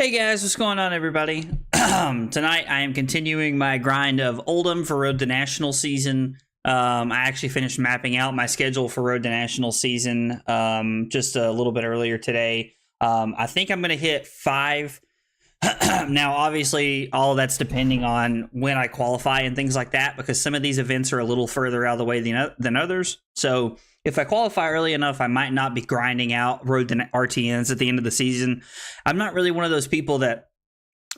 Hey guys, what's going on, everybody? Tonight I am continuing my grind of Oldhim for Road to National season. I actually finished mapping out my schedule for Road to National season just a little bit earlier today. I think I'm going to hit 5. Now, obviously, all of that's depending on when I qualify and things like that, because some of these events are a little further out of the way than others. So if I qualify early enough, I might not be grinding out road to RTNs at the end of the season. I'm not really one of those people that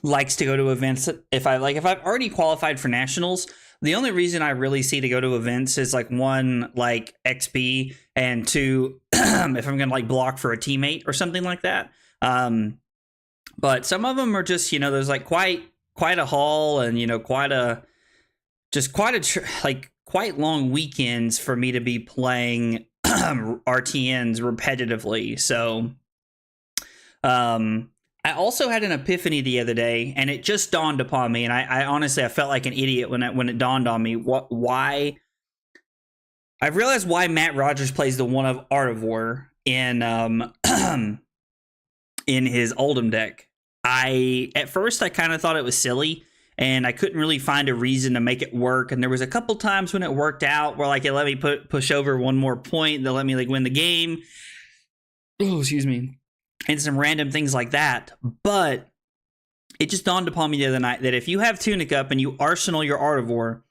likes to go to events. If I've already qualified for nationals, the only reason I really see to go to events is like one, like XP, and two, if I'm gonna like block for a teammate or something like that. But some of them are just, there's like quite a haul, and quite long weekends for me to be playing RTNs repetitively. So I also had an epiphany the other day, and it just dawned upon me, and I honestly, I felt like an idiot when it dawned on me why I realized why Matt Rogers plays the one of Art of War in in his Oldhim deck. At first I kind of thought it was silly, and I couldn't really find a reason to make it work. And there was a couple times when it worked out where like it let me push over one more point, they let me like win the game. Oh, excuse me. And some random things like that. But it just dawned upon me the other night that if you have Tunic up and you arsenal your Art of War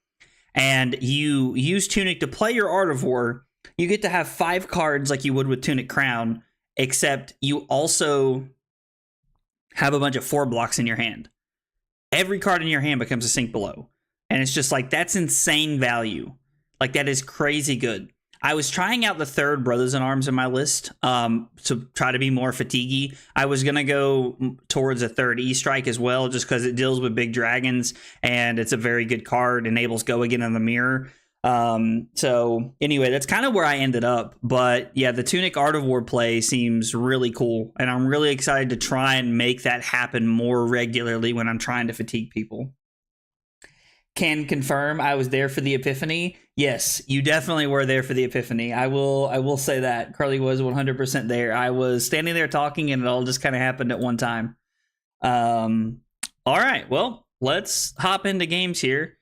and you use Tunic to play your Art of War, you get to have 5 cards like you would with Tunic Crown, except you also have a bunch of 4 blocks in your hand. Every card in your hand becomes a sink below. And it's just like, that's insane value. Like, that is crazy good. I was trying out the 3rd Brothers in Arms in my list to try to be more fatiguey. I was going to go towards a 3rd E-Strike as well, just because it deals with big dragons, and it's a very good card, enables Go Again in the mirror. So anyway, that's kind of where I ended up. But yeah, the Tunic Art of War play seems really cool, and I'm really excited to try and make that happen more regularly when I'm trying to fatigue people. Can confirm I was there for the epiphany. Yes, you definitely were there for the epiphany. I will say that. Carly was 100% there. I was standing there talking, and it all just kind of happened at one time. All right, well, let's hop into games here.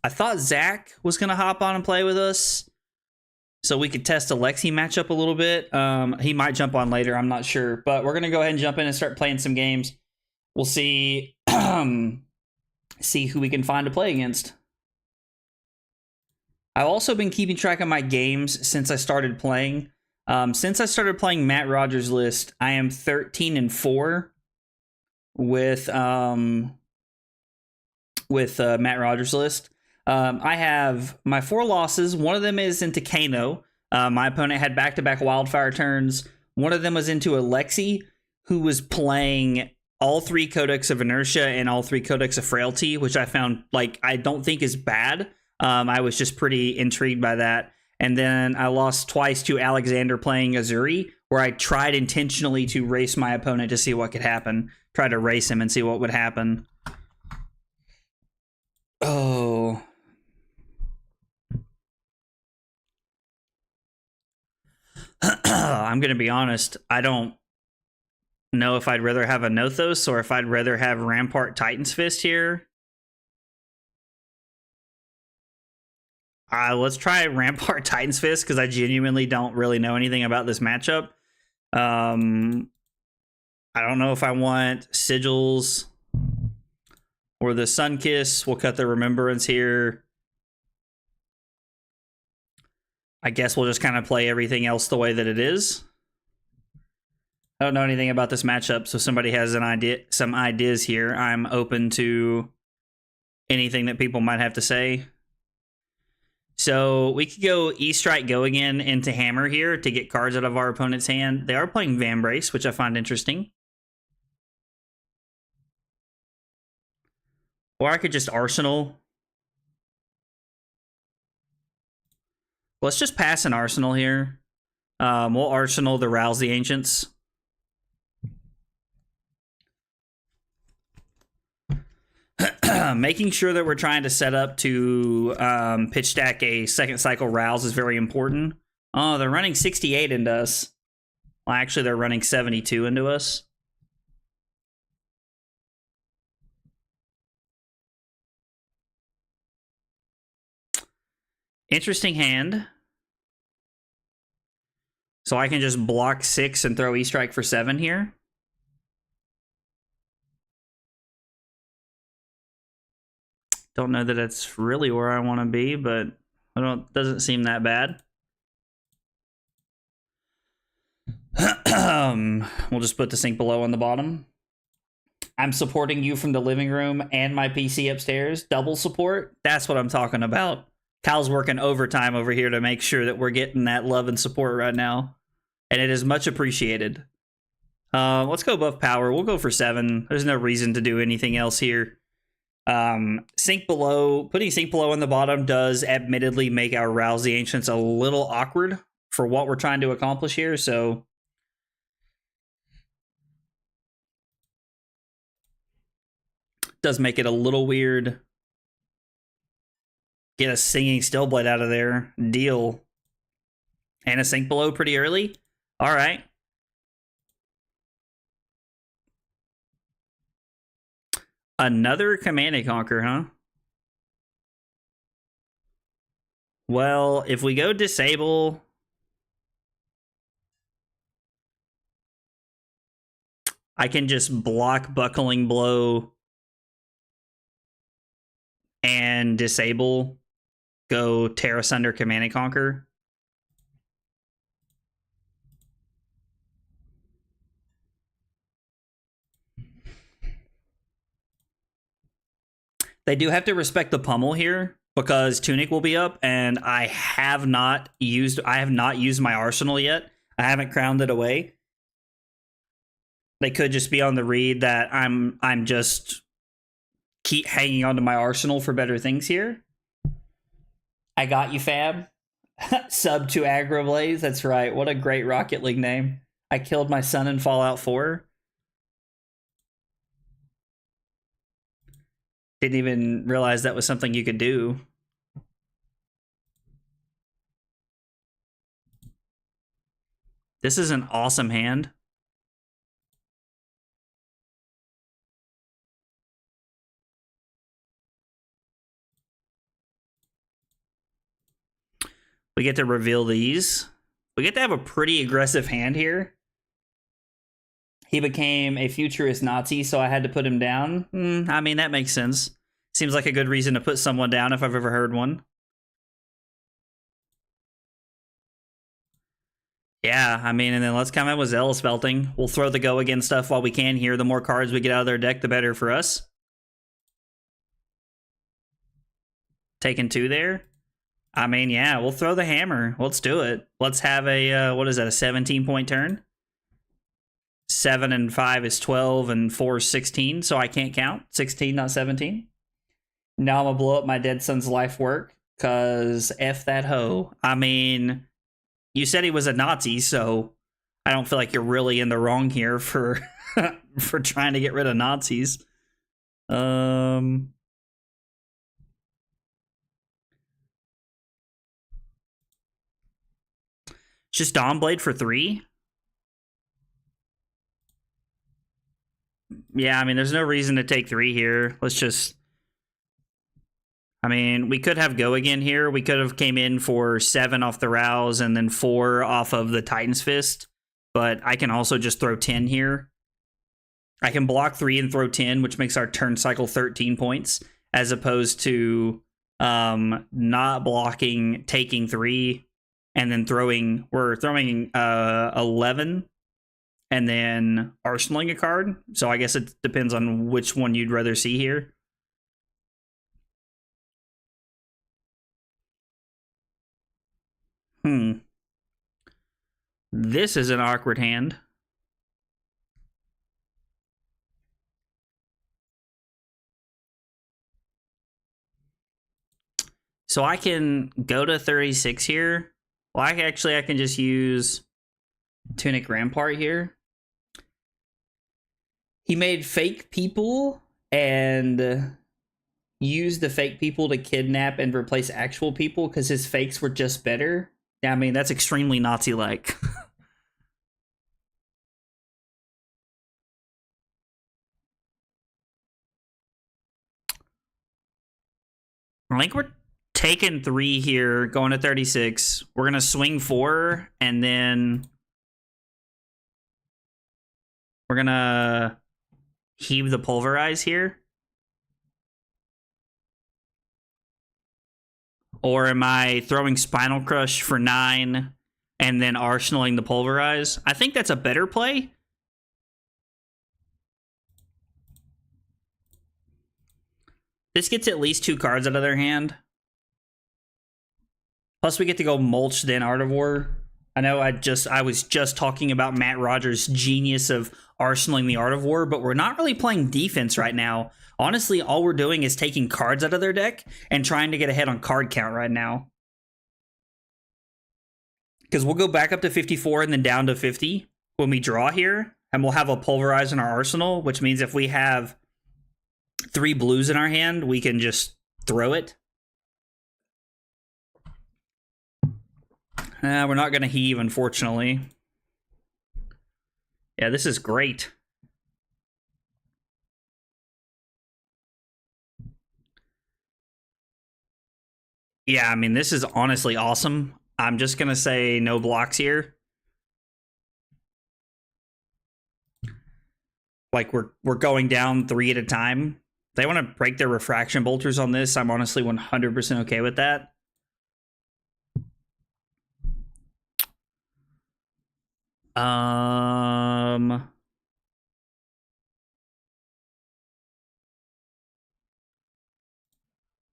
I thought Zach was going to hop on and play with us so we could test a Lexi matchup a little bit. He might jump on later, I'm not sure. But we're going to go ahead and jump in and start playing some games. We'll see see who we can find to play against. I've also been keeping track of my games since I started playing. Since I started playing Matt Rogers' list, I am 13-4 with Matt Rogers' list. I have my 4 losses. One of them is into Kano. My opponent had back-to-back Wildfire turns. One of them was into Alexi, who was playing all 3 Codex of Inertia and all 3 Codex of Frailty, which I found, I don't think is bad. I was just pretty intrigued by that. And then I lost twice to Alexander playing Azuri, where I tried intentionally to race my opponent to see what could happen. Try to race him and see what would happen. Oh. I'm going to be honest. I don't know if I'd rather have a Nothos or if I'd rather have Rampart Titan's Fist here. Let's try Rampart Titan's Fist, because I genuinely don't really know anything about this matchup. I don't know if I want Sigils or the Sunkiss. We'll cut the Remembrance here. I guess we'll just kind of play everything else the way that it is. I don't know anything about this matchup, so somebody has some ideas here. I'm open to anything that people might have to say. So we could go E-Strike Go Again into Hammer here to get cards out of our opponent's hand. They are playing Vambrace, which I find interesting. Or I could just Arsenal. Let's just pass an Arsenal here. We'll Arsenal the Rouse the Ancients. Making sure that we're trying to set up to pitch stack a 2nd cycle Rouse is very important. Oh, they're running 68 into us. Well, actually, they're running 72 into us. Interesting hand. So I can just block 6 and throw E-Strike for 7 here. Don't know that it's really where I want to be, but doesn't seem that bad. We'll just put the sink below on the bottom. I'm supporting you from the living room and my PC upstairs. Double support. That's what I'm talking about. Kyle's working overtime over here to make sure that we're getting that love and support right now. And it is much appreciated. Let's go above power. We'll go for 7. There's no reason to do anything else here. Sink below, putting sink below on the bottom does admittedly make our Rouse the Ancients a little awkward for what we're trying to accomplish here, so does make it a little weird. Get a Singing Stillblade out of there. Deal. And a sink below pretty early. All right. Another Command and Conquer, huh? Well, if we go disable, I can just block Buckling Blow and disable, go Tear Asunder Command and Conquer. They do have to respect the pummel here because Tunic will be up, and I have not used my arsenal yet. I haven't crowned it away. They could just be on the read that I'm just keep hanging on to my arsenal for better things here. I got you, Fab. Sub to Aggro Blaze. That's right. What a great Rocket League name. I killed my son in Fallout 4. Didn't even realize that was something you could do. This is an awesome hand. We get to reveal these. We get to have a pretty aggressive hand here. He became a futurist Nazi, so I had to put him down. I mean, that makes sense. Seems like a good reason to put someone down if I've ever heard one. Yeah, I mean, and then let's come in with Zealous Belting. We'll throw the go again stuff while we can here. The more cards we get out of their deck, the better for us. Taking 2 there. I mean, yeah, we'll throw the hammer. Let's do it. Let's have a, what is that, a 17-point turn? 7 and 5 is 12, and 4 is 16, so I can't count. 16, not 17. Now I'm gonna blow up my dead son's life work, because F that hoe. I mean, you said he was a Nazi, so I don't feel like you're really in the wrong here for for trying to get rid of Nazis. Just Dawnblade for 3. Yeah, I mean, there's no reason to take 3 here. Let's just... I mean, we could have go again here. We could have came in for 7 off the Rouse and then 4 off of the Titan's Fist. But I can also just throw 10 here. I can block 3 and throw 10, which makes our turn cycle 13 points, as opposed to not blocking, taking 3, and then throwing... We're throwing 11... and then arsenaling a card. So I guess it depends on which one you'd rather see here. This is an awkward hand. So I can go to 36 here. Well, I can just use Tunic Rampart here. He made fake people and used the fake people to kidnap and replace actual people because his fakes were just better. I mean, that's extremely Nazi-like. I think we're taking 3 here, going to 36. We're going to swing 4, and then we're going to heave the Pulverize here. Or am I throwing Spinal Crush for 9 and then arsenaling the Pulverize? I think that's a better play. This gets at least 2 cards out of their hand. Plus, we get to go Mulch, then Art of War. I know I was just talking about Matt Rogers' genius of arsenaling the Art of War, but we're not really playing defense right now. Honestly, all we're doing is taking cards out of their deck and trying to get ahead on card count right now. Because we'll go back up to 54 and then down to 50 when we draw here, and we'll have a Pulverize in our arsenal, which means if we have 3 blues in our hand, we can just throw it. We're not going to heave, unfortunately. Yeah, this is great. Yeah, I mean, this is honestly awesome. I'm just going to say no blocks here. Like, we're going down 3 at a time. If they want to break their refraction bolters on this, I'm honestly 100% okay with that.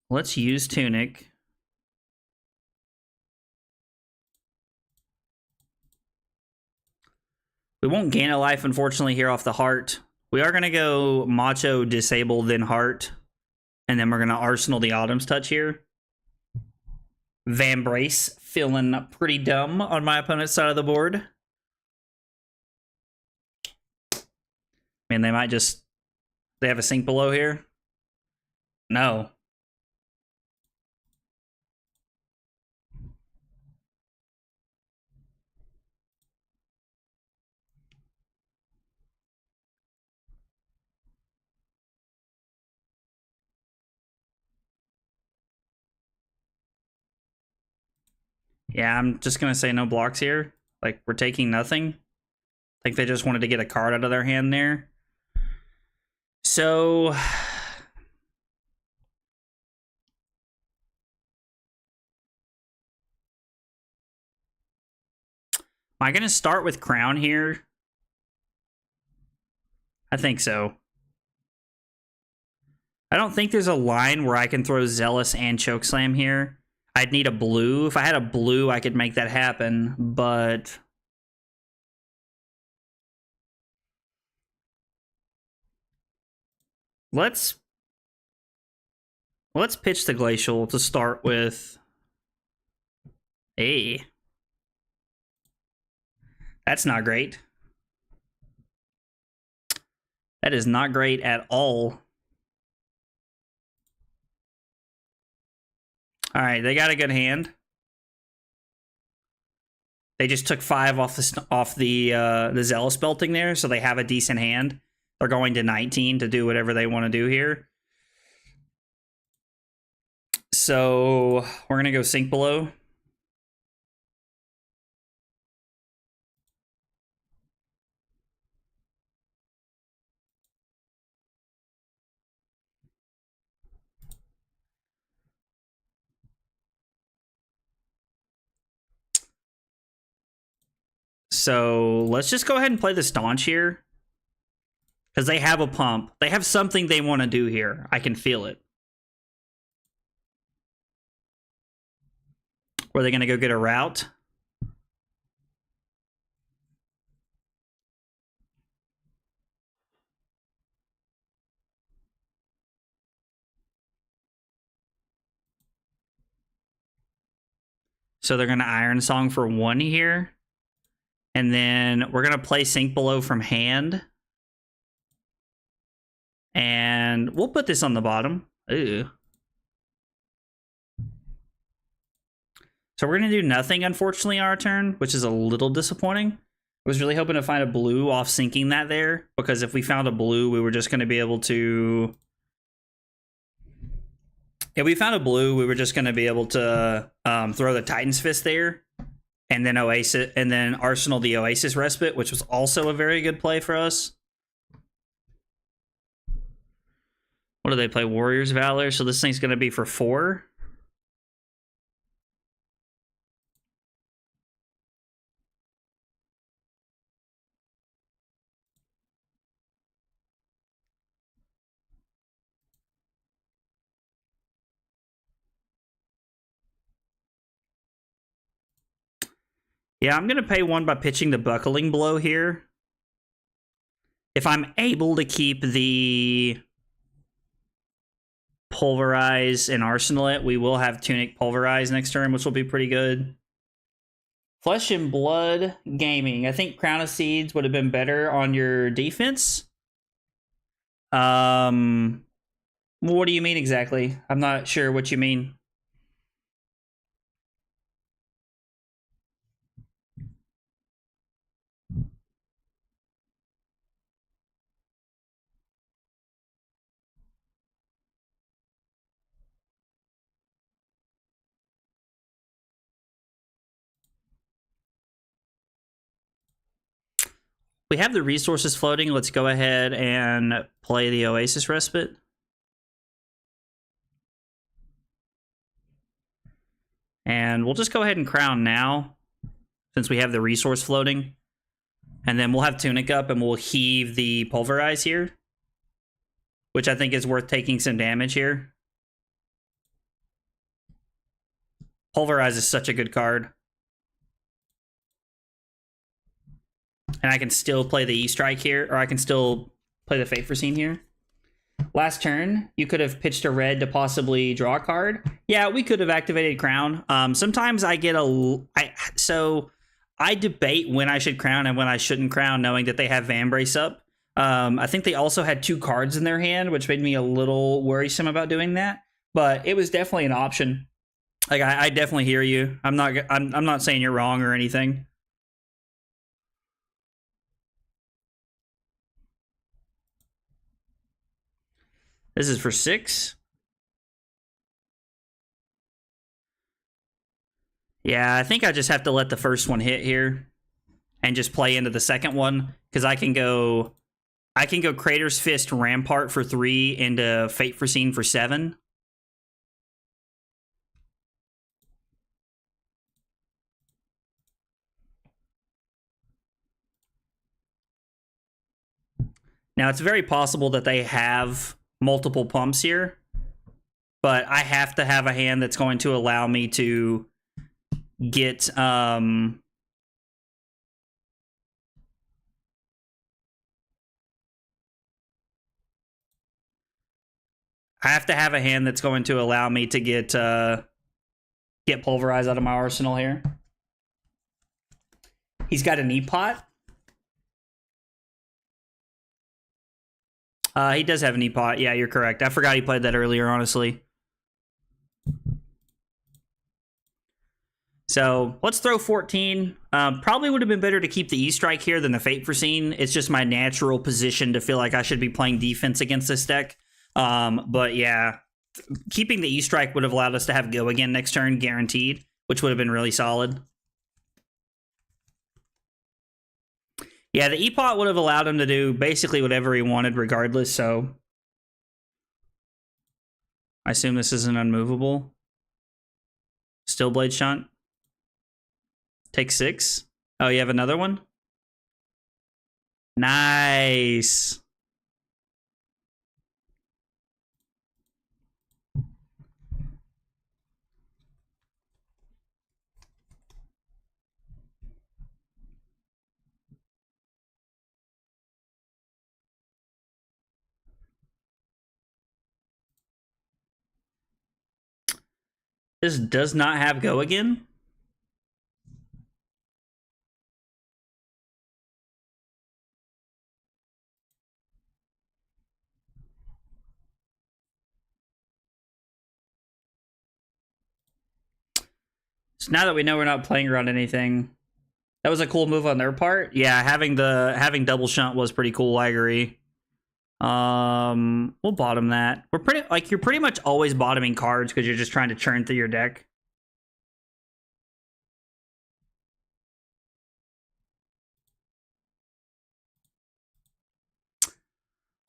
Let's use Tunic. We won't gain a life, unfortunately, here off the Heart. We are going to go Macho, Disable, then Heart. And then we're going to Arsenal the Autumn's Touch here. Van Brace, feeling pretty dumb on my opponent's side of the board. Man, they might just... They have a sink below here? No. Yeah, I'm just going to say no blocks here. Like, we're taking nothing. I think they just wanted to get a card out of their hand there. So... Am I going to start with Crown here? I think so. I don't think there's a line where I can throw Zealous and Chokeslam here. I'd need a blue. If I had a blue, I could make that happen, but... Let's pitch the Glacial to start with. Hey. That's not great. That is not great at all. All right, they got a good hand. They just took 5 off the Zealous Belting there, so they have a decent hand. They're going to 19 to do whatever they want to do here. So we're gonna go Sink Below. So let's just go ahead and play the Staunch here. Because they have a pump. They have something they want to do here. I can feel it. Or are they going to go get a route? So they're going to Iron Song for 1 here. And then we're going to play Sink Below from hand. And we'll put this on the bottom. Ooh. So we're going to do nothing, unfortunately, on our turn, which is a little disappointing. I was really hoping to find a blue off sinking that there, because if we found a blue, we were just going to be able to If we found a blue, we were just going to be able to throw the Titan's Fist there, and then Oasis, and then Arsenal the Oasis Respite, which was also a very good play for us. What do they play? Warriors Valor. So this thing's going to be for 4. Yeah, I'm going to pay 1 by pitching the Buckling Blow here. If I'm able to keep the Pulverize and Arsenal it, we will have Tunic Pulverize next turn, which will be pretty good. Flesh and Blood Gaming. I think Crown of Seeds would have been better on your defense. What do you mean exactly? I'm not sure what you mean. We have the resources floating. Let's go ahead and play the Oasis Respite. And we'll just go ahead and crown now, since we have the resource floating. And then we'll have Tunic up and we'll heave the Pulverize here, which I think is worth taking some damage here. Pulverize is such a good card. And I can still play the E-Strike here, or I can still play the Fate Foreseen here. Last turn, you could have pitched a red to possibly draw a card. Yeah, we could have activated Crown. Sometimes I get so I debate when I should Crown and when I shouldn't Crown, knowing that they have Vambrace up. I think they also had 2 cards in their hand, which made me a little worrisome about doing that. But it was definitely an option. Like I definitely hear you. I'm not saying you're wrong or anything. This is for 6. Yeah, I think I just have to let the first one hit here and just play into the second one, because I can go Crater's Fist Rampart for 3 into Fate Foreseen for 7. Now, it's very possible that they have multiple pumps here, but I have to have a hand that's going to allow me to get I have to have a hand that's going to allow me to get Pulverize out of my arsenal here. He's got an E-Pot. He does have an E-Pot. Yeah, you're correct. I forgot he played that earlier, honestly. So let's throw 14. Probably would have been better to keep the E-Strike here than the Fate Foreseen. It's just my natural position to feel like I should be playing defense against this deck. But yeah, keeping the E-Strike would have allowed us to have Go again next turn, guaranteed, which would have been really solid. Yeah, the E-Pot would have allowed him to do basically whatever he wanted regardless, so I assume this is an unmovable. Still Blade Shunt. Take 6. Oh, you have another one? Nice. This does not have Go again? So now that we know we're not playing around anything, that was a cool move on their part. Yeah, having double shunt was pretty cool, I agree. We'll bottom that. We're you're pretty much always bottoming cards because you're just trying to churn through your deck.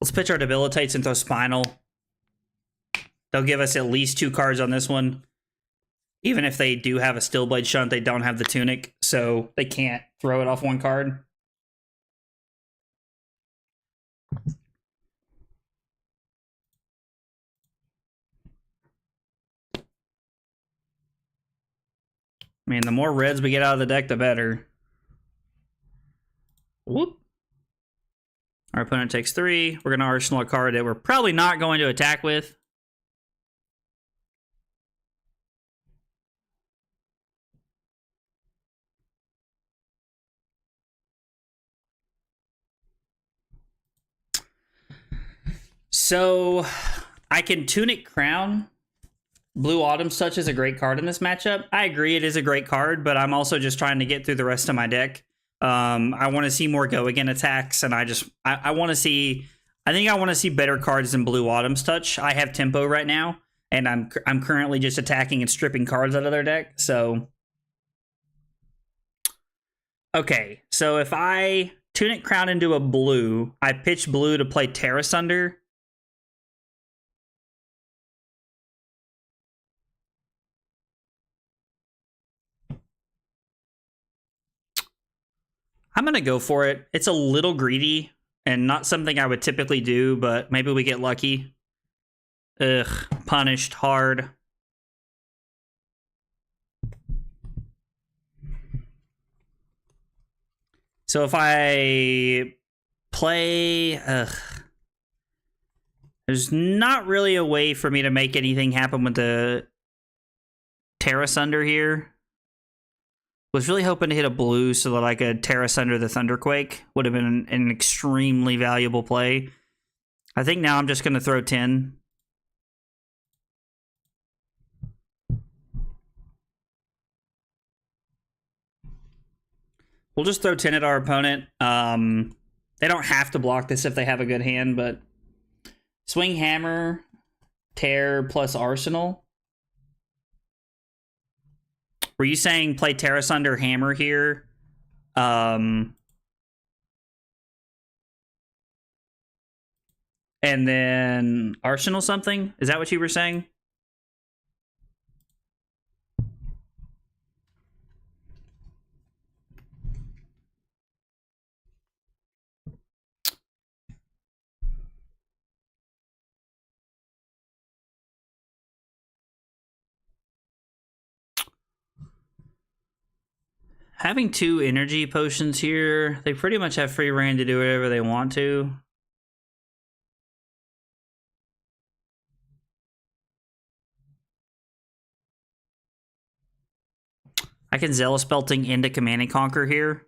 Let's pitch our Debilitates and throw Spinal. They'll give us at least 2 cards on this one. Even if they do have a Stillblade Shunt, they don't have the Tunic, so they can't throw it off 1 card. I mean, the more reds we get out of the deck, the better. Whoop. Our opponent takes 3. We're going to arsenal a card that we're probably not going to attack with. So, I can Tunic Crown. Blue Autumn's Touch is a great card in this matchup. I agree it is a great card, but I'm also just trying to get through the rest of my deck. I want to see more go again attacks, and I want to see. I think I want to see better cards than Blue Autumn's Touch. I have tempo right now, and I'm currently just attacking and stripping cards out of their deck. So, okay, so if I Tunic Crown into a blue, I pitch blue to play Terra Sunder. I'm going to go for it. It's a little greedy and not something I would typically do, but maybe we get lucky. Ugh, punished hard. So if I play... there's not really a way for me to make anything happen with the Terra Sunder here. Was really hoping to hit a blue so that I could Terra Sunder the Thunderquake. Would have been an extremely valuable play. I think now I'm just going to throw 10. We'll just throw 10 at our opponent. They don't have to block this if they have a good hand, but swing Hammer, Tear plus Arsenal. Were you saying play Terra Sunder Hammer here? And then Arsenal something? Is that what you were saying? Having 2 energy potions here, they pretty much have free reign to do whatever they want to. I can Zealous Belting into Command and Conquer here,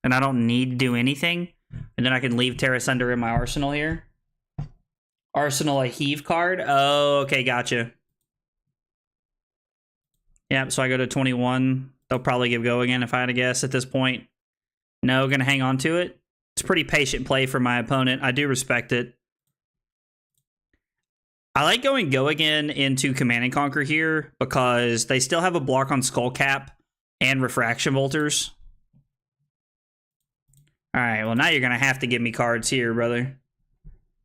and I don't need to do anything. And then I can leave Terra Sunder in my arsenal here. Arsenal a heave card? Oh, okay, gotcha. Yeah, so I go to 21. They'll probably give go again if I had to guess at this point. No, gonna hang on to it. It's pretty patient play for my opponent. I do respect it. I like going go again into Command and Conquer here because they still have a block on Skullcap and Refraction Bolters. Alright, well now you're gonna have to give me cards here, brother.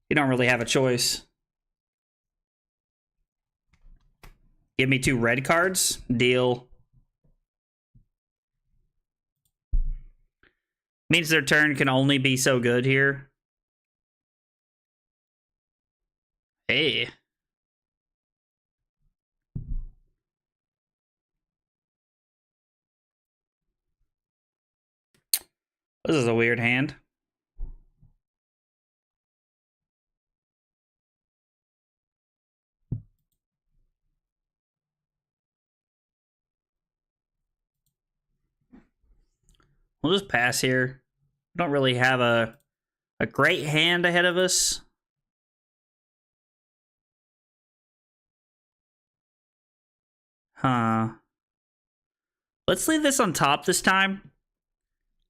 You don't really have a choice. Give me 2 red cards? Deal. Means their turn can only be so good here. Hey. This is a weird hand. We'll just pass here. Don't really have a great hand ahead of us. Huh. Let's leave this on top this time.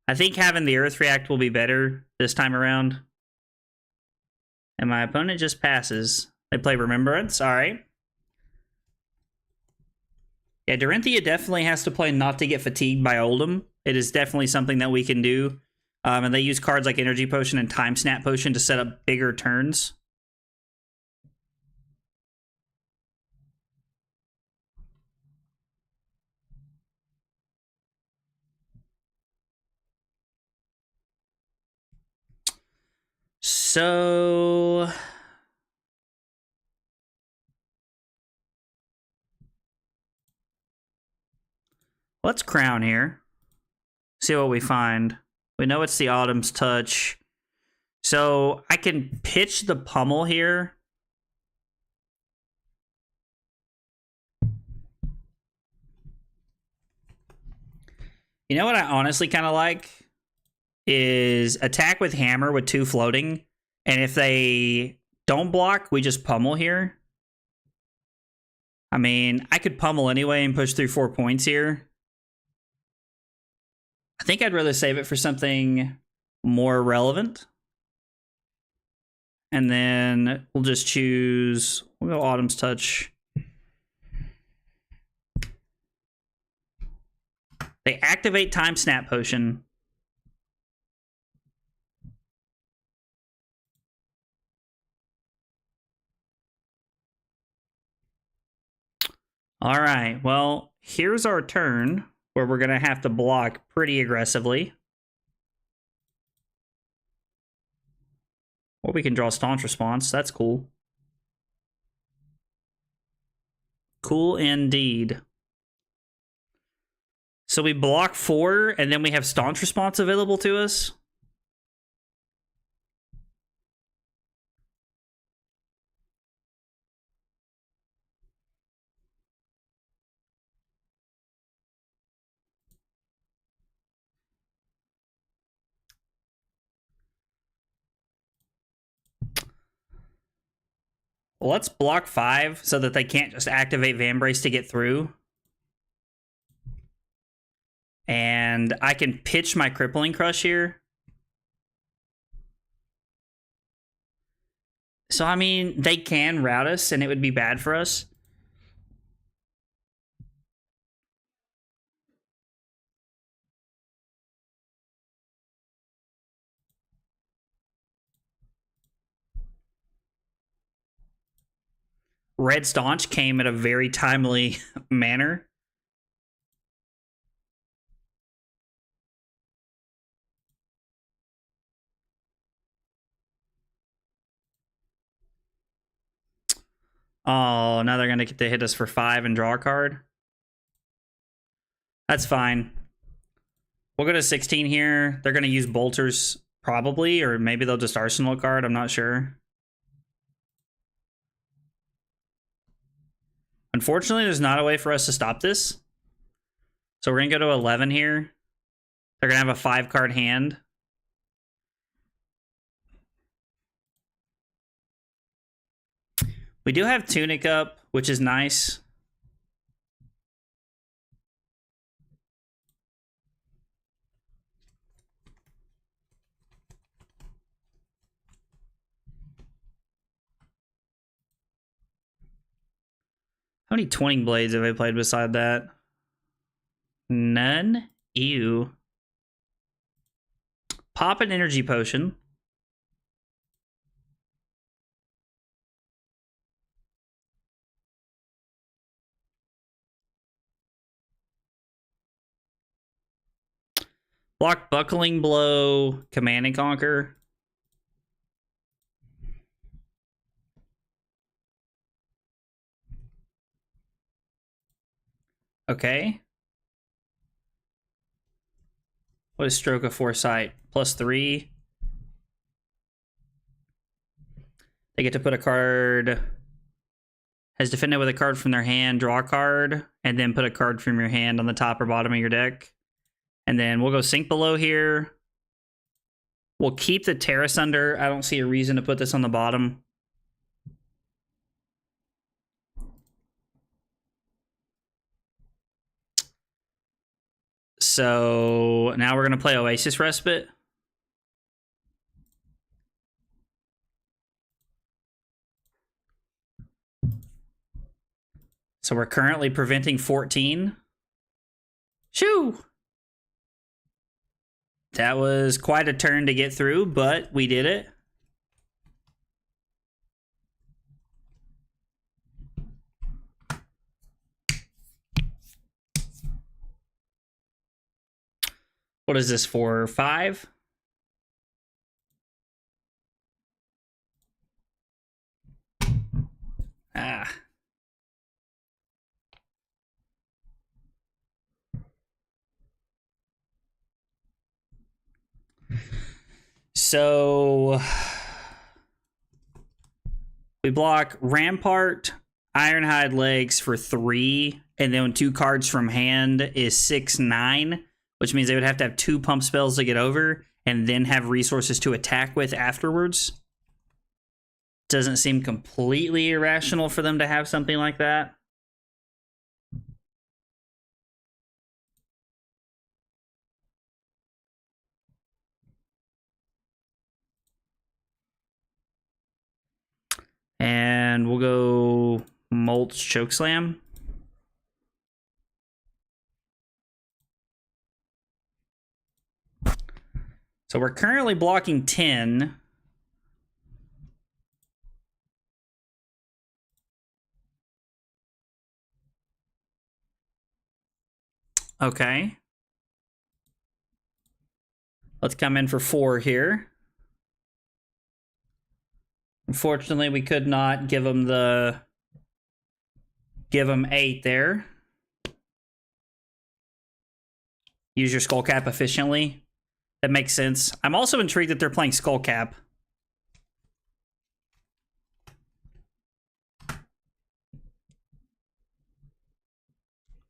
I think having the Earth React will be better this time around. And my opponent just passes. They play Remembrance. All right. Yeah, Dorinthia definitely has to play not to get fatigued by Oldhim. It is definitely something that we can do. And they use cards like Energy Potion and Time Snap Potion to set up bigger turns. So let's crown here. See what we find. We know it's the Autumn's Touch. So I can pitch the Pummel here. You know what I honestly kind of like? Is attack with Hammer with 2 floating. And if they don't block, we just pummel here. I mean, I could pummel anyway and push through 4 points here. I think I'd rather save it for something more relevant. And then we'll just choose, we'll go Autumn's Touch. They activate Time Snap Potion. All right, well, here's our turn where we're going to have to block pretty aggressively. Or we can draw Staunch Response. That's cool. Cool indeed. So we block 4, and then we have Staunch Response available to us. Well, let's block 5 so that they can't just activate Vambrace to get through. And I can pitch my Crippling Crush here. So, I mean, they can rout us, and it would be bad for us. Red Staunch came at a very timely manner. Oh, now they're going to get to hit us for 5 and draw a card. That's fine. We'll go to 16 here. They're going to use Bolters probably, or maybe they'll just Arsenal a card. I'm not sure. Unfortunately, there's not a way for us to stop this. So we're going to go to 11 here. They're going to have a 5-card hand. We do have Tunic up, which is nice. How many Twinning Blades have I played beside that? None? Ew. Pop an Energy Potion. Block Buckling Blow, Command and Conquer. Okay. What is Stroke of Foresight? +3. They get to put a card. Has defended with a card from their hand, draw a card, and then put a card from your hand on the top or bottom of your deck. And then we'll go Sink Below here. We'll keep the Terra Sunder. I don't see a reason to put this on the bottom. So now we're going to play Oasis Respite. So we're currently preventing 14. Shoo! That was quite a turn to get through, but we did it. What is this for? 5? Ah. So we block Rampart, Ironhide Legs for 3, and then 2 cards from hand is 6/9, which means they would have to have 2 pump spells to get over, and then have resources to attack with afterwards. Doesn't seem completely irrational for them to have something like that. And we'll go Molt's Chokeslam. So we're currently blocking 10. Okay. Let's come in for 4 here. Unfortunately, we could not give him 8 there. Use your Skull Cap efficiently. That makes sense. I'm also intrigued that they're playing Skull Cap.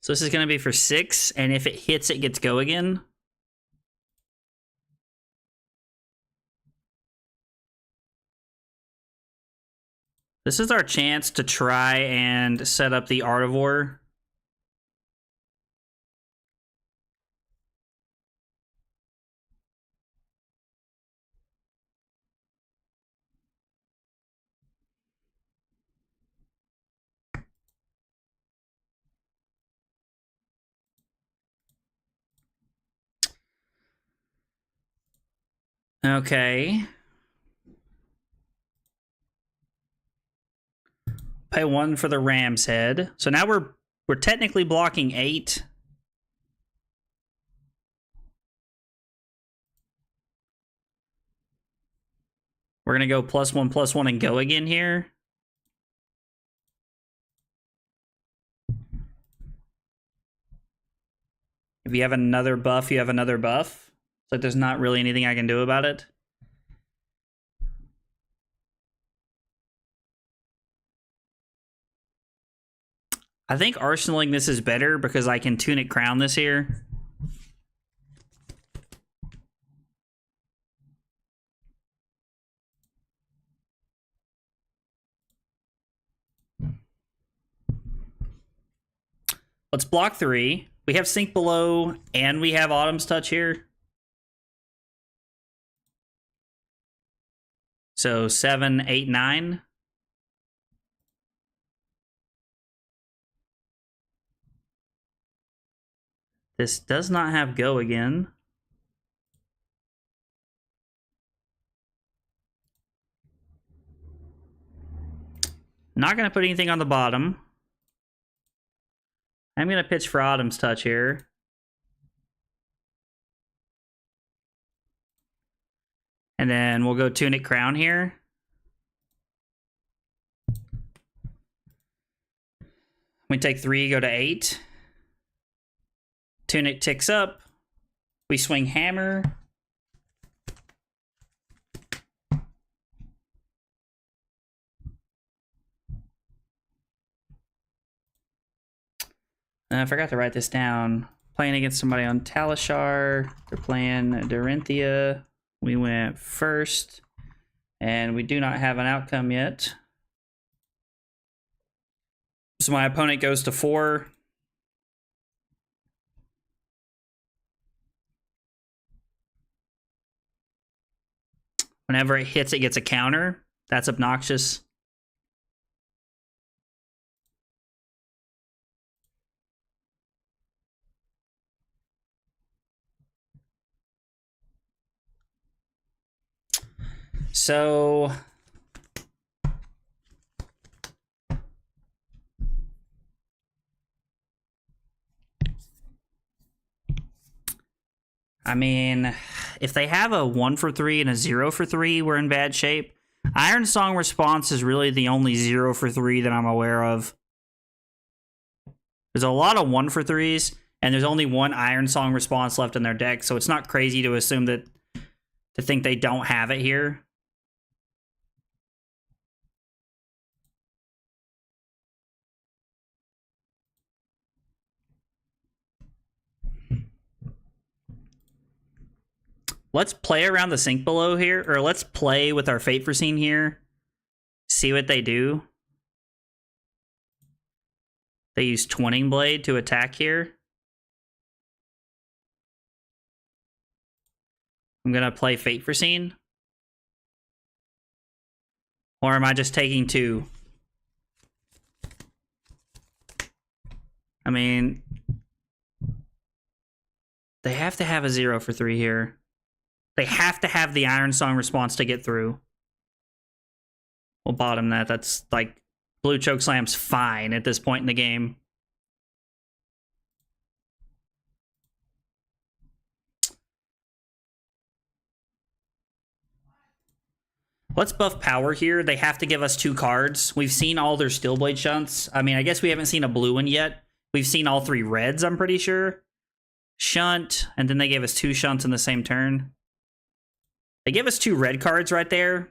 So this is going to be for 6, and if it hits, it gets go again. This is our chance to try and set up the Artivore. Okay. Pay 1 for the Ram's Head. So now we're technically blocking 8. We're gonna go +1/+1 and go again here. If you have another buff, you have another buff. So there's not really anything I can do about it. I think arsenaling this is better because I can Tunic Crown this here. Let's block 3. We have Sink Below and we have Autumn's Touch here. So 7, 8, 9. This does not have go again. Not going to put anything on the bottom. I'm going to pitch for Autumn's Touch here. And then we'll go Tunic Crown here. We take 3, go to 8. Tunic ticks up. We swing Hammer. I forgot to write this down. Playing against somebody on Talishar. They're playing Dorinthia. We went first. And we do not have an outcome yet. So my opponent goes to 4. Whenever it hits, it gets a counter. That's obnoxious. So I mean, if they have a 1 for 3 and a 0 for 3, we're in bad shape. Iron Song Response is really the only 0 for 3 that I'm aware of. There's a lot of 1 for 3s, and there's only one Iron Song Response left in their deck, so it's not crazy to assume that, to think they don't have it here. Let's play around the sink below here, or let's play with our Fate Foreseen here. See what they do. They use Twinning Blade to attack here. I'm going to play Fate Foreseen. Or am I just taking 2? I mean, they have to have a 0 for 3 here. They have to have the Iron Song Response to get through. We'll bottom that. That's like, Blue Chokeslam's fine at this point in the game. Let's buff power here. They have to give us 2 cards. We've seen all their Steelblade shunts. I mean, I guess we haven't seen a blue one yet. We've seen all 3 reds, I'm pretty sure. Shunt, and then they gave us 2 shunts in the same turn. They give us 2 red cards right there.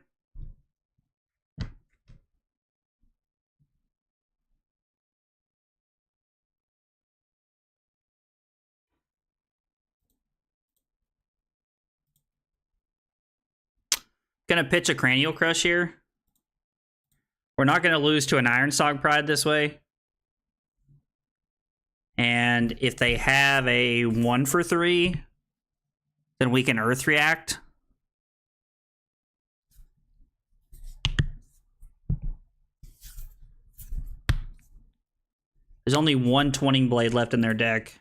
Gonna pitch a Cranial Crush here. We're not gonna lose to an Iron Song Pride this way. And if they have a 1 for 3, then we can Earth React. There's only 1 Twinning Blade left in their deck.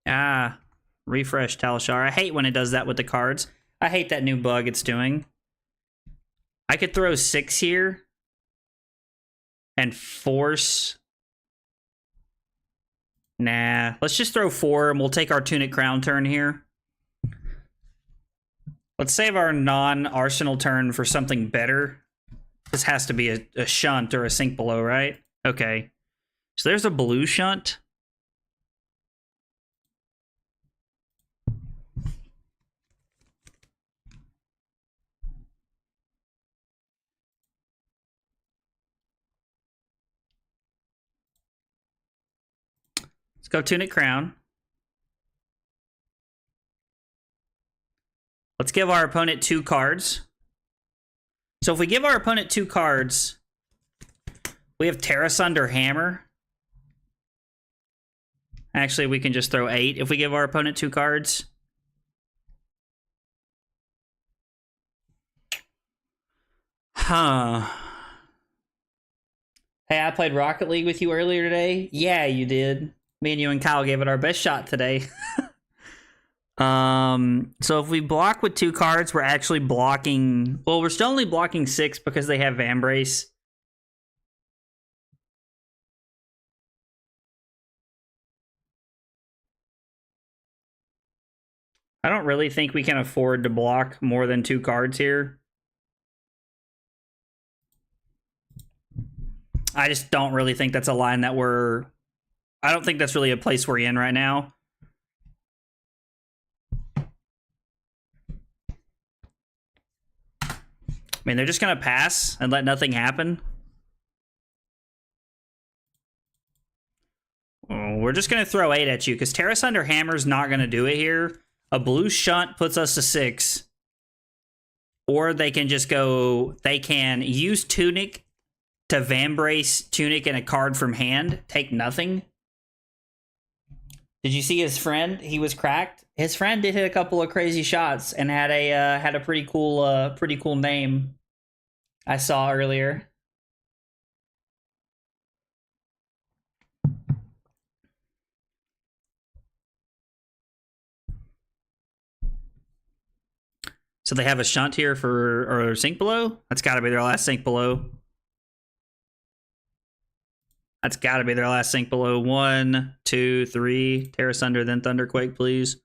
Ah, refresh Talishar. I hate when it does that with the cards. I hate that new bug it's doing. I could throw 6 here and force. Nah, let's just throw 4 and we'll take our Tunic Crown turn here. Let's save our non-Arsenal turn for something better. This has to be a Shunt or a Sink Below, right? Okay. So there's a blue Shunt. Let's go Tunic Crown. Let's give our opponent 2 cards. So if we give our opponent 2 cards, we have Terra Sunder Hammer. Actually, we can just throw 8 if we give our opponent 2 cards. Huh. Hey, I played Rocket League with you earlier today. Yeah, you did. Me and you and Kyle gave it our best shot today. So if we block with 2 cards, we're actually blocking. Well, we're still only blocking 6 because they have Vambrace. I don't really think we can afford to block more than 2 cards here. I just don't really think that's a line that we're. I don't think that's really a place we're in right now. I mean, they're just going to pass and let nothing happen. Oh, we're just going to throw 8 at you because Terra Sunder Hammer's not going to do it here. A blue Shunt puts us to 6. Or they can just go... They can use Tunic to Vambrace Tunic and a card from hand. Take nothing. Did you see his friend? He was cracked. His friend did hit a couple of crazy shots and had a pretty cool name. I saw earlier. So they have a shunt here for or sink below? That's got to be their last sink below. That's got to be their last sink below. 1, 2, 3. Tear asunder, then Thunderquake, please.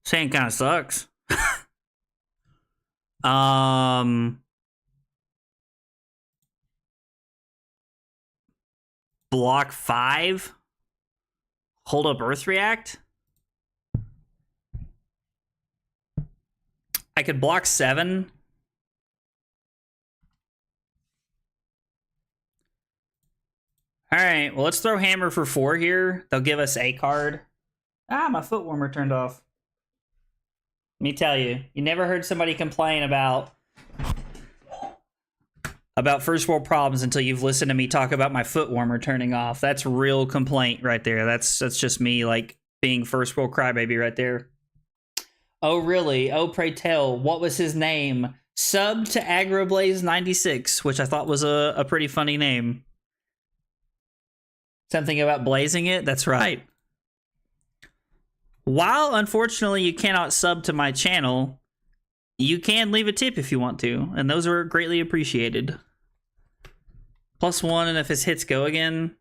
Saying kind of sucks. Block 5. Hold up Earth React. I could block 7. All right, well, let's throw Hammer for 4 here. They'll give us a card. Ah, my foot warmer turned off. Let me tell you, you never heard somebody complain about first world problems until you've listened to me talk about my foot warmer turning off. That's real complaint right there. That's just me, like, being first world crybaby right there. Oh, really? Oh, pray tell, what was his name? Sub to AgroBlaze96, which I thought was a pretty funny name. Something about blazing it? That's right. While, unfortunately, you cannot sub to my channel, you can leave a tip if you want to, and those are greatly appreciated. +1, and if his hits go again...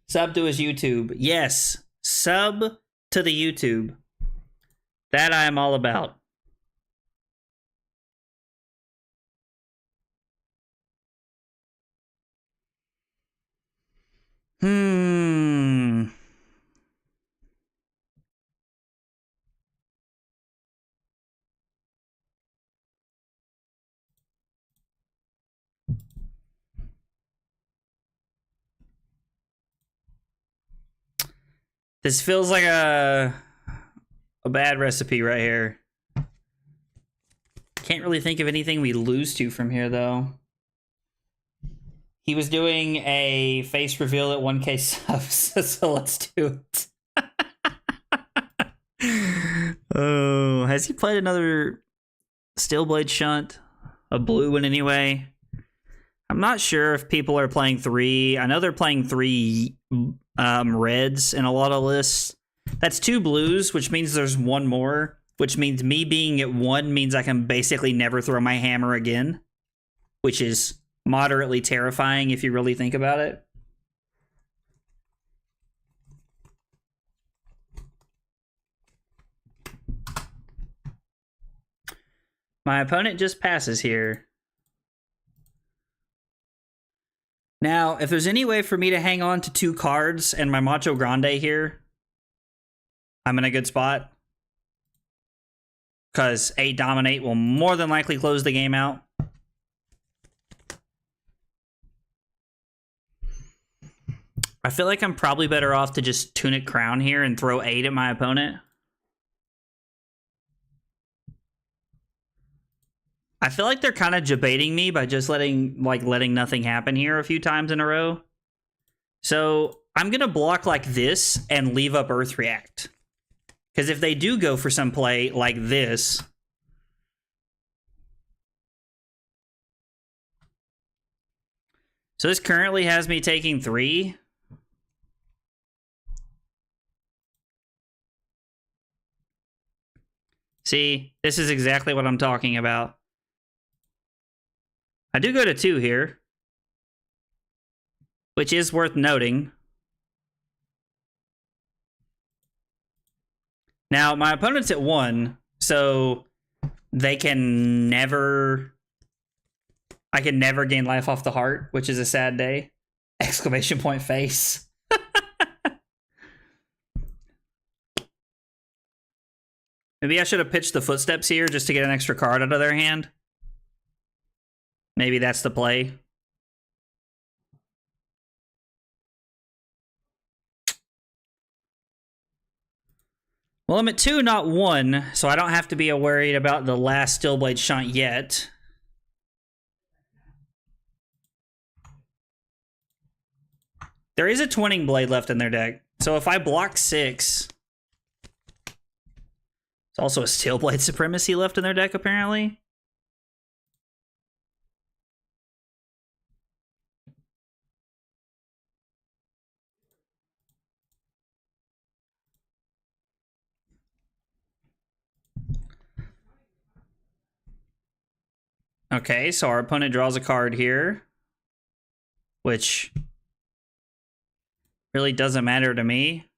Sub to his YouTube. Yes, sub to the YouTube. That I am all about. This feels like a bad recipe right here. Can't really think of anything we lose to from here, though. He was doing a face reveal at 1K subs, so let's do it. Oh, has he played another Steelblade Shunt? A blue one, anyway? I'm not sure if people are playing 3. I know they're playing 3 reds in a lot of lists. That's 2 blues, which means there's 1 more, which means me being at 1 means I can basically never throw my hammer again, which is moderately terrifying if you really think about it. My opponent just passes here. Now, if there's any way for me to hang on to 2 cards and my Macho Grande here, I'm in a good spot. Because 8 Dominate will more than likely close the game out. I feel like I'm probably better off to just Tunic Crown here and throw 8 at my opponent. I feel like they're kind of debating me by just letting nothing happen here a few times in a row. So I'm going to block like this and leave up Earth React. Because if they do go for some play like this... So this currently has me taking 3. See, this is exactly what I'm talking about. I do go to 2 here, which is worth noting. Now, my opponent's at 1, so they can never... I can never gain life off the heart, which is a sad day. Exclamation point face. Maybe I should have pitched the Footsteps here just to get an extra card out of their hand. Maybe that's the play. Well, I'm at 2, not 1, so I don't have to be worried about the last Steelblade Shunt yet. There is a Twinning Blade left in their deck. So if I block 6, there's also a Steelblade Supremacy left in their deck, apparently. Okay, so our opponent draws a card here, which really doesn't matter to me.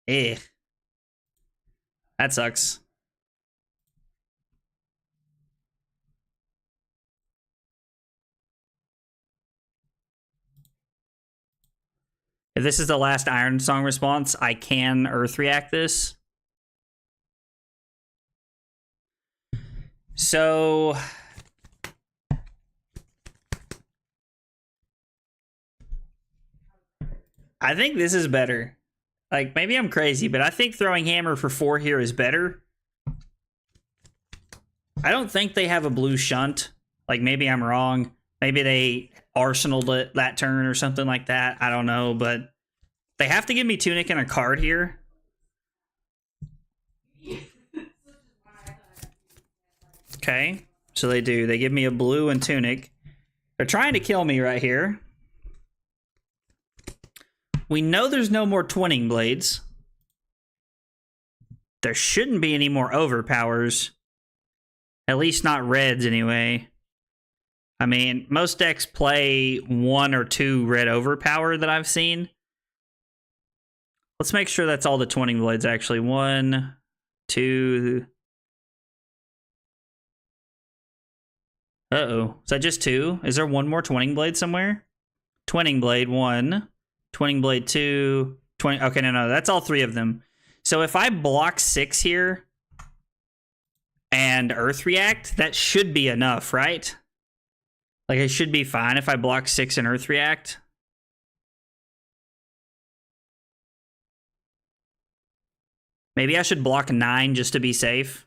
Eh. That sucks. If this is the last Iron Song response, I can Earth React this. So I think this is better. Like, maybe I'm crazy, but I think throwing Hammer for 4 here is better. I don't think they have a blue shunt. Like, maybe I'm wrong. Maybe they arsenaled it that turn or something like that. I don't know, but they have to give me Tunic and a card here. Okay, so they do. They give me a blue and Tunic. They're trying to kill me right here. We know there's no more Twinning Blades. There shouldn't be any more Overpowers. At least not reds, anyway. I mean, most decks play 1 or 2 red Overpower that I've seen. Let's make sure that's all the Twinning Blades, actually. 1, 2... Uh-oh. Is that just 2? Is there one more Twinning Blade somewhere? Twinning Blade 1. Twinning Blade 2. Okay, no. That's all 3 of them. So if I block 6 here and Earth React, that should be enough, right? Like, it should be fine if I block 6 and Earth React. Maybe I should block 9 just to be safe.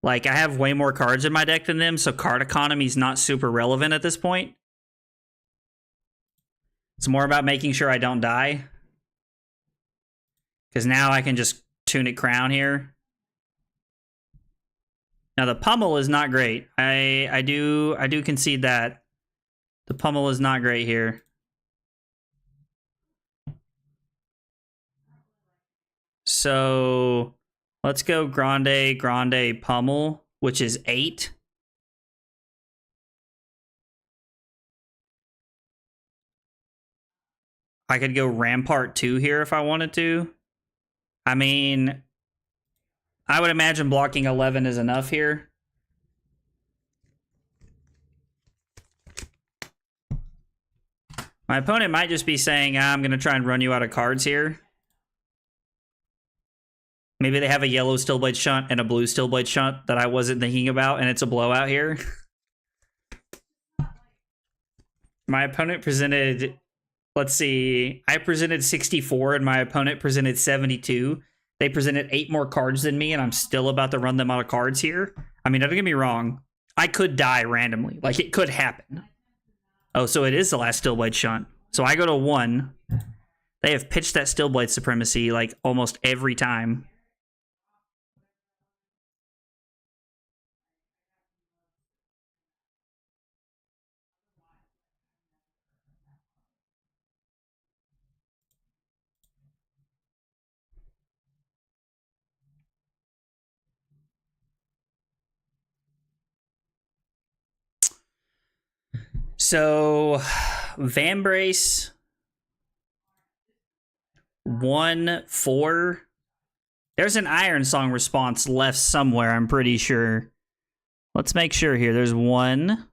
Like, I have way more cards in my deck than them, so card economy is not super relevant at this point. It's more about making sure I don't die. Because now I can just Tunic Crown here. Now, the Pummel is not great. I do concede that. The Pummel is not great here. So let's go Grande, Pummel, which is 8. I could go Rampart 2 here if I wanted to. I mean, I would imagine blocking 11 is enough here. My opponent might just be saying, I'm going to try and run you out of cards here. Maybe they have a yellow Steelblade Shunt and a blue Steelblade Shunt that I wasn't thinking about, and it's a blowout here. My opponent presented, let's see, I presented 64 and my opponent presented 72. They presented 8 more cards than me, and I'm still about to run them out of cards here. I mean, don't get me wrong. I could die randomly. Like, it could happen. Oh, so it is the last Steelblade Shunt. So I go to 1. They have pitched that Steelblade Supremacy, like, almost every time. So, Vambrace 1, 4. There's an Iron Song response left somewhere, I'm pretty sure. Let's make sure here. There's 1.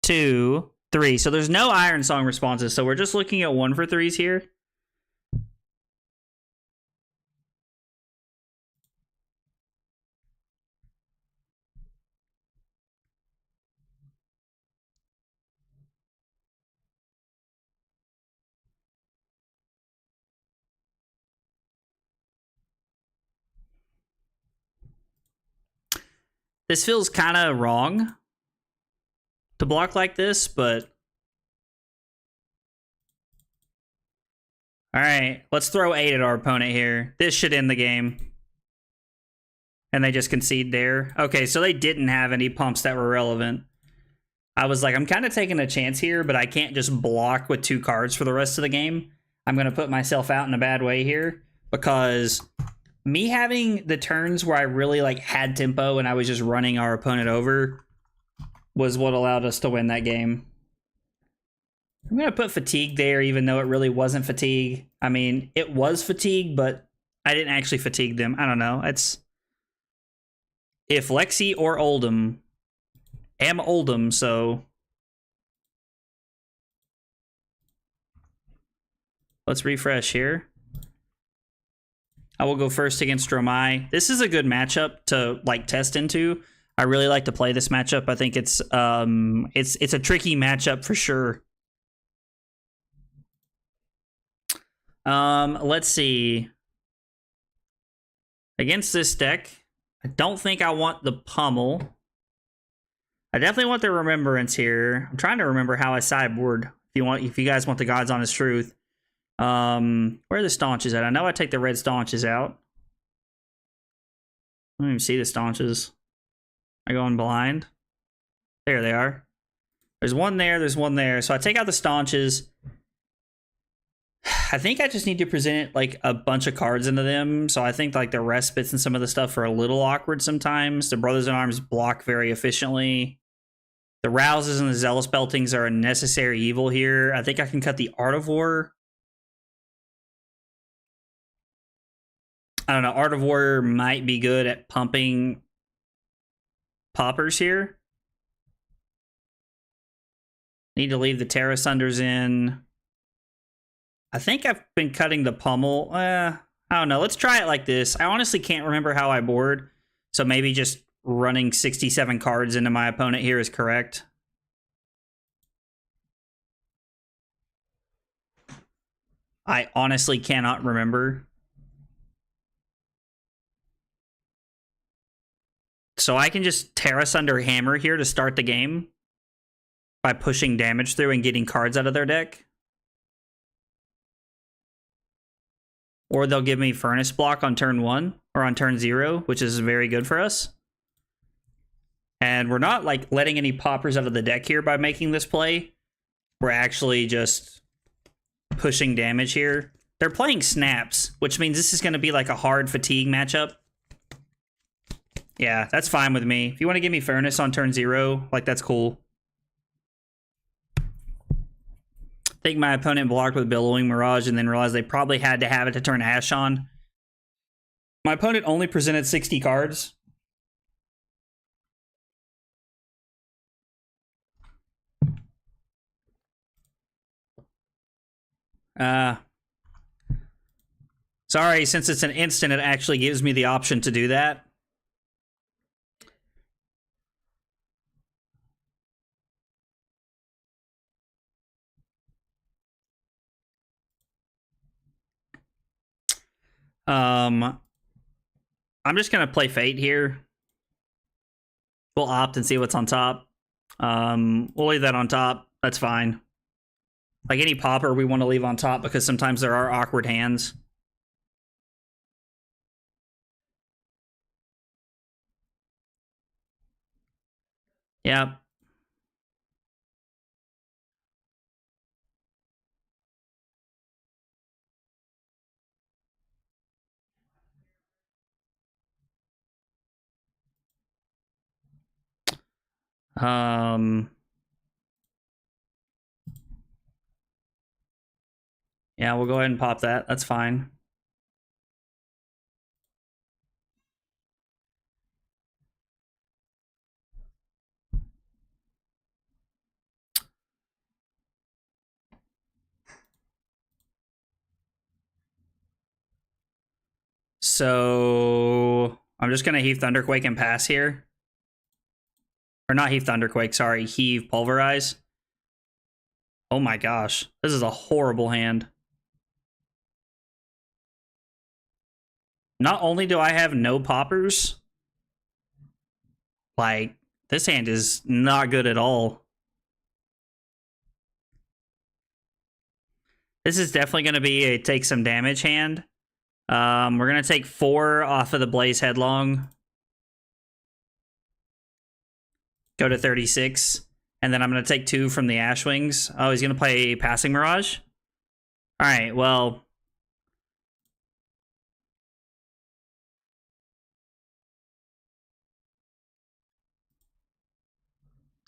2, 3. So there's no Iron Song responses. So we're just looking at 1 for 3s here. This feels kind of wrong. to block like this, but... Alright, let's throw 8 at our opponent here. This should end the game. And they just concede there. Okay, so they didn't have any pumps that were relevant. I was like, I'm kind of taking a chance here, but I can't just block with 2 cards for the rest of the game. I'm going to put myself out in a bad way here, because me having the turns where I really like had tempo and I was just running our opponent over was what allowed us to win that game. I'm going to put fatigue there, even though it really wasn't fatigue. I mean, it was fatigue, but I didn't actually fatigue them. I don't know. It's if Lexi or Oldhim. Am Oldhim, so let's refresh here. I will go first against Dromai. This is a good matchup to like test into. I really like to play this matchup. I think it's a tricky matchup for sure. Let's see. Against this deck, I don't think I want the pummel. I definitely want the remembrance here. I'm trying to remember how I sideboard. If you guys want the God's honest truth. Where are the staunches at? I know I take the red staunches out. I don't even see the staunches. I go in blind. There they are. There's one there, there's one there. So I take out the staunches. I think I just need to present like a bunch of cards into them. So I think like the respites and some of the stuff are a little awkward sometimes. The Brothers in Arms block very efficiently. The Rouses and the Zealous Beltings are a necessary evil here. I think I can cut the Art of War. I don't know. Art of War might be good at pumping poppers here. Need to leave the Terra Sunders in. I think I've been cutting the pummel. I don't know. Let's try it like this. I honestly can't remember how I board. So maybe just running 67 cards into my opponent here is correct. I honestly cannot remember. So I can just Terra Sunder Hammer here to start the game by pushing damage through and getting cards out of their deck. Or they'll give me Furnace Block on turn 1 or on turn 0, which is very good for us. And we're not like letting any poppers out of the deck here by making this play. We're actually just pushing damage here. They're playing Snaps, which means this is going to be like a hard fatigue matchup. Yeah, that's fine with me. If you want to give me Furnace on turn 0, like that's cool. I think my opponent blocked with Billowing Mirage and then realized they probably had to have it to turn Ash on. My opponent only presented 60 cards. Sorry, since it's an instant, it actually gives me the option to do that. I'm just gonna play Fate here. We'll opt and see what's on top. We'll leave that on top. That's fine. Like any popper, we want to leave on top because sometimes there are awkward hands. Yep. Yeah, we'll go ahead and pop that. That's fine. So I'm just gonna Heave Thunderquake and pass here. Or not Heave Thunderquake, sorry, Heave Pulverize. Oh my gosh, this is a horrible hand. Not only do I have no poppers, like, this hand is not good at all. This is definitely going to be a take some damage hand. We're going to take 4 off of the Blaze Headlong. Go to 36. And then I'm going to take 2 from the Ashwings. Oh, he's going to play Passing Mirage? All right, well...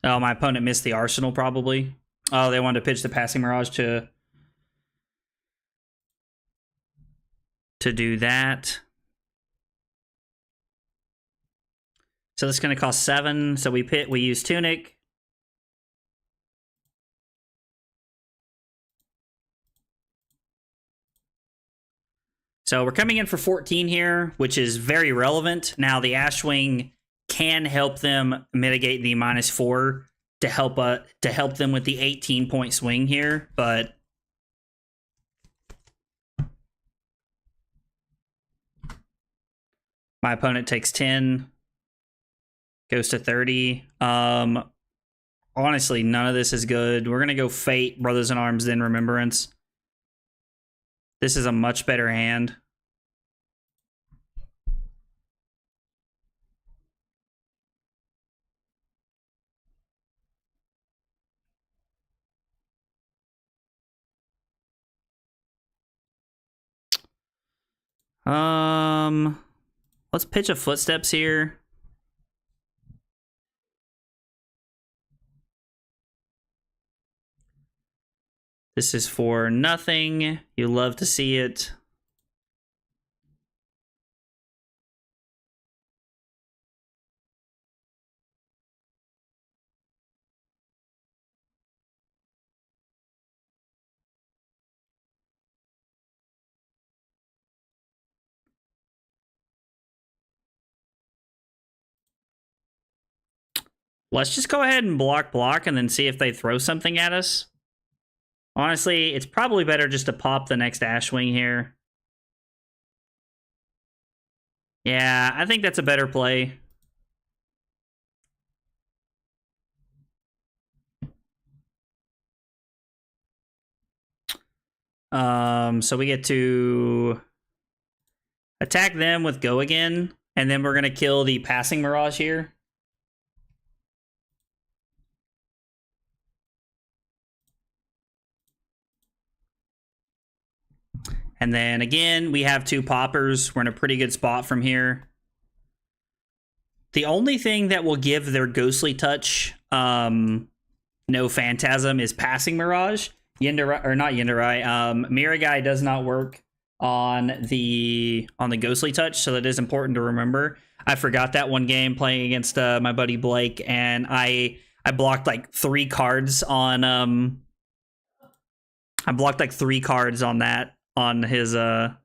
Oh, my opponent missed the Arsenal, probably. Oh, they wanted to pitch the Passing Mirage to do that. So that's going to cost 7. So we use Tunic. So we're coming in for 14 here, which is very relevant. Now the Ashwing can help them mitigate the -4 to help them with the 18-point swing here, but my opponent takes 10, goes to 30. Honestly, none of this is good. We're gonna go Fate, Brothers in Arms, then Remembrance. This is a much better hand. Let's pitch a Footsteps here. This is for nothing. You love to see it. Let's just go ahead and block and then see if they throw something at us. Honestly, it's probably better just to pop the next Ashwing here. Yeah, I think that's a better play. So we get to attack them with Go Again, and then we're going to kill the Passing Mirage here. And then again, we have 2 poppers. We're in a pretty good spot from here. The only thing that will give their Ghostly Touch no Phantasm is Passing Mirage. Miragai does not work on the Ghostly Touch, so that is important to remember. I forgot that one game playing against my buddy Blake, and I blocked like 3 cards on I blocked like 3 cards on that. On his I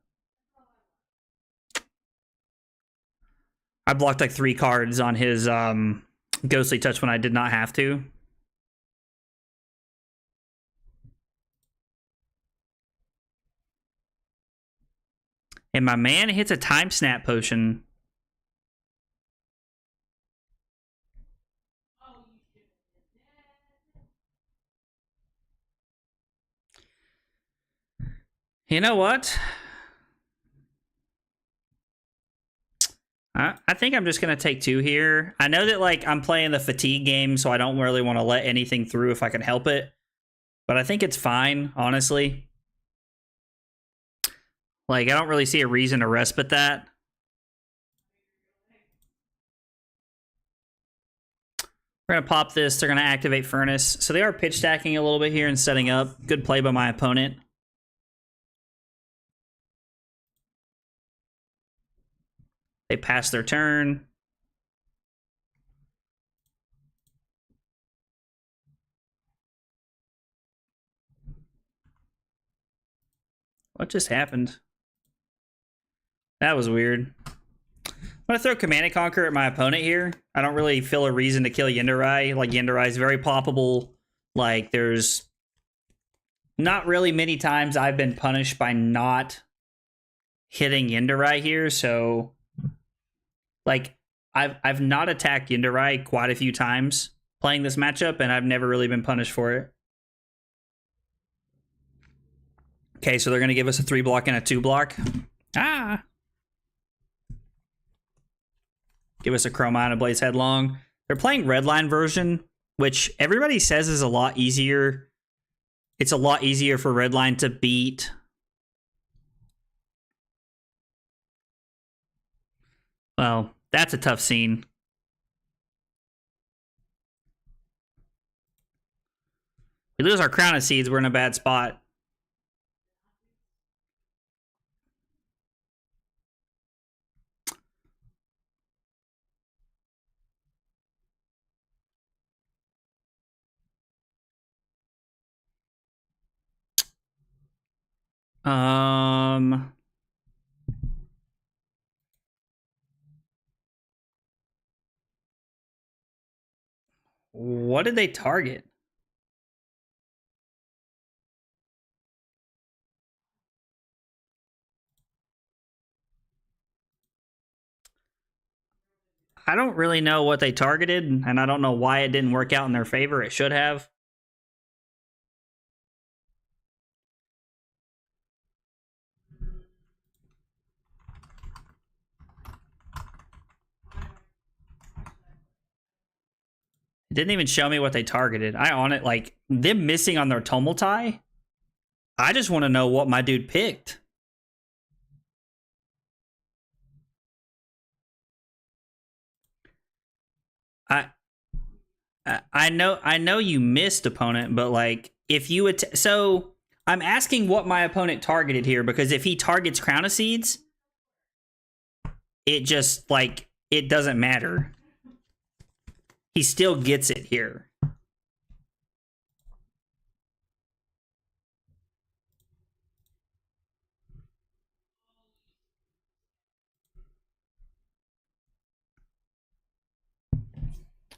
blocked like 3 cards on his Ghostly Touch when I did not have to. And my man hits a Time Snap Potion. You know what? I think I'm just going to take 2 here. I know that like I'm playing the fatigue game, so I don't really want to let anything through if I can help it. But I think it's fine, honestly. Like, I don't really see a reason to respite that. We're going to pop this. They're going to activate Furnace. So they are pitch stacking a little bit here and setting up. Good play by my opponent. They pass their turn. What just happened? That was weird. I'm going to throw Command and Conquer at my opponent here. I don't really feel a reason to kill Yindarai. Like, Yindarai is very ploppable. Like, there's not really many times I've been punished by not hitting Yindarai here, so... Like, I've not attacked Yindarai quite a few times playing this matchup, and I've never really been punished for it. Okay, so they're going to give us a 3-block and a 2-block. Ah! Give us a Chroma and a Blaze Headlong. They're playing Redline version, which everybody says is a lot easier. It's a lot easier for Redline to beat. Well, that's a tough scene. We lose our Crown of Seeds, we're in a bad spot. What did they target? I don't really know what they targeted, and I don't know why it didn't work out in their favor. It should have. It didn't even show me what they targeted. I on it, like, them missing on their Tumultai. I just want to know what my dude picked. I know you missed, opponent, but like if you so I'm asking what my opponent targeted here, because if he targets Crown of Seeds, it just like it doesn't matter. He still gets it here.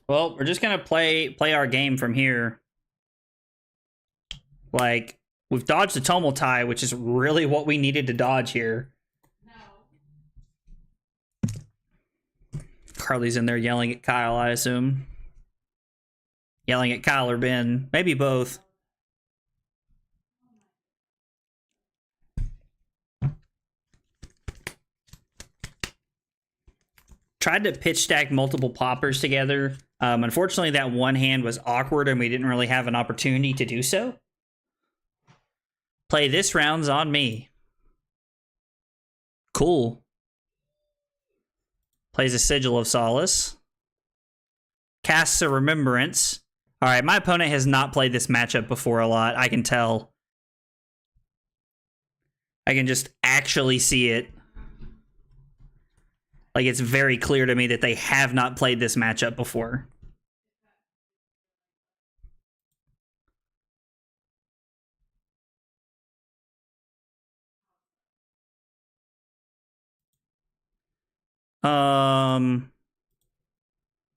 Well, we're just gonna play our game from here. Like, we've dodged the Tumultai, which is really what we needed to dodge here. Carly's in there yelling at Kyle, I assume. Yelling at Kyle or Ben. Maybe both. Tried to pitch stack multiple poppers together. Unfortunately, that one hand was awkward and we didn't really have an opportunity to do so. Play this round's on me. Cool. Plays a Sigil of Solace. Casts a Remembrance. All right, my opponent has not played this matchup before a lot. I can tell. I can just actually see it. Like, it's very clear to me that they have not played this matchup before.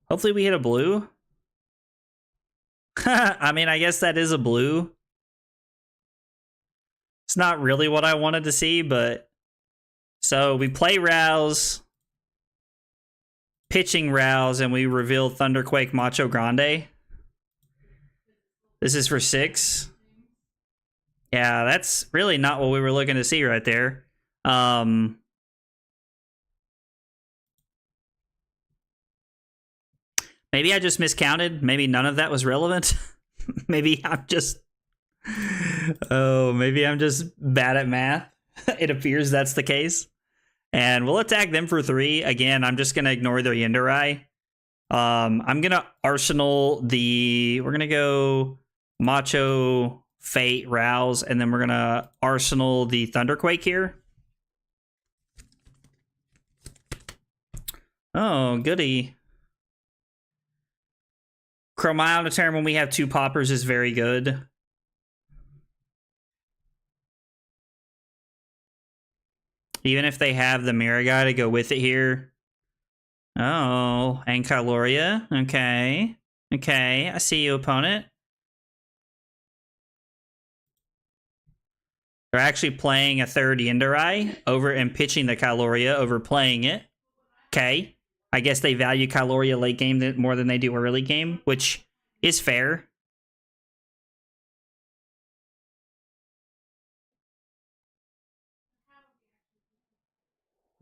Hopefully we hit a blue. I mean, I guess that is a blue. It's not really what I wanted to see, but... So, we play Rouse... Pitching Rouse, and we reveal Thunderquake Macho Grande. This is for 6. Yeah, that's really not what we were looking to see right there. Maybe I just miscounted. Maybe none of that was relevant. Maybe I'm just... Oh, maybe I'm just bad at math. It appears that's the case. And we'll attack them for 3. Again, I'm just going to ignore their Yindarai. I'm going to Arsenal the... We're going to go Macho, Fate, Rouse, and then we're going to Arsenal the Thunderquake here. Oh, goody. Chromile on a turn when we have 2 poppers is very good. Even if they have the Mirror Guy to go with it here. Oh, and Kyloria. Okay. Okay, I see you, opponent. They're actually playing a 3rd Yindarai over and pitching the Kyloria over playing it. Okay. I guess they value Kyloria late game more than they do early game, which is fair.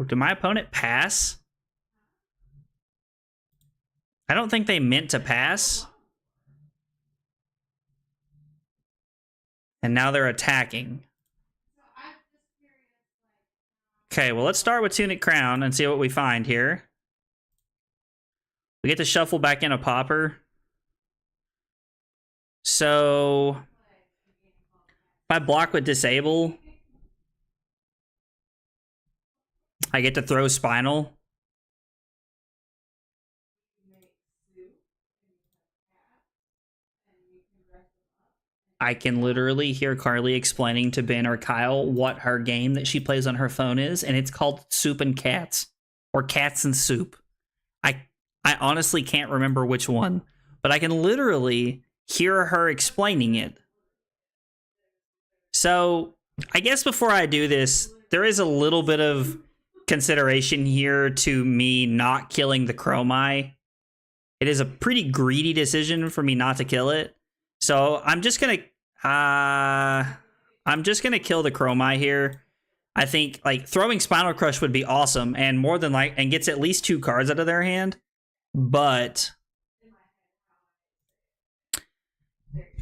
Did my opponent pass? I don't think they meant to pass. And now they're attacking. Okay, well, let's start with Tunic Crown and see what we find here. We get to shuffle back in a Pauper. So if I block with Disable, I get to throw Spinal. I can literally hear Carly explaining to Ben or Kyle what her game that she plays on her phone is, and it's called Soup and Cats, or Cats and Soup. I honestly can't remember which one, but I can literally hear her explaining it. So I guess before I do this, there is a little bit of consideration here to me not killing the Chromai. It is a pretty greedy decision for me not to kill it. So I'm just gonna kill the Chromai here. I think like throwing Spinal Crush would be awesome and more than and gets at least 2 cards out of their hand. But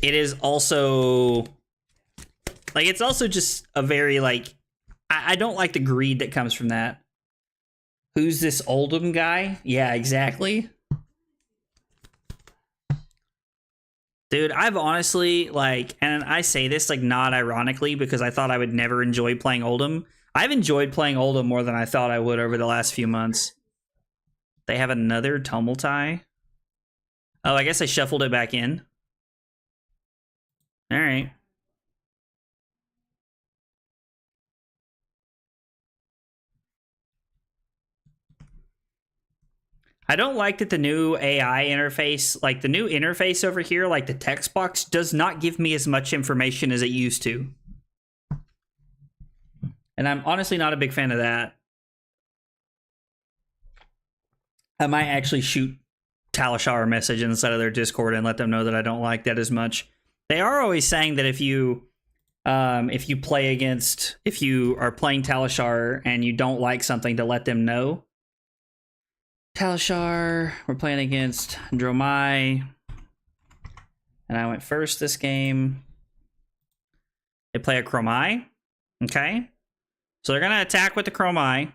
it is also like it's also just a very like I don't like the greed that comes from that. Who's this Oldhim guy? Yeah, exactly. Dude, I've honestly, like, and I say this, like, not ironically, because I thought I would never enjoy playing Oldhim. I've enjoyed playing Oldhim more than I thought I would over the last few months. They have another Tumultai. Oh, I guess I shuffled it back in. All right. I don't like that the new AI interface, like the new interface over here, like the text box, does not give me as much information as it used to. And I'm honestly not a big fan of that. I might actually shoot Talishar a message inside of their Discord and let them know that I don't like that as much. They are always saying that if you are playing Talishar and you don't like something, to let them know. Talishar, we're playing against Dromai, and I went first this game. They play a Chromai, okay? So they're gonna attack with the Chromai.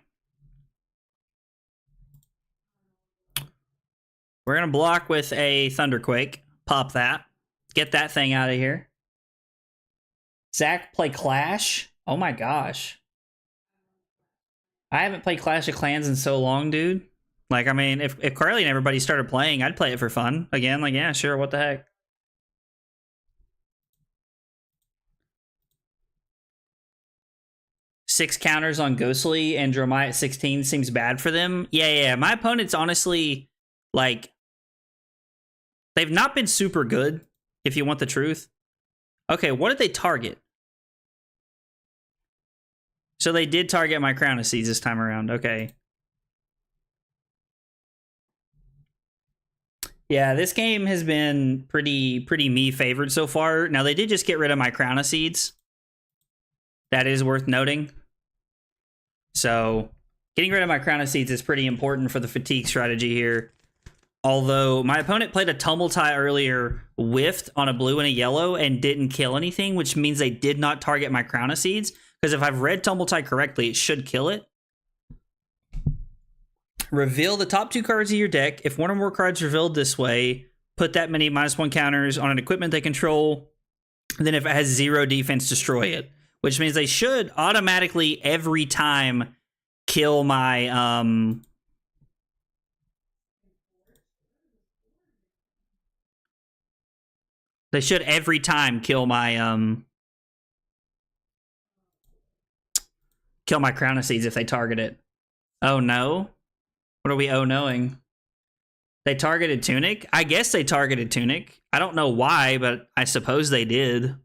We're gonna block with a Thunderquake, pop that, get that thing out of here. Zach play Clash? Oh my gosh. I haven't played Clash of Clans in so long, dude. Like, I mean, if Carly and everybody started playing, I'd play it for fun. Again, like, yeah, sure, what the heck. Six counters on Ghostly and Dromai at 16 seems bad for them. Yeah. My opponents, honestly, like, they've not been super good, if you want the truth. Okay, what did they target? So they did target my Crown of Seeds this time around. Okay. Yeah, this game has been pretty me favored so far. Now, they did just get rid of my Crown of Seeds. That is worth noting. So, getting rid of my Crown of Seeds is pretty important for the fatigue strategy here. Although, my opponent played a Tumultai earlier, whiffed on a blue and a yellow, and didn't kill anything, which means they did not target my Crown of Seeds. Because if I've read Tumultai correctly, it should kill it. Reveal the top 2 cards of your deck. If one or more cards revealed this way, put that many -1 counters on an equipment they control. And then if it has 0 defense, destroy it. Which means they should automatically every time kill my they should every time kill my Crown of Seeds if they target it. Oh no. What are we knowing? They targeted Tunic? I guess they targeted Tunic. I don't know why, but I suppose they did.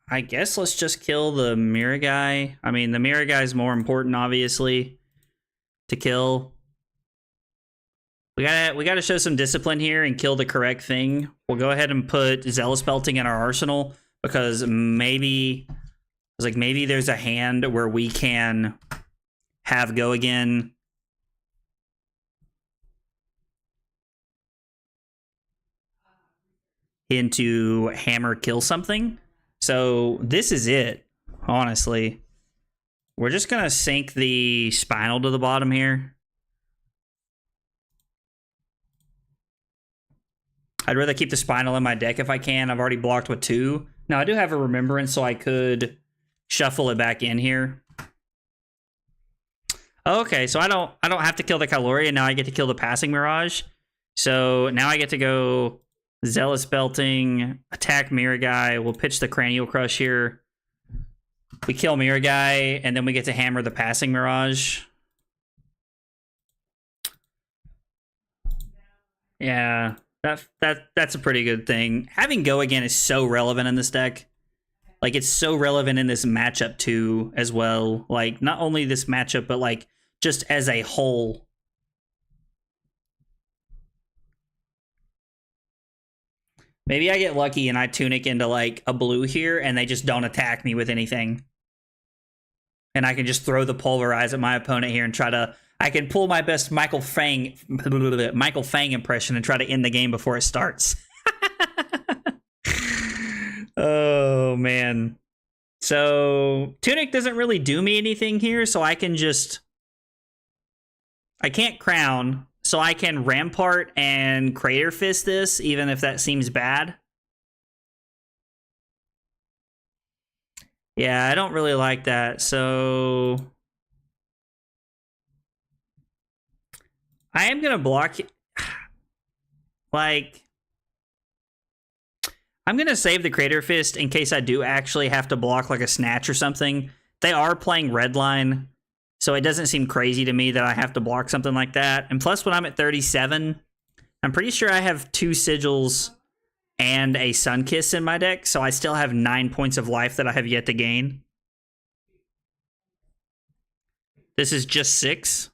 I guess let's just kill the Mirror guy. I mean, the Mirror guy is more important, obviously, to kill. We gotta show some discipline here and kill the correct thing. We'll go ahead and put Zealous Belting in our arsenal because maybe there's a hand where we can have go again. Into hammer kill something. So this is it, honestly. We're just gonna sink the spinal to the bottom here. I'd rather keep the spinal in my deck if I can. I've already blocked with 2. Now I do have a remembrance, so I could shuffle it back in here. Okay, so I don't have to kill the Caloria. Now I get to kill the Passing Mirage. So now I get to go Zealous Belting, attack Mirror Guy. We'll pitch the Cranial Crush here. We kill Mirror Guy, and then we get to hammer the Passing Mirage. Yeah. That's a pretty good thing. Having go again is so relevant in this deck. Like, it's so relevant in this matchup too, as well. Like, not only this matchup, but like just as a whole. Maybe I get lucky and I tunic into like a blue here, and they just don't attack me with anything. And I can just throw the Pulverize at my opponent here and try to. I can pull my best Michael Fang impression and try to end the game before it starts. Oh, man. So, Tunic doesn't really do me anything here, so I can just... I can't Crown, so I can Rampart and Crater Fist this, even if that seems bad. Yeah, I don't really like that, so... I am going to block... Like... I'm going to save the Crater Fist in case I do actually have to block like a Snatch or something. They are playing Redline, so it doesn't seem crazy to me that I have to block something like that. And plus, when I'm at 37, I'm pretty sure I have 2 Sigils and a Sunkiss in my deck, so I still have 9 points of life that I have yet to gain. This is just 6.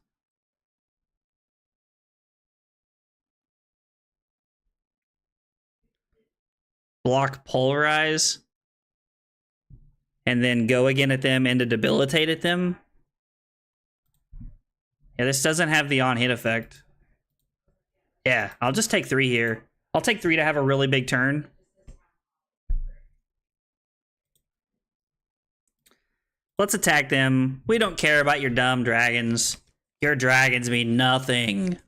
Block Pulverize, and then go again at them and to debilitate at them. Yeah, this doesn't have the on-hit effect. Yeah, I'll just take 3 here. I'll take 3 to have a really big turn. Let's attack them. We don't care about your dumb dragons. Your dragons mean nothing.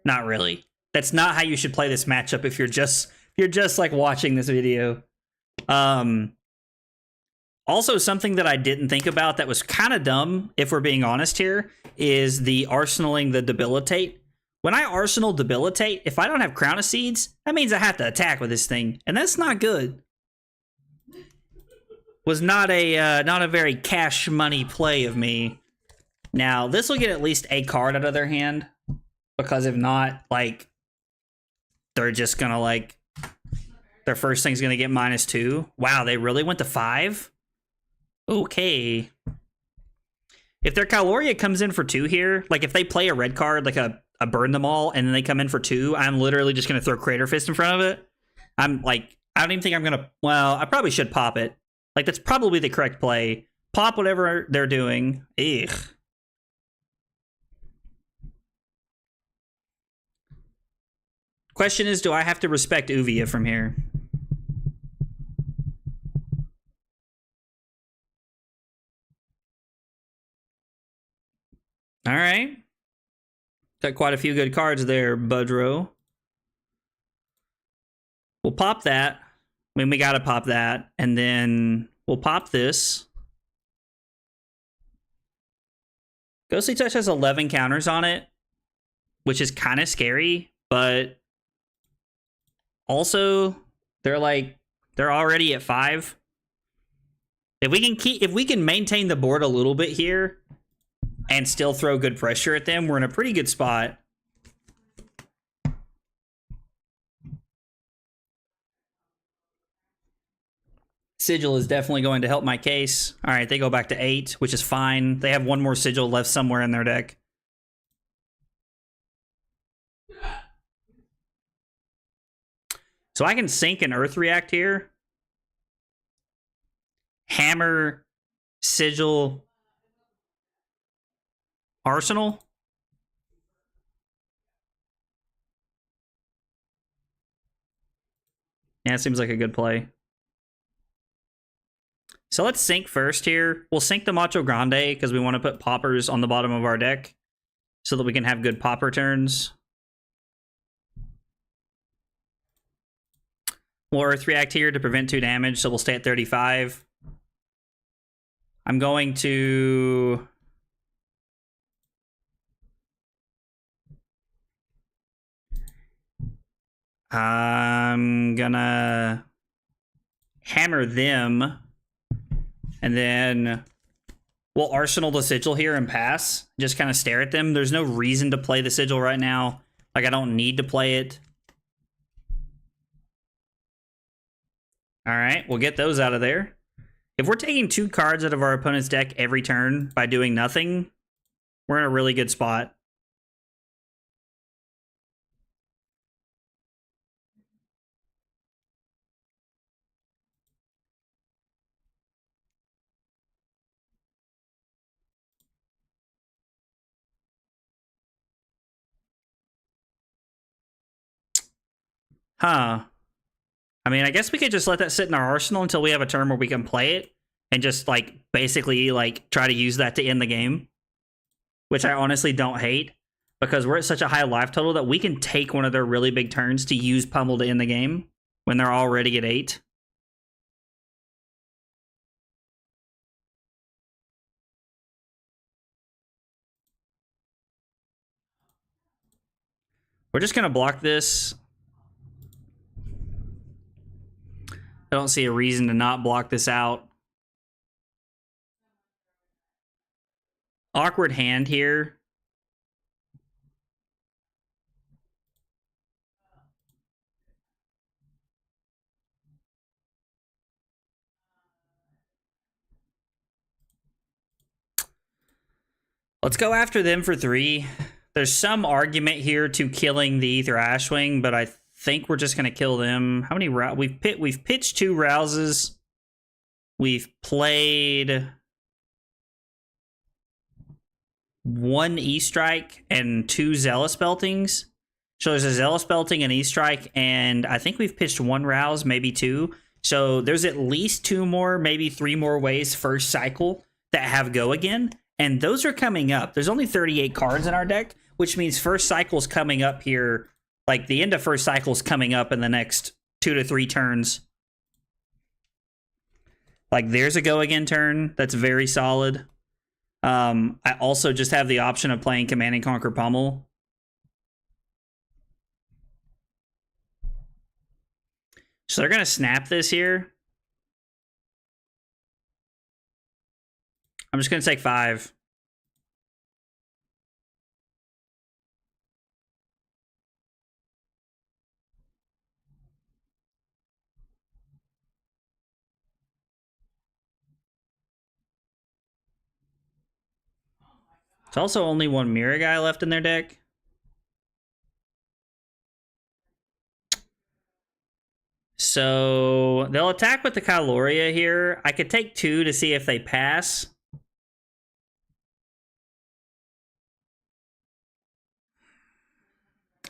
Not really. That's not how you should play this matchup if you're just like watching this video. Also, something that I didn't think about that was kind of dumb, if we're being honest here, is the arsenaling the debilitate. When I arsenal debilitate, if I don't have Crown of Seeds, that means I have to attack with this thing, and that's not good. Was not a very cash money play of me. Now, this will get at least a card out of their hand, because if not, like, they're just gonna like. Their first thing's going to get -2. Wow, they really went to 5? Okay. If their Caloria comes in for 2 here, like if they play a red card, like a Burn Them All, and then they come in for 2, I'm literally just going to throw Crater Fist in front of it. I'm like, I don't even think I'm going to... Well, I probably should pop it. Like, that's probably the correct play. Pop whatever they're doing. Ugh. Question is, do I have to respect Uvia from here? All right. Got quite a few good cards there, Budro. We'll pop that. I mean, we gotta pop that. And then we'll pop this. Ghostly Touch has 11 counters on it, which is kind of scary, but also they're already at 5. If we can maintain the board a little bit here and still throw good pressure at them, we're in a pretty good spot. Sigil is definitely going to help my case. All right, they go back to 8, which is fine. They have 1 more Sigil left somewhere in their deck. So I can sink an Earth React here. Hammer, Sigil, Arsenal. Yeah, it seems like a good play. So let's sink first here. We'll sink the Macho Grande because we want to put poppers on the bottom of our deck so that we can have good popper turns. We'll Earth React here to prevent 2 damage, so we'll stay at 35. I'm going to... I'm gonna hammer them, and then we'll Arsenal the Sigil here and pass. Just kind of stare at them. There's no reason to play the Sigil right now. Like, I don't need to play it. All right, we'll get those out of there. If we're taking 2 cards out of our opponent's deck every turn by doing nothing, we're in a really good spot. Huh. I mean, I guess we could just let that sit in our arsenal until we have a turn where we can play it and just, like, basically, like, try to use that to end the game. Which I honestly don't hate, because we're at such a high life total that we can take one of their really big turns to use Pummel to end the game when they're already at 8. We're just going to block this. I don't see a reason to not block this out. Awkward hand here. Let's go after them for 3. There's some argument here to killing the Ether Ashwing, but I think we're just going to kill them. How many we've pitched 2 Rouses. We've played 1 E-Strike and 2 Zealous Beltings. So there's a Zealous Belting and E-Strike, and I think we've pitched 1 Rouse, maybe 2. So there's at least 2 more, maybe 3 more ways first cycle that have go again. And those are coming up. There's only 38 cards in our deck, which means first cycle's coming up here. Like, the end of first cycle's coming up in the next 2 to 3 turns. Like, there's a go again turn. That's very solid. I also just have the option of playing Command and Conquer Pummel. So they're going to snap this here. I'm just going to take 5. There's also only 1 Mirror guy left in their deck. So they'll attack with the Kyloria here. I could take 2 to see if they pass.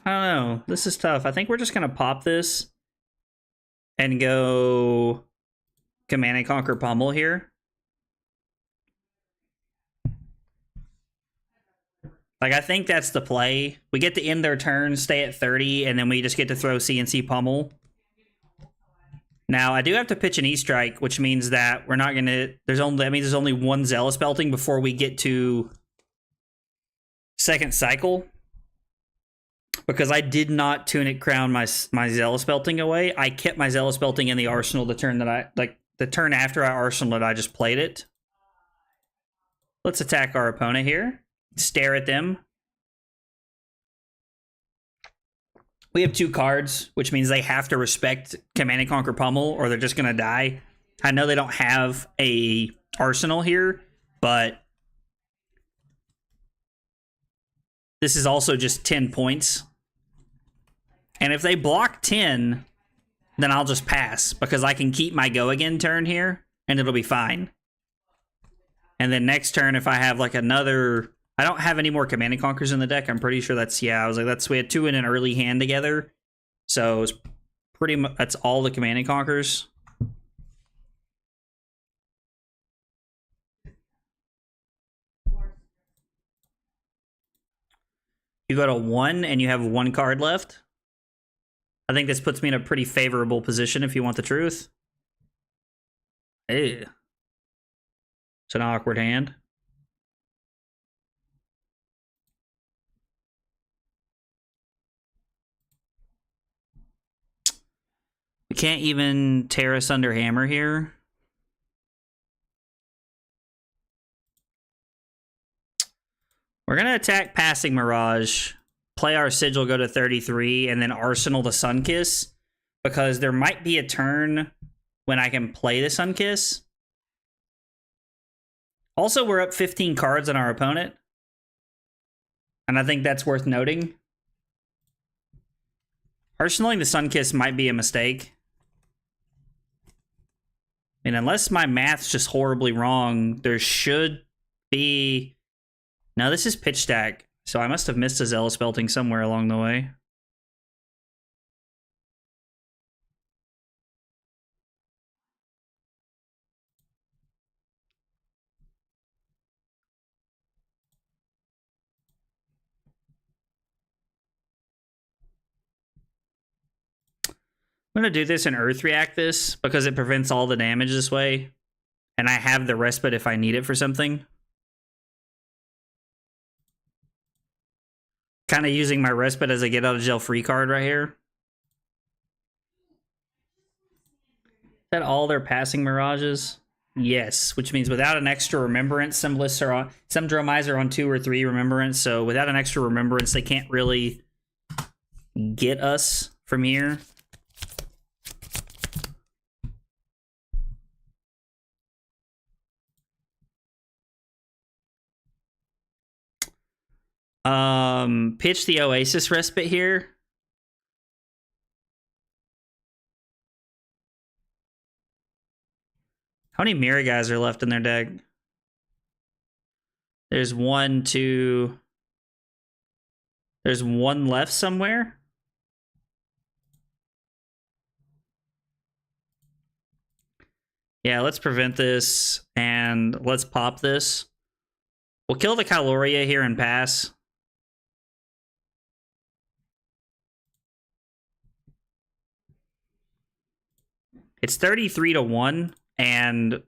I don't know. This is tough. I think we're just going to pop this and go Command and Conquer Pummel here. Like, I think that's the play. We get to end their turn, stay at 30, and then we just get to throw CNC Pummel. Now, I do have to pitch an E-Strike, which means that we're not going to... That means there's only 1 Zealous Belting before we get to second cycle. Because I did not Tunic Crown my Zealous Belting away. I kept my Zealous Belting in the arsenal the turn that I... Like, the turn after I arsenaled it, I just played it. Let's attack our opponent here. Stare at them. We have 2 cards, which means they have to respect Command and Conquer Pummel, or they're just going to die. I know they don't have a arsenal here, but this is also just 10 points. And if they block 10, then I'll just pass because I can keep my go again turn here and it'll be fine. And then next turn, if I have like another, I don't have any more Command and Conquers in the deck. I'm pretty sure that's, yeah, I was like, we had 2 in an early hand together. So it's pretty much, that's all the Command and Conquers. You go to 1 and you have 1 card left. I think this puts me in a pretty favorable position if you want the truth. Ew. It's an awkward hand. We can't even Terrace under Hammer here. We're going to attack Passing Mirage, play our Sigil, go to 33, and then Arsenal the Sunkiss, because there might be a turn when I can play the Sunkiss. Also, we're up 15 cards on our opponent, and I think that's worth noting. Arsenaling the Sunkiss might be a mistake. I mean, unless my math's just horribly wrong, there should be... No, this is Pitch Stack, so I must have missed a Zealous Belting somewhere along the way. I'm going to do this and Earth React this because it prevents all the damage this way. And I have the Respite if I need it for something. Kind of using my Respite as a get out of jail free card right here. Is that all their Passing Mirages? Yes, which means without an extra Remembrance, some lists are on, some Dromize are on 2 or 3 Remembrance, so without an extra Remembrance, they can't really get us from here. Pitch the Oasis Respite here. How many Mirror guys are left in their deck? There's 1, 2. There's 1 left somewhere. Yeah, let's prevent this and let's pop this. We'll kill the Caloria here and pass. It's 33-1, and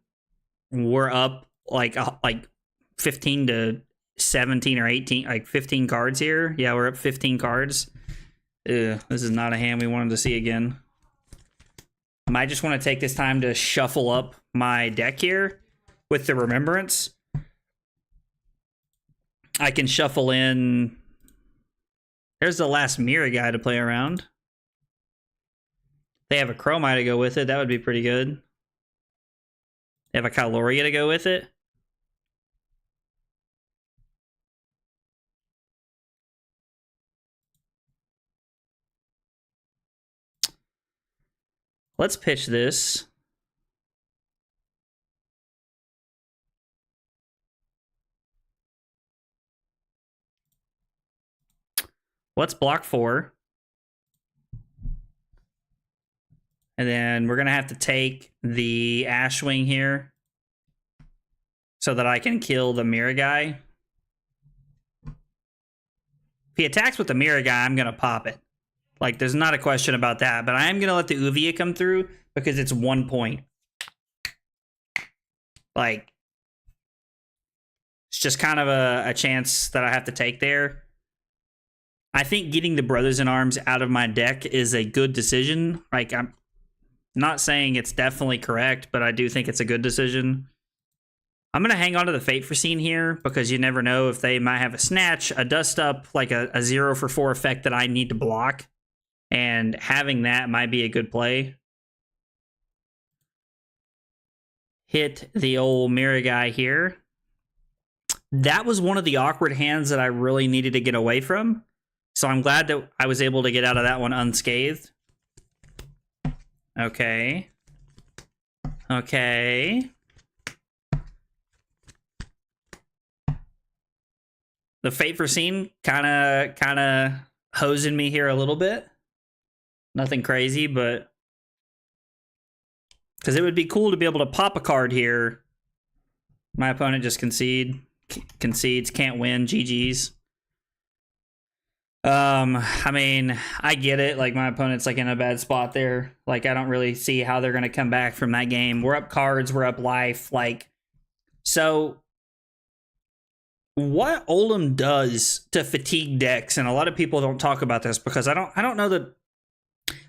we're up like 15 to 17 or 18, like 15 cards here. Yeah, we're up 15 cards. Ugh, this is not a hand we wanted to see again. I might just want to take this time to shuffle up my deck here with the Remembrance. I can shuffle in. There's the last Mirror guy to play around. They have a Chromite to go with it. That would be pretty good. They have a Caloria to go with it. Let's pitch this. Let's block 4. And then we're going to have to take the Ashwing here so that I can kill the Mirror guy. If he attacks with the Mirror guy, I'm going to pop it. Like, there's not a question about that. But I am going to let the Uvia come through because it's 1 point. Like, it's just kind of a chance that I have to take there. I think getting the Brothers in Arms out of my deck is a good decision. Like, I'm not saying it's definitely correct, but I do think it's a good decision. I'm going to hang on to the Fate Foreseen here because you never know if they might have a Snatch, a Dust Up, like a 0-for-4 effect that I need to block. And having that might be a good play. Hit the old Mirror guy here. That was one of the awkward hands that I really needed to get away from. So I'm glad that I was able to get out of that one unscathed. Okay. Okay. The Fate Foreseen kind of hosing me here a little bit. Nothing crazy, but because it would be cool to be able to pop a card here. My opponent just concedes, can't win, GG's. I mean, I get it. Like, my opponent's like in a bad spot there. Like, I don't really see how they're gonna come back from that game. We're up cards, we're up life. Like, so what Oldhim does to fatigue decks, and a lot of people don't talk about this because I don't know that.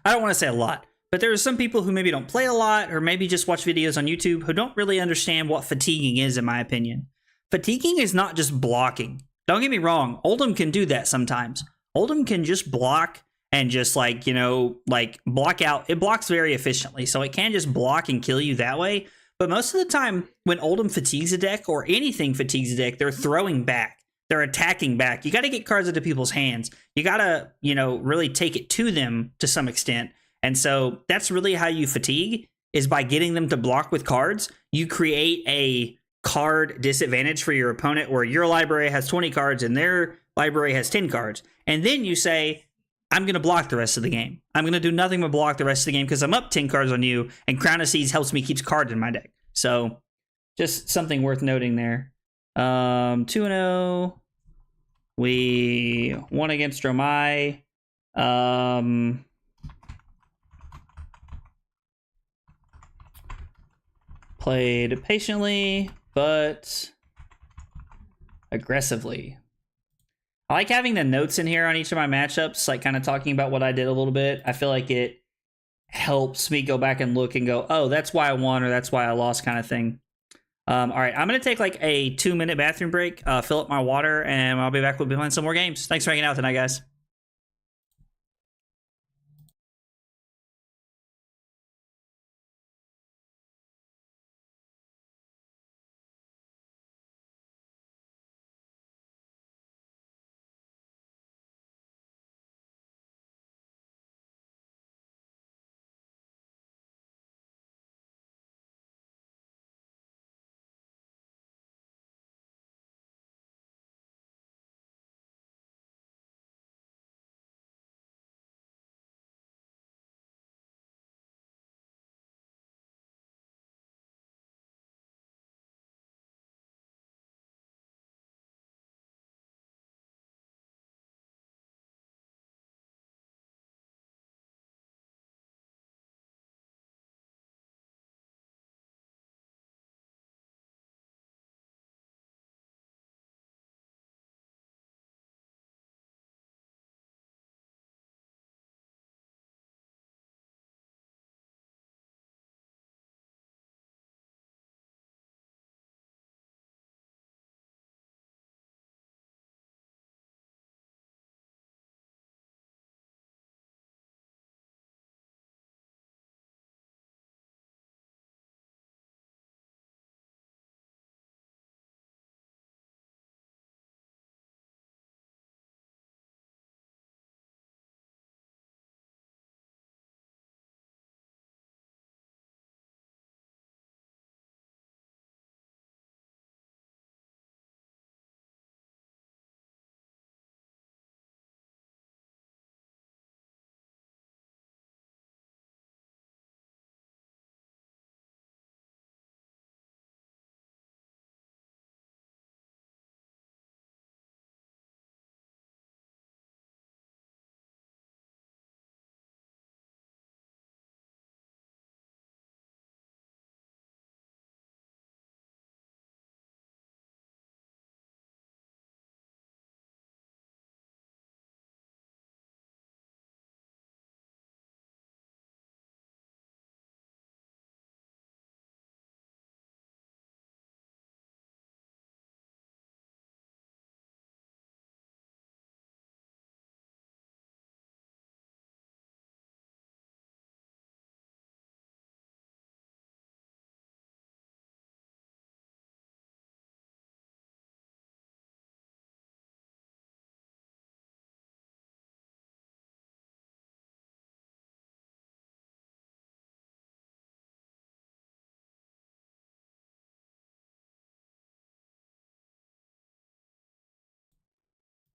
I don't want to say a lot, but there are some people who maybe don't play a lot or maybe just watch videos on YouTube who don't really understand what fatiguing is, in my opinion. Fatiguing is not just blocking. Don't get me wrong, Oldhim can do that sometimes. Oldhim can just block and just like, like block out. It blocks very efficiently, so it can just block and kill you that way. But most of the time, when Oldhim fatigues a deck or anything fatigues a deck, they're throwing back. They're attacking back. You got to get cards into people's hands. You got to, really take it to them to some extent. And so that's really how you fatigue, is by getting them to block with cards. You create a card disadvantage for your opponent where your library has 20 cards and their library has 10 cards. And then you say, I'm going to block the rest of the game. I'm going to do nothing but block the rest of the game because I'm up 10 cards on you, and Crown of Seas helps me keep cards in my deck. So just something worth noting there. 2-0. We won against Dromai. Played patiently, but aggressively. I like having the notes in here on each of my matchups, like kind of talking about what I did a little bit. I feel like it helps me go back and look and go, oh, that's why I won or that's why I lost, kind of thing. All right, I'm going to take like a 2-minute bathroom break, fill up my water, and I'll be back. We'll be playing some more games. Thanks for hanging out tonight, guys.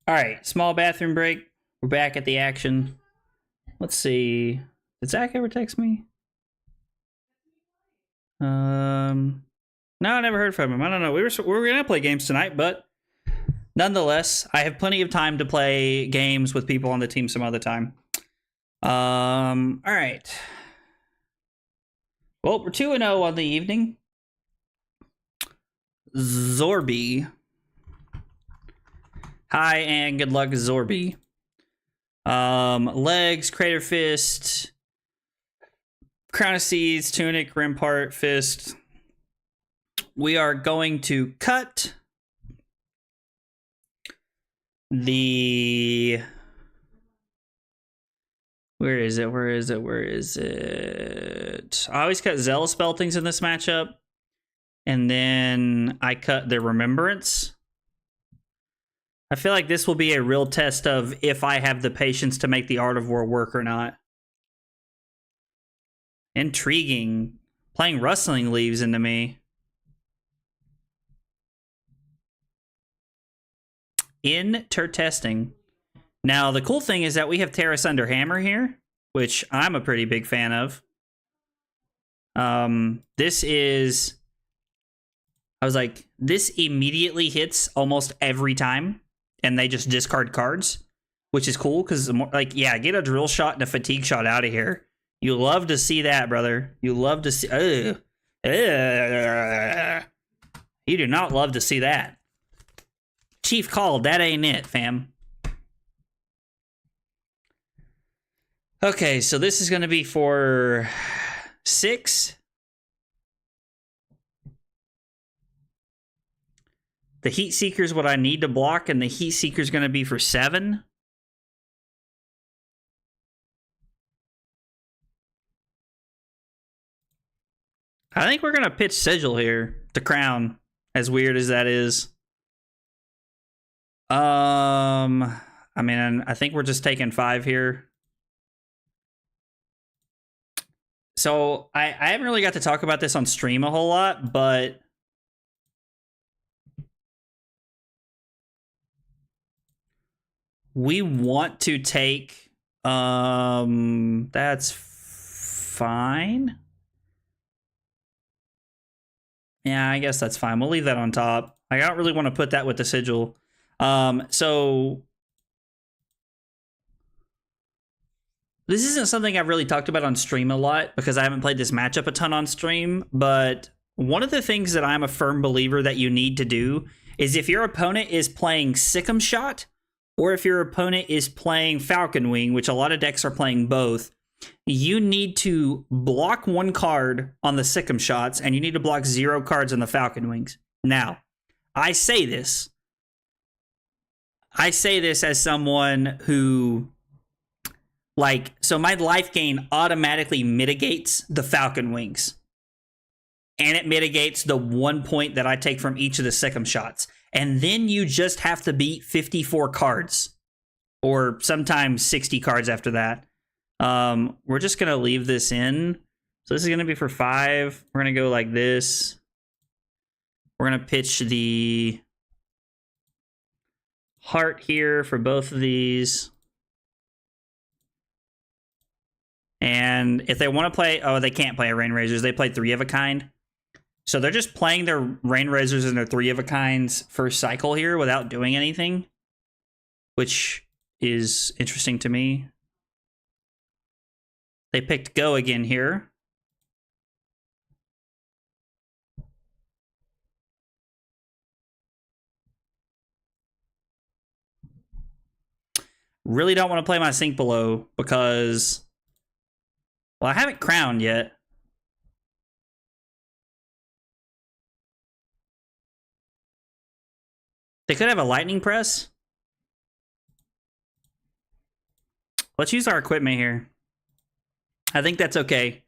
All right, small bathroom break. We're back at the action. Let's see. Did Zach ever text me? No, I never heard from him. I don't know. We were gonna play games tonight, but nonetheless, I have plenty of time to play games with people on the team some other time. All right. Well, we're 2-0 on the evening. Zorby. Hi and good luck, Zorby. Legs, Crater Fist, Crown of Seeds, Tunic, Rampart, Fist. We are going to cut the... Where is it? Where is it? Where is it? I always cut Zealous Beltings in this matchup. And then I cut the Remembrance. I feel like this will be a real test of if I have the patience to make the Art of War work or not. Intriguing. Playing Rustling Leaves into me. Intertesting. Now, the cool thing is that we have Terra Sunder Hammer here, which I'm a pretty big fan of. This is... I was like, this immediately hits almost every time, and they just discard cards, which is cool, because, like, yeah, get a Drill Shot and a Fatigue Shot out of here. You love to see that, brother. You love to see... You do not love to see that. Chief called, that ain't it, fam. Okay, so this is going to be for 6. The Heat Seeker is what I need to block, and the Heat Seeker is going to be for 7. I think we're going to pitch Sigil here, the Crown, as weird as that is. I mean, I think we're just taking 5 here. So, I haven't really got to talk about this on stream a whole lot, but... we want to take... that's fine. Yeah, I guess that's fine. We'll leave that on top. I don't really want to put that with the Sigil. So... this isn't something I've really talked about on stream a lot because I haven't played this matchup a ton on stream, but one of the things that I'm a firm believer that you need to do is if your opponent is playing Sick'em Shot, or if your opponent is playing Falcon Wing, which a lot of decks are playing both, you need to block 1 card on the Sick'em Shots, and you need to block 0 cards on the Falcon Wings. Now, I say this as someone who... like, so my life gain automatically mitigates the Falcon Wings. And it mitigates the 1 point that I take from each of the Sick'em Shots. And then you just have to beat 54 cards. Or sometimes 60 cards after that. We're just going to leave this in. So this is going to be for 5. We're going to go like this. We're going to pitch the heart here for both of these. And if they want to play... oh, they can't play a Rain Razors. They play 3 of a kind. So they're just playing their Rain Razors and their 3 of a kinds first cycle here without doing anything. Which is interesting to me. They picked Go again here. Really don't want to play my Sink Below because... well, I haven't crowned yet. They could have a Lightning Press. Let's use our equipment here. I think that's okay.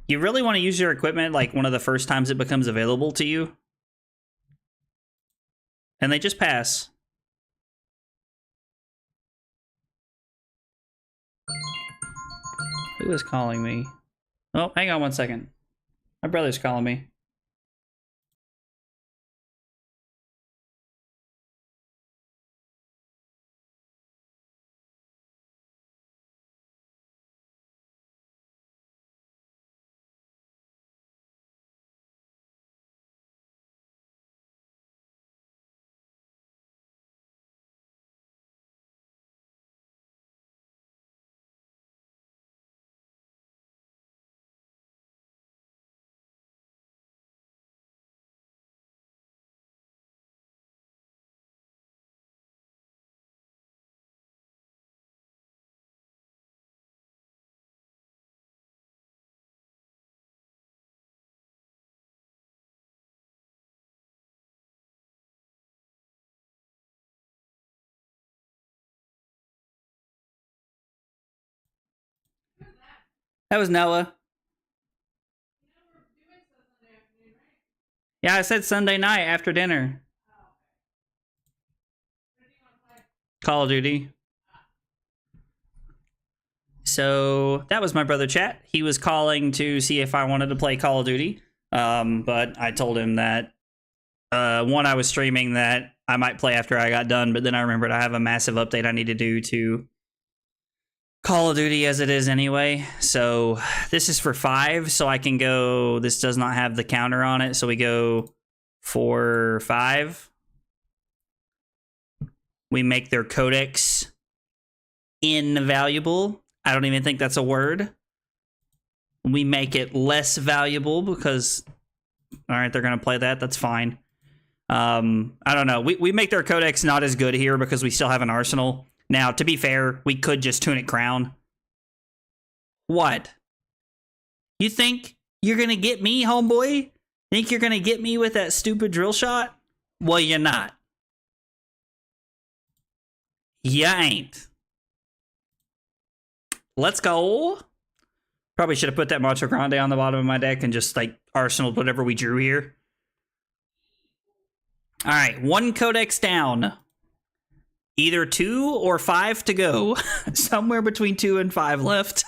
You really want to use your equipment like one of the first times it becomes available to you. And they just pass. Who is calling me? Oh, hang on 1 second. My brother's calling me. That was Noah. Yeah, I said Sunday night after dinner. Call of Duty. So that was my brother Chat. He was calling to see if I wanted to play Call of Duty. But I told him that one, I was streaming that I might play after I got done, but then I remembered I have a massive update I need to do to Call of Duty as it is anyway. So this is for 5, so I can go. This does not have the counter on it, so we go 4, 5. We make their codex invaluable. I don't even think that's a word. We make it less valuable because, all right, they're going to play that. That's fine. I don't know. We make their codex not as good here because we still have an arsenal. Now, to be fair, we could just tunic crown. What? You think you're going to get me, homeboy? Think you're going to get me with that stupid drill shot? Well, you're not. You ain't. Let's go. Probably should have put that Macho Grande on the bottom of my deck and just like arsenaled whatever we drew here. All right, 1 codex down. Either 2 or 5 to go. Somewhere between 2 and 5 left.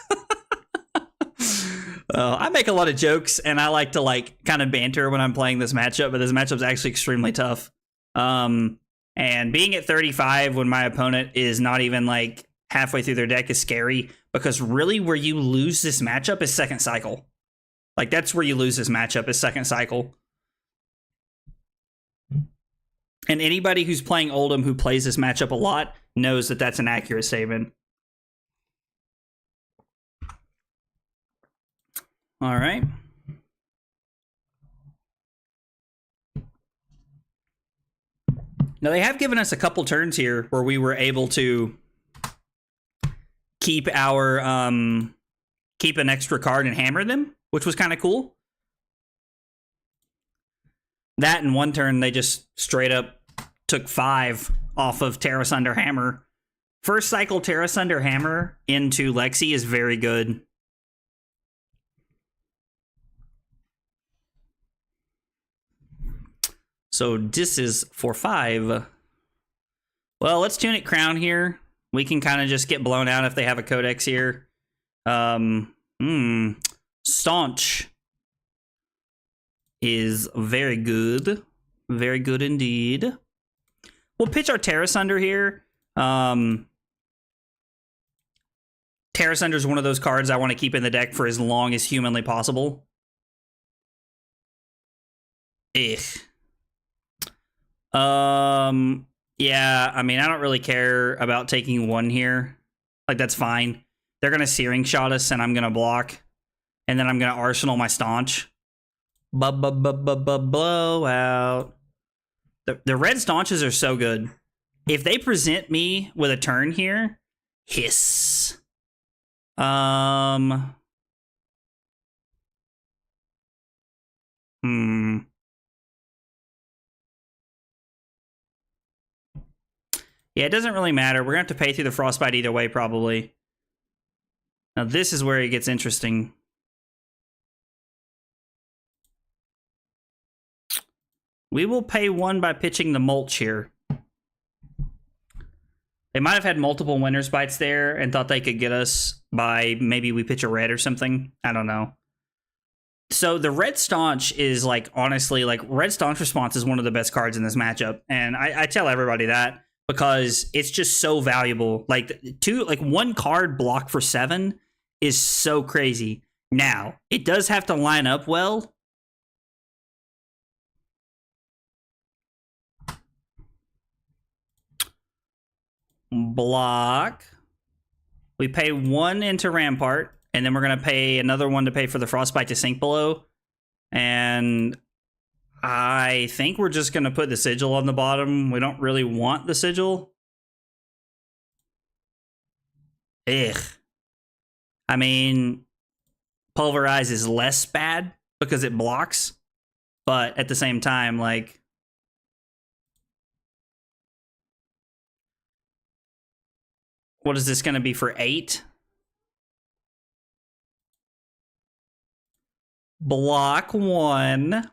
I make a lot of jokes and I like to like kind of banter when I'm playing this matchup, but this matchup's actually extremely tough. And being at 35 when my opponent is not even like halfway through their deck is scary, because really where you lose this matchup is second cycle. Like that's where you lose this matchup is second cycle. And anybody who's playing Oldhim who plays this matchup a lot knows that that's an accurate statement. All right. Now they have given us a couple turns here where we were able to keep our keep an extra card and hammer them, which was kind of cool. That in one turn they just straight up took 5 off of Terra Sunder Hammer. First cycle Terra Sunder Hammer into Lexi is very good. So this is for 5. Well, let's tunic crown here. We can kind of just get blown out if they have a codex here. Staunch is very good. Very good indeed. We'll pitch our Terra Sunder here. Terra Sunder is one of those cards I want to keep in the deck for as long as humanly possible. Ugh. Yeah, I mean, I don't really care about taking 1 here. Like, that's fine. They're going to Searing Shot us, and I'm going to block. And then I'm going to Arsenal my Staunch. Blowout. The red Staunches are so good. If they present me with a turn here, hiss. Yeah, it doesn't really matter. We're going to have to pay through the Frostbite either way, probably. Now, this is where it gets interesting. We will pay 1 by pitching the Mulch here. They might have had multiple Winter's Bites there and thought they could get us by maybe we pitch a red or something. I don't know. So the Red Staunch is like, honestly, like Red Staunch Response is one of the best cards in this matchup. And I tell everybody that because it's just so valuable. Like 1 card block for 7 is so crazy. Now, it does have to line up well. Block. We pay 1 into Rampart, and then we're going to pay another 1 to pay for the Frostbite to sink below. And I think we're just going to put the Sigil on the bottom. We don't really want the Sigil. Ugh. I mean, Pulverize is less bad because it blocks. But at the same time, like... What is this going to be for 8? Block 1.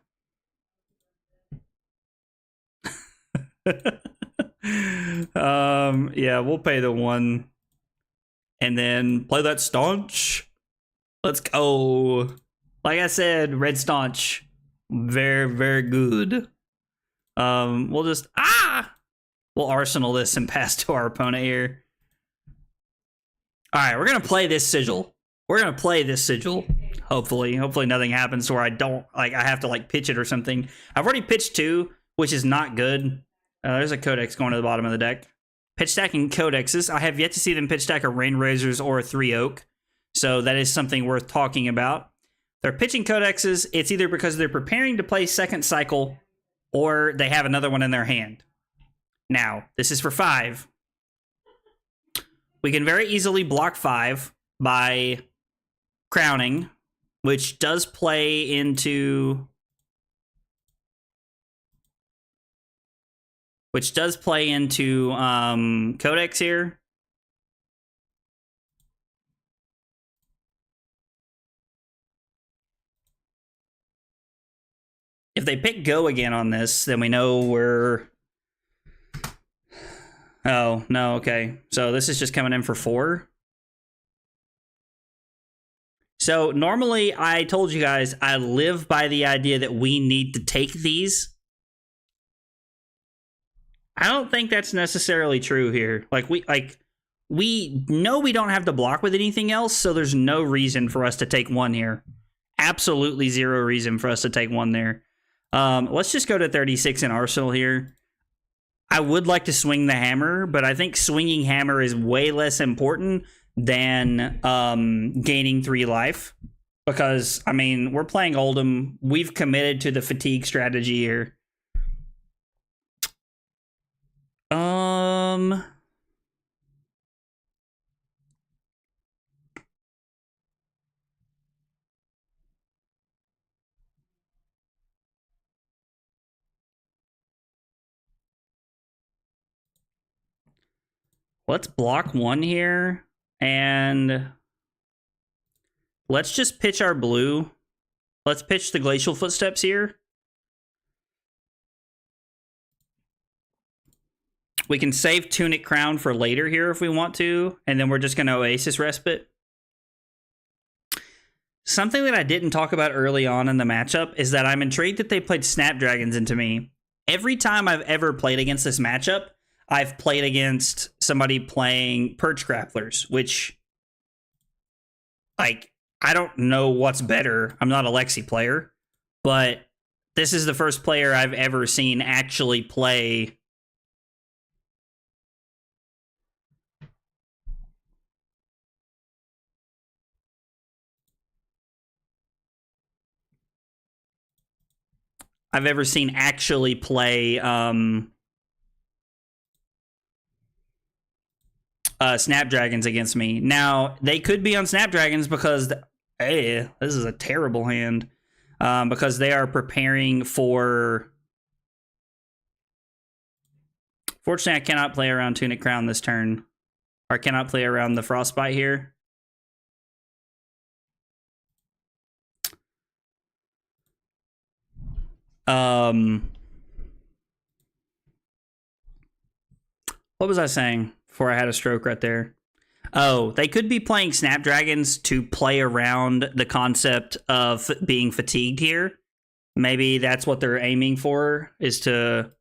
Yeah, we'll pay the 1. And then play that staunch. Let's go. Like I said, red staunch. Very, very good. We'll just we'll arsenal this and pass to our opponent here. Alright, we're gonna play this sigil. Hopefully nothing happens to where I don't I have to pitch it or something. I've already pitched 2, which is not good. There's a codex going to the bottom of the deck. Pitch stacking codexes. I have yet to see them pitch stack a Rain Razors or a 3 Oak. So that is something worth talking about. They're pitching codexes. It's either because they're preparing to play second cycle or they have another one in their hand. Now, this is for 5. We can very easily block 5 by crowning, which does play into codex here. If they pick go again on this, then we know we're... Oh, no, okay. So this is just coming in for 4. So normally, I told you guys, I live by the idea that we need to take these. I don't think that's necessarily true here. We know we don't have to block with anything else, so there's no reason for us to take 1 here. Absolutely 0 reason for us to take 1 there. Let's just go to 36 in Arsenal here. I would like to swing the hammer, but I think swinging hammer is way less important than gaining 3 life. Because, I mean, we're playing Oldhim. We've committed to the fatigue strategy here. Let's block 1 here, and let's just pitch our blue. Let's pitch the Glacial Footsteps here. We can save Tunic Crown for later here if we want to, and then we're just going to Oasis Respite. Something that I didn't talk about early on in the matchup is that I'm intrigued that they played Snapdragons into me. Every time I've ever played against this matchup, I've played against somebody playing Perch Grapplers, which, I don't know what's better. I'm not a Lexi player, but this is the first player I've ever seen actually play Snapdragons against me. Now, they could be on Snapdragons because, hey, this is a terrible hand. Because they are preparing for... Fortunately, I cannot play around Tunic Crown this turn. Or I cannot play around the Frostbite here. What was I saying before I had a stroke right there? Oh, they could be playing Snapdragons to play around the concept of being fatigued here. Maybe that's what they're aiming for, is to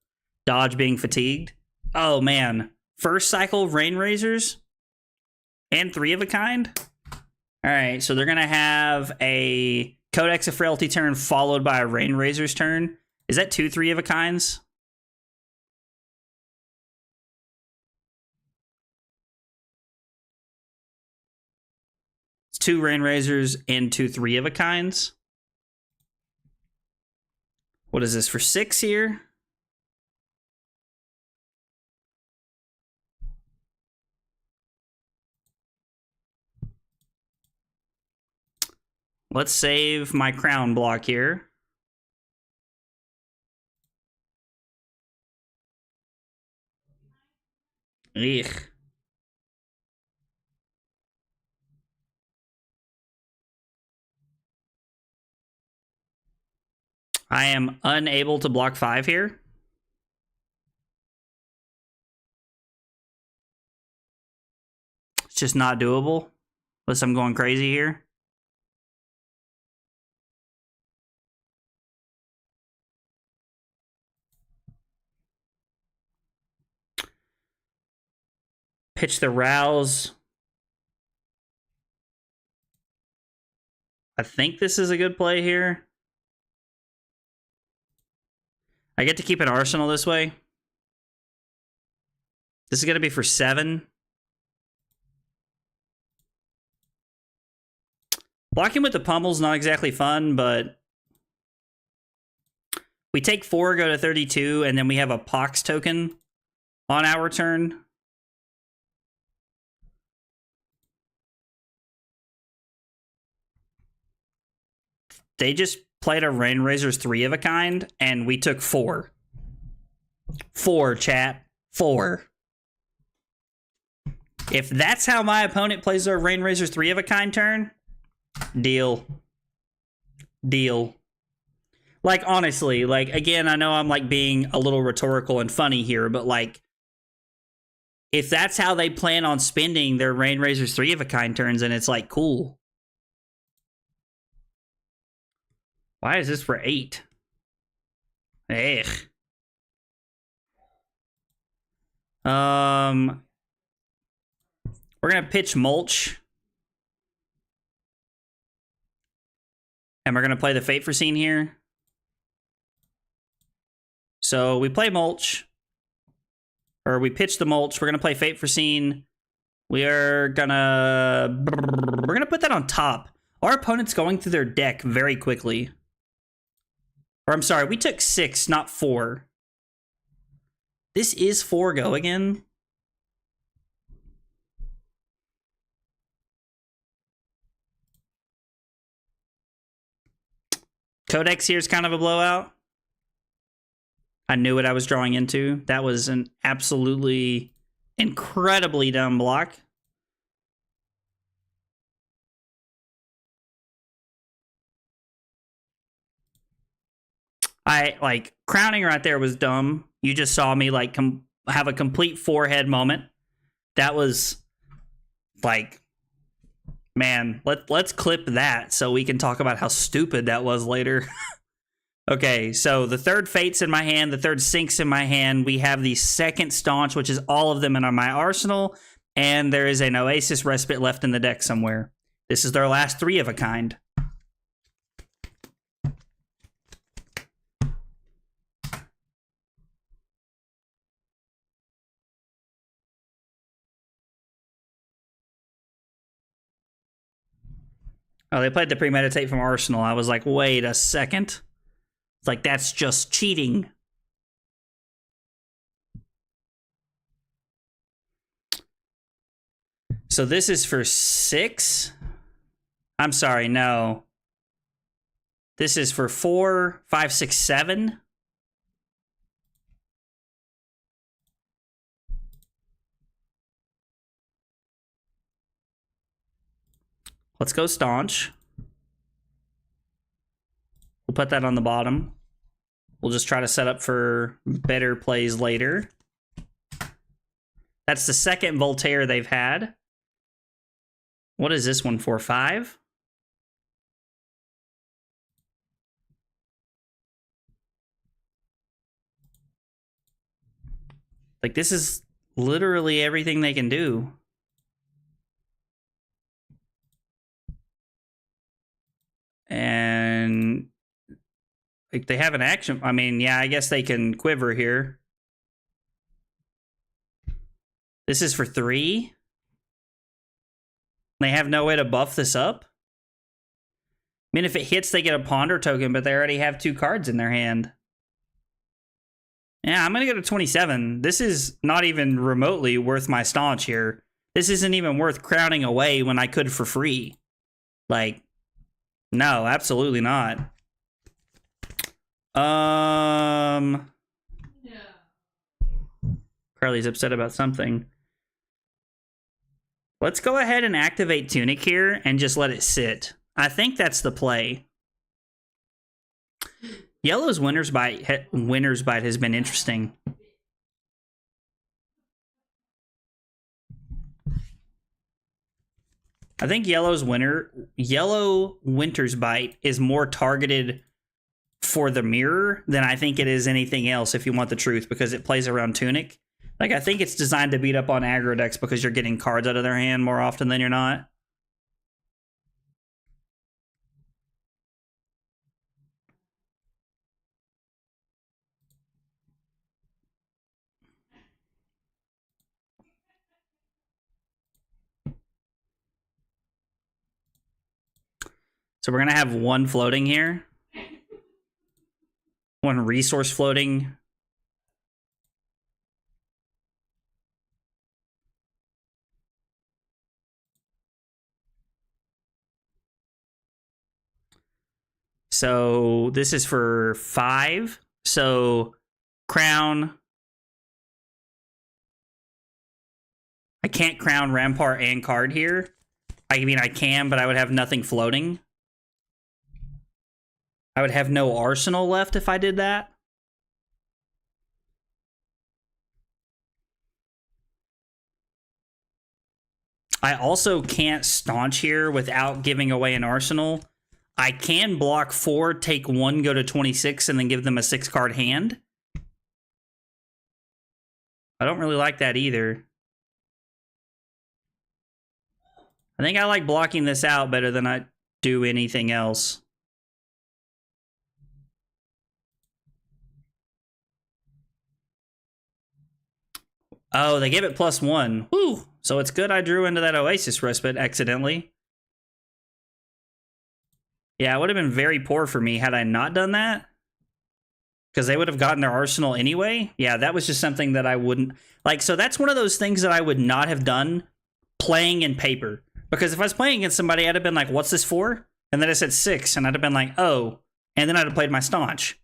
dodge being fatigued. Oh, man. First cycle Rain Razors and 3 of a kind? All right, so they're going to have a Codex of Frailty turn followed by a Rain Razors turn. Is that 2 3 of a kinds? It's 2 Rain Razors and 2 3 of a kinds. What is this for 6 here? Let's save my crown block here. Eek. I am unable to block 5 here. It's just not doable. Unless I'm going crazy here. Pitch the Rouse. I think this is a good play here. I get to keep an Arsenal this way. This is going to be for 7. Blocking with the Pummel's not exactly fun, but we take 4, go to 32, and then we have a Pox token on our turn. They just played a Rain Razor's 3 of a kind, and we took 4. 4, chat. 4. If that's how my opponent plays their Rain Razor's 3 of a kind turn, deal. Deal. Like, honestly, like, again, I know I'm, like, being a little rhetorical and funny here, but, like, if that's how they plan on spending their Rain Razor's 3 of a kind turns, and it's, like, cool. Why is this for 8? Ugh. We're going to pitch Mulch. And we're going to play the Fate Foreseen here. So we play Mulch. Or we pitch the Mulch. We're going to play Fate Foreseen. We're going to put that on top. Our opponent's going through their deck very quickly. Or I'm sorry, we took 6, not 4. This is 4 go again. Codex here is kind of a blowout. I knew what I was drawing into. That was an absolutely incredibly dumb block. Crowning right there was dumb. You just saw me, like, have a complete forehead moment. That was, like, man, let's clip that so we can talk about how stupid that was later. Okay, so the third Fate's in my hand, the third Sync's in my hand. We have the second Staunch, which is all of them in my arsenal, and there is an Oasis Respite left in the deck somewhere. This is their last 3 of a kind. Oh, they played the Premeditate from Arsenal. I was like, wait a second. It's like, that's just cheating. So this is for 6? I'm sorry, no. This is for 4, 5, 6, 7. Let's go Staunch. We'll put that on the bottom. We'll just try to set up for better plays later. That's the second Voltaire they've had. What is this one for? 5? Like, this is literally everything they can do. And like, they have an action. I mean, yeah, I guess they can quiver here. This is for 3. They have no way to buff this up. I mean, if it hits, they get a Ponder token, but they already have 2 cards in their hand. Yeah, I'm going to go to 27. This is not even remotely worth my Staunch here. This isn't even worth crowning away when I could for free. Like, no, absolutely not. Yeah. Carly's upset about something. Let's go ahead and activate Tunic here and just let it sit. I think that's the play. Yellow's winner's bite has been interesting. I think yellow winter's bite is more targeted for the mirror than I think it is anything else, if you want the truth, because it plays around Tunic. Like, I think it's designed to beat up on aggro decks because you're getting cards out of their hand more often than you're not. So we're going to have one floating here. One resource floating. So this is for 5. So crown. I can't crown Rampart and card here. I mean, I can, but I would have nothing floating. I would have no arsenal left if I did that. I also can't staunch here without giving away an arsenal. I can block 4, take 1, go to 26, and then give them a 6-card hand. I don't really like that either. I think I like blocking this out better than I do anything else. Oh, they gave it +1. Woo! So it's good I drew into that Oasis Respite accidentally. Yeah, it would have been very poor for me had I not done that. Because they would have gotten their arsenal anyway. Yeah, that was just something that I wouldn't... Like, so that's one of those things that I would not have done playing in paper. Because if I was playing against somebody, I'd have been like, what's this for? And then I said 6, and I'd have been like, oh. And then I'd have played my staunch.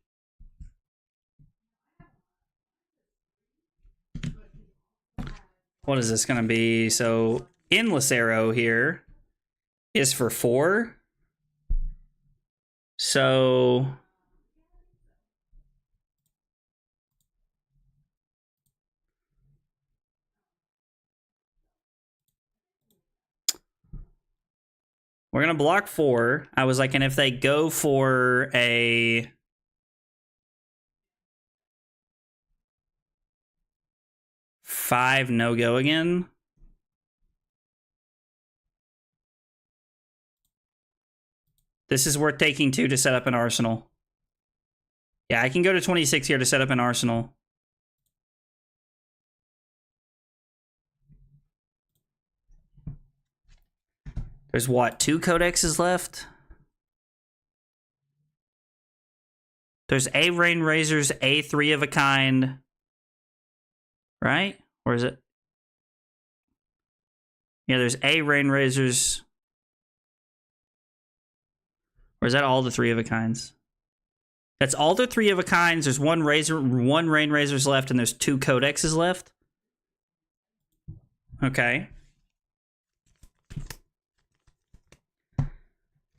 What is this going to be? So, Endless Arrow here is for 4. So... we're going to block 4. I was like, and if they go for a... five no-go again. This is worth taking 2 to set up an arsenal. Yeah, I can go to 26 here to set up an arsenal. There's what, 2 codexes left? There's A Rain Razors, A 3 of a kind. Right? Or is it? Yeah, there's A Rain Razors. Or is that all the 3 of a kinds? That's all the 3 of a kinds. There's one Rain Razors left, and there's 2 codexes left. Okay.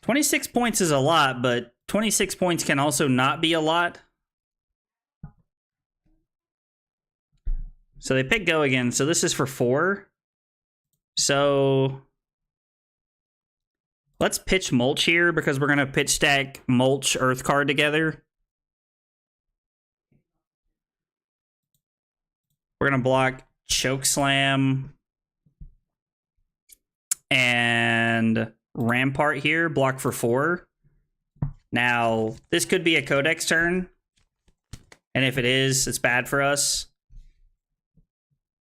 26 points is a lot, but 26 points can also not be a lot. So they pick go again. So this is for 4. So let's pitch mulch here because we're going to pitch stack mulch earth card together. We're going to block choke slam and rampart here, block for 4. Now, this could be a codex turn. And if it is, it's bad for us.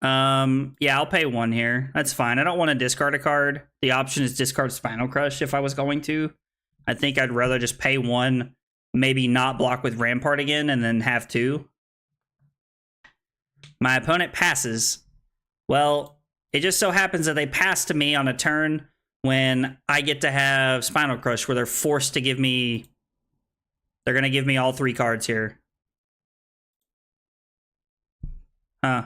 Yeah, I'll pay 1 here. That's fine. I don't want to discard a card. The option is discard Spinal Crush if I was going to. I think I'd rather just pay 1, maybe not block with Rampart again, and then have 2. My opponent passes. Well, it just so happens that they pass to me on a turn when I get to have Spinal Crush, where they're forced to give me... They're going to give me all 3 cards here. Huh.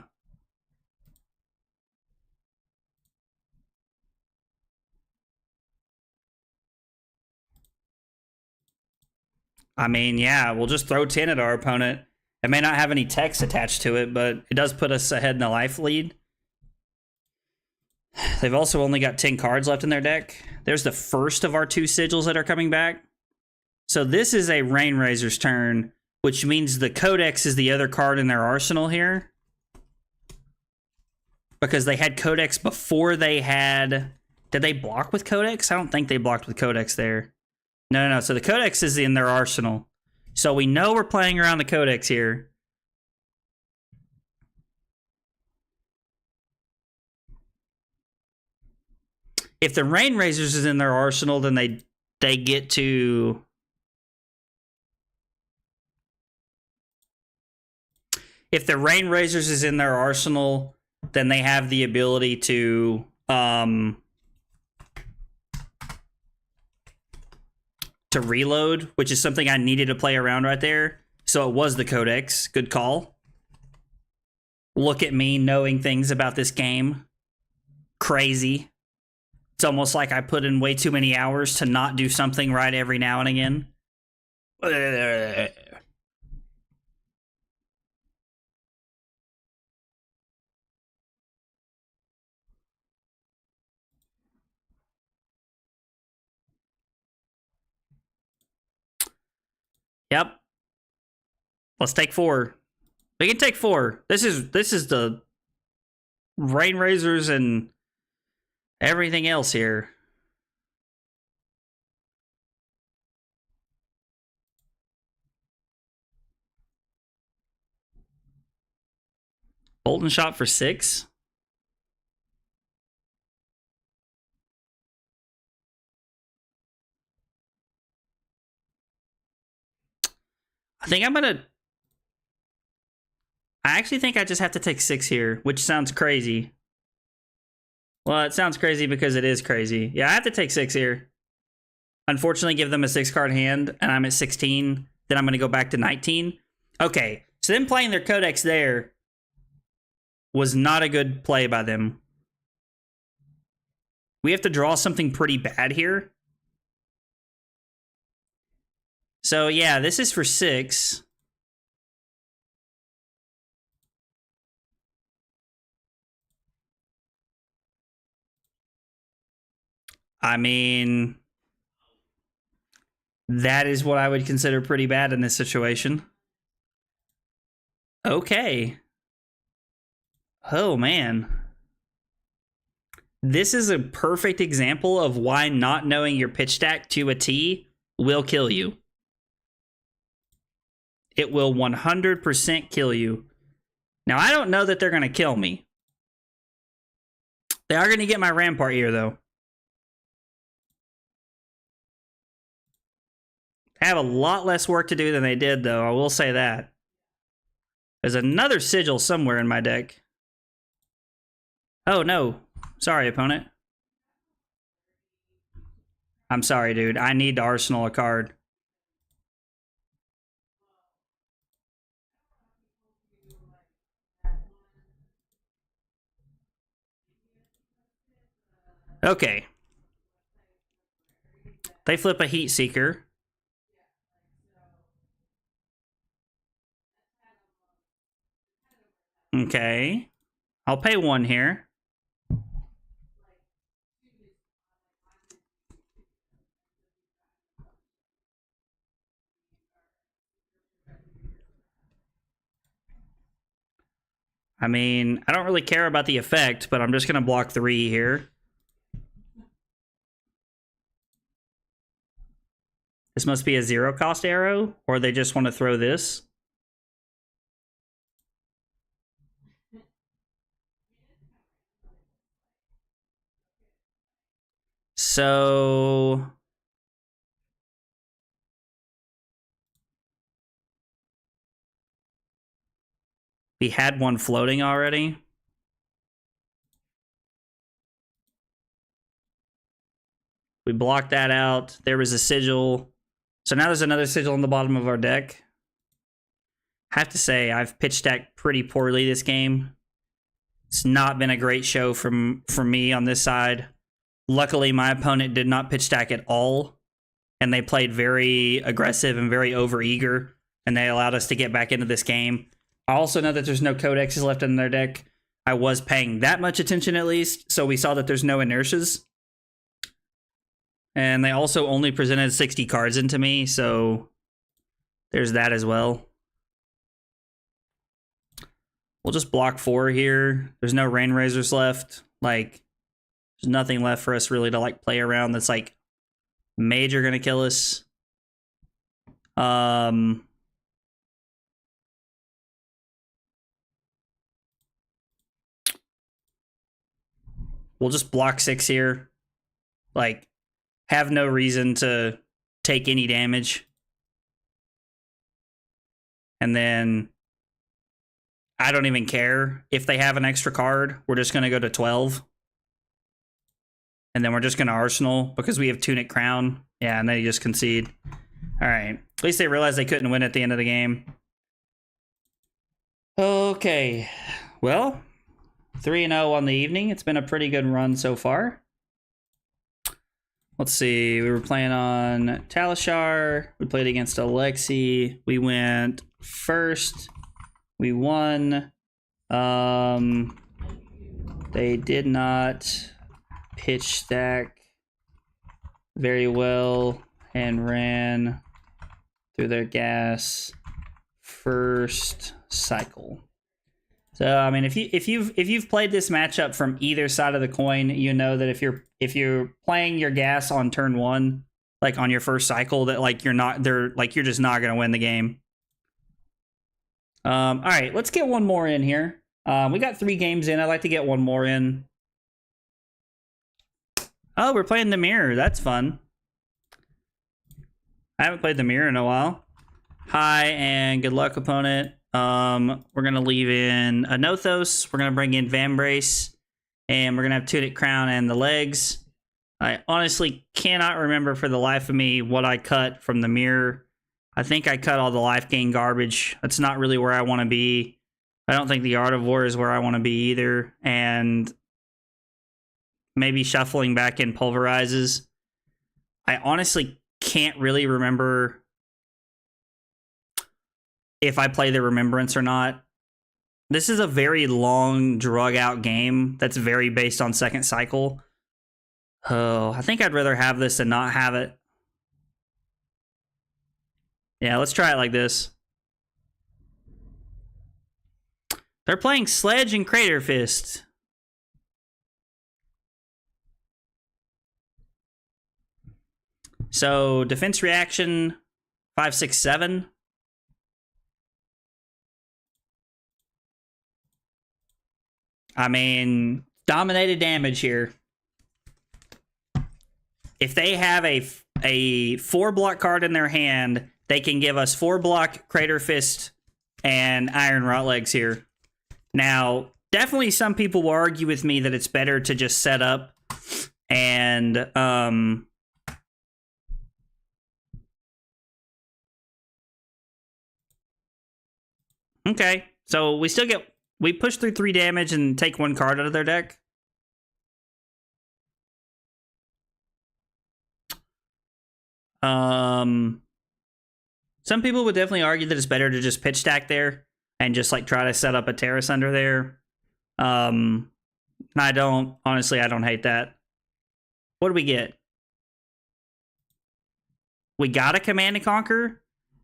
I mean, yeah, we'll just throw 10 at our opponent. It may not have any text attached to it, but it does put us ahead in the life lead. They've also only got 10 cards left in their deck. There's the first of our 2 sigils that are coming back. So this is a Rainrazor's turn, which means the Codex is the other card in their arsenal here. Because they had Codex before they had... Did they block with Codex? I don't think they blocked with Codex there. No. So the Codex is in their arsenal. So we know we're playing around the Codex here. If the Rainrazors is in their arsenal, then they get to... If the Rainrazors is in their arsenal, then they have the ability to... to reload, which is something I needed to play around right there. So it was the Codex. Good call. Look at me knowing things about this game. Crazy. It's almost like I put in way too many hours to not do something right every now and again. Yep. Let's take 4. We can take 4. This is the Rainrazors and everything else here. Bolton shot for 6. I actually think I just have to take 6 here, which sounds crazy. Well, it sounds crazy because it is crazy. Yeah, I have to take 6 here. Unfortunately, give them a 6-card hand, and I'm at 16. Then I'm going to go back to 19. Okay, so them playing their Codex there was not a good play by them. We have to draw something pretty bad here. So, yeah, this is for 6. I mean, that is what I would consider pretty bad in this situation. Okay. Oh, man. This is a perfect example of why not knowing your pitch stack to a T will kill you. It will 100% kill you. Now, I don't know that they're going to kill me. They are going to get my Rampart here, though. I have a lot less work to do than they did, though. I will say that. There's another sigil somewhere in my deck. Oh, no. Sorry, opponent. I'm sorry, dude. I need to arsenal a card. Okay. They flip a Heat Seeker. Okay. I'll pay 1 here. I mean, I don't really care about the effect, but I'm just going to block 3 here. This must be a 0-cost arrow, or they just want to throw this. So... we had 1 floating already. We blocked that out. There was a sigil. So now there's another sigil on the bottom of our deck. I have to say, I've pitch stacked pretty poorly this game. It's not been a great show from me on this side. Luckily, my opponent did not pitch stack at all. and they played very aggressive and very overeager, and they allowed us to get back into this game. I also know that there's no codexes left in their deck. I was paying that much attention at least, so we saw that there's no inertias. And they also only presented 60 cards into me, so there's that as well. We'll just block 4 here. There's no Rain Razors left. Like, there's nothing left for us really to like play around that's like major gonna kill us. We'll just block 6 here. Like, have no reason to take any damage. And then I don't even care if they have an extra card. We're just going to go to 12. And then we're just going to Arsenal because we have Tunic Crown. Yeah, and then you just concede. All right. At least they realized they couldn't win at the end of the game. Okay. Well, 3-0 on the evening. It's been a pretty good run so far. Let's see. We were playing on Talishar. We played against Alexi. We went first. We won. They did not pitch stack very well and ran through their gas first cycle. So I mean, if you've played this matchup from either side of the coin, you know that if you're playing your gas on turn 1, like on your first cycle, that like you're just not gonna win the game. All right, let's get one more in here. We got 3 games in. I'd like to get one more in. Oh, we're playing the mirror. That's fun. I haven't played the mirror in a while. Hi, and good luck, opponent. We're going to leave in Anothos. We're going to bring in Vambrace. And we're going to have Tunic Crown and the legs. I honestly cannot remember for the life of me what I cut from the mirror. I think I cut all the life gain garbage. That's not really where I want to be. I don't think the Art of War is where I want to be either. And maybe shuffling back in Pulverizes. I honestly can't really remember if I play the Remembrance or not. This is a very long, drug-out game that's very based on second cycle. Oh, I think I'd rather have this than not have it. Yeah, let's try it like this. They're playing Sledge and Crater Fist. So, defense reaction, 5, 6, 7. I mean, dominated damage here. If they have a 4-block card in their hand, they can give us 4-block Crater Fist and Iron Rot Legs here. Now, definitely some people will argue with me that it's better to just set up and okay, so we push through 3 damage and take 1 card out of their deck. Some people would definitely argue that it's better to just pitch stack there and just like try to set up a Terrace under there. I don't hate that. What do we get? We got a Command and Conquer.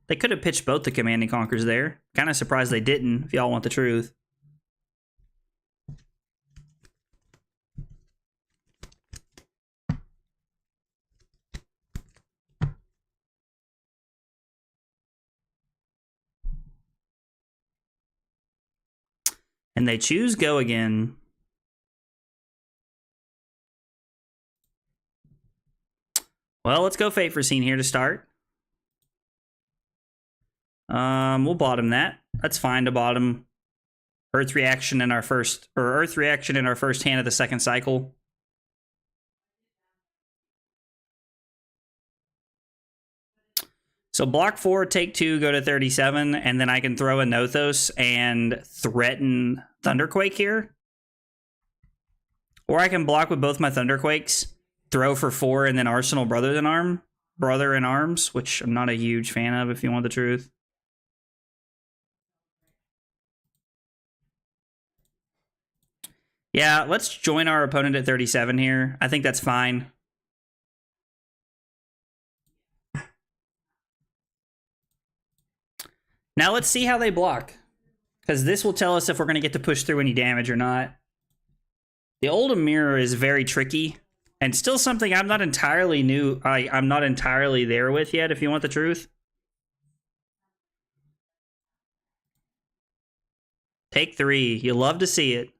They could have pitched both the Command and Conquers there. Kind of surprised they didn't, if y'all want the truth. And they choose Go again. Well, let's go Fate Foreseen here to start. We'll bottom that. That's fine to bottom. Earth reaction in our first hand of the second cycle. So block 4, take 2, go to 37, and then I can throw a Nothos and threaten Thunderquake here. Or I can block with both my Thunderquakes, throw for 4, and then Arsenal Brother Than Arm. Brother in Arms, which I'm not a huge fan of, if you want the truth. Yeah, let's join our opponent at 37 here. I think that's fine. Now let's see how they block, because this will tell us if we're going to get to push through any damage or not. The Oldhim mirror is very tricky, and still something I'm not entirely I'm not entirely there with yet, if you want the truth. Take 3. You love to see it.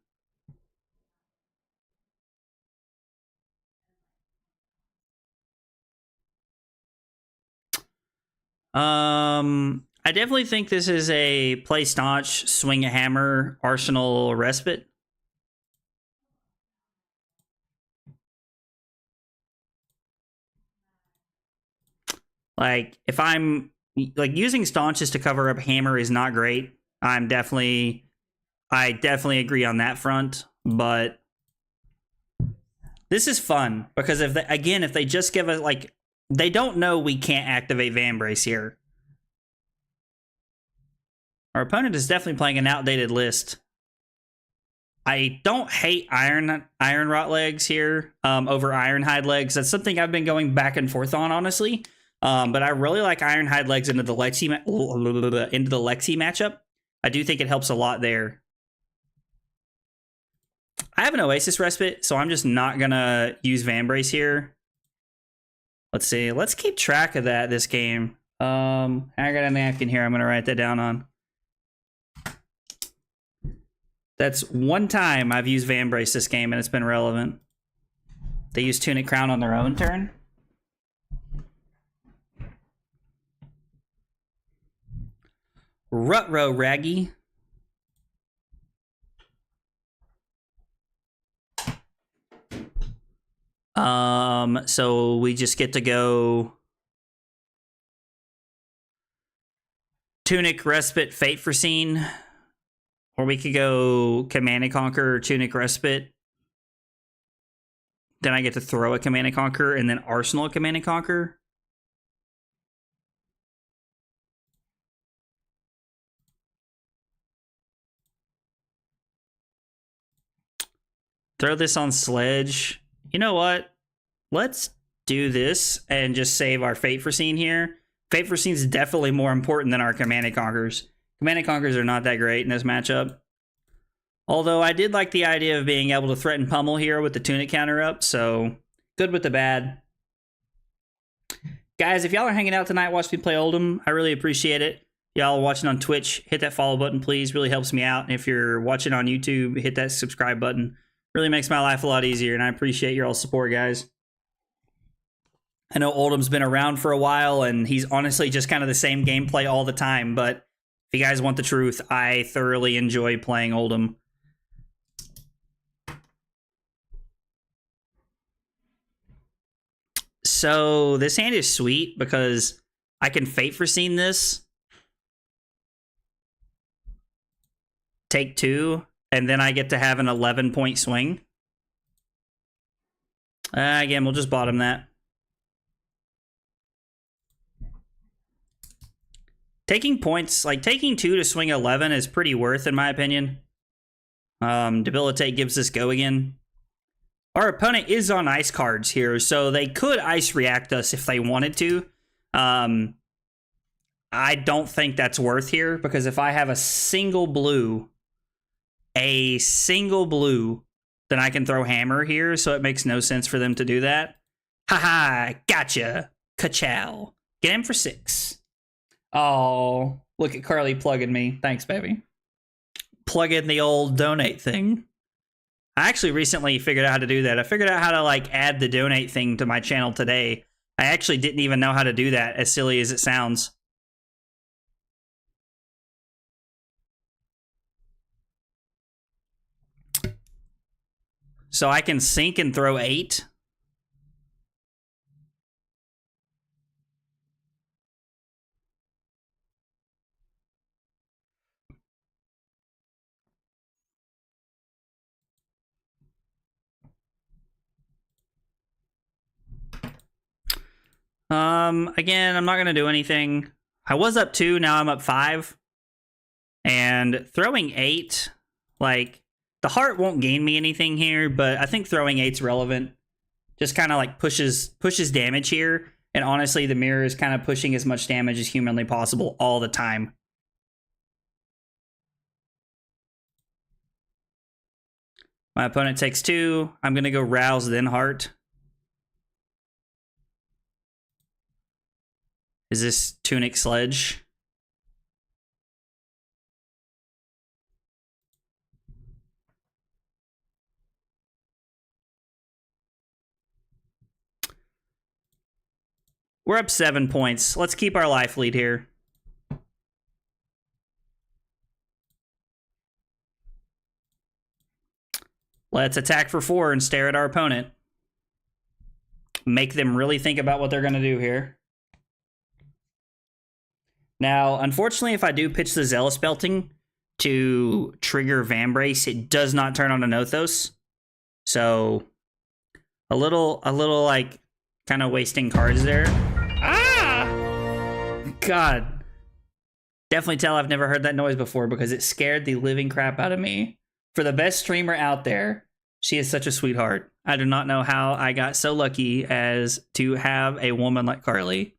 I definitely think this is a play staunch, swing a hammer, arsenal respite. Like, if I'm like using staunches to cover up hammer is not great. I definitely agree on that front, but this is fun because if they just give us like, they don't know we can't activate Vambrace here. Our opponent is definitely playing an outdated list. I don't hate Iron Rot Legs here over Ironhide Legs. That's something I've been going back and forth on, honestly. But I really like Ironhide Legs into the Lexi matchup. I do think it helps a lot there. I have an Oasis Respite, so I'm just not gonna use Vambrace here. Let's see. Let's keep track of that this game. I got a napkin here. I'm gonna write that down on. That's one time I've used Vambrace this game, and it's been relevant. They use Tunic Crown on their own turn. Rutro Raggy. So we just get to go Tunic Respite, Fate Foreseen. Or we could go Command and Conquer, Tunic Respite. Then I get to throw a Command and Conquer, and then Arsenal Command and Conquer. Throw this on Sledge. You know what? Let's do this and just save our Fate Foreseen here. Fate Foreseen is definitely more important than our Command and Conquers. Command and Conquers are not that great in this matchup. Although I did like the idea of being able to threaten Pummel here with the Tunic counter up, so good with the bad. Guys, if y'all are hanging out tonight watching me play Oldhim, I really appreciate it. Y'all watching on Twitch, hit that follow button, please. Really helps me out. And if you're watching on YouTube, hit that subscribe button. Really makes my life a lot easier, and I appreciate your all support, guys. I know Oldham's been around for a while, and he's honestly just kind of the same gameplay all the time, but if you guys want the truth, I thoroughly enjoy playing Oldhim. So this hand is sweet because I can Fate Foreseen this, take 2, and then I get to have an 11-point swing. Again, we'll just bottom that. Taking points, like taking 2 to swing 11 is pretty worth, in my opinion. Debilitate gives us go again. Our opponent is on ice cards here, so they could ice react us if they wanted to. I don't think that's worth here, because if I have a single blue, then I can throw hammer here, so it makes no sense for them to do that. Haha, gotcha. Ka-chow. Get him for 6. Oh, look at Carly plugging me. Thanks, baby. Plug in the old donate thing. I actually recently figured out how to do that. I figured out how to like add the donate thing to my channel today. I actually didn't even know how to do that, as silly as it sounds. So I can sink and throw 8. Again, I'm not going to do anything. I was up 2, now I'm up 5. And throwing 8, like, the heart won't gain me anything here, but I think throwing 8's relevant. Just kind of like pushes damage here. And honestly, the mirror is kind of pushing as much damage as humanly possible all the time. My opponent takes 2. I'm going to go Rouse, then Heart. Is this Tunic Sledge? We're up 7 points. Let's keep our life lead here. Let's attack for 4 and stare at our opponent. Make them really think about what they're going to do here. Now, unfortunately, if I do pitch the Zealous Belting to trigger Vambrace, it does not turn on a Nothos. So, a little like, kind of wasting cards there. Ah! God. Definitely tell I've never heard that noise before because it scared the living crap out of me. For the best streamer out there, she is such a sweetheart. I do not know how I got so lucky as to have a woman like Carly.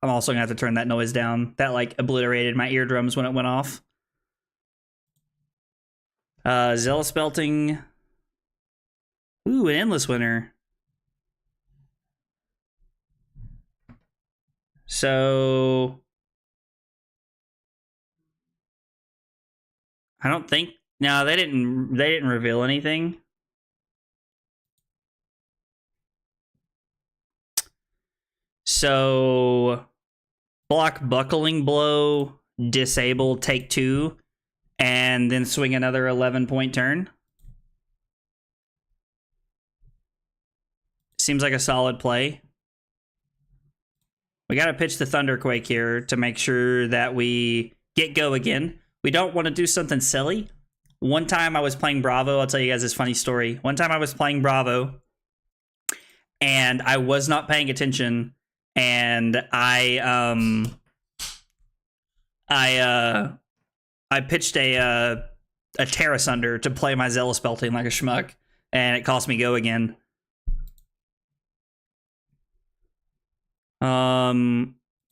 I'm also gonna have to turn that noise down. That like obliterated my eardrums when it went off. Zealous Belting. Ooh, an Endless Winter. So I don't think no, they didn't reveal anything. So block Buckling Blow, disable, take 2, and then swing another 11-point turn. Seems like a solid play. We got to pitch the Thunderquake here to make sure that we get go again. We don't want to do something silly. One time I was playing Bravo. I'll tell you guys this funny story. One time I was playing Bravo, and I was not paying attention, and I pitched a Terra Sunder to play my Zealous Belting like a schmuck, and it cost me go again.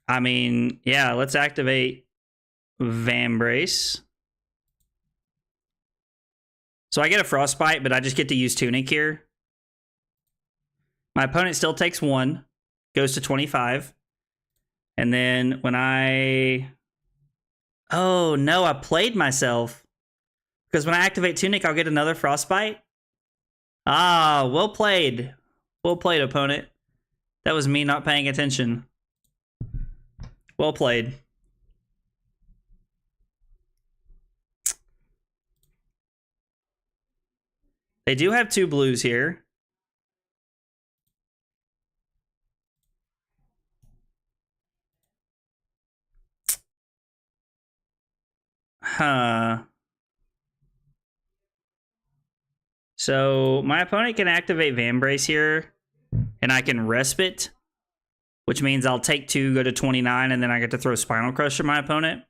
I mean, yeah, let's activate Vambrace. So I get a Frostbite, but I just get to use Tunic here. My opponent still takes 1, goes to 25. And then when oh no, I played myself. Because when I activate Tunic, I'll get another Frostbite. Ah, well played. Well played, opponent. That was me not paying attention. Well played. They do have 2 blues here. Huh. So my opponent can activate Vambrace here, and I can Respite, which means I'll take 2, go to 29, and then I get to throw Spinal Crush at my opponent.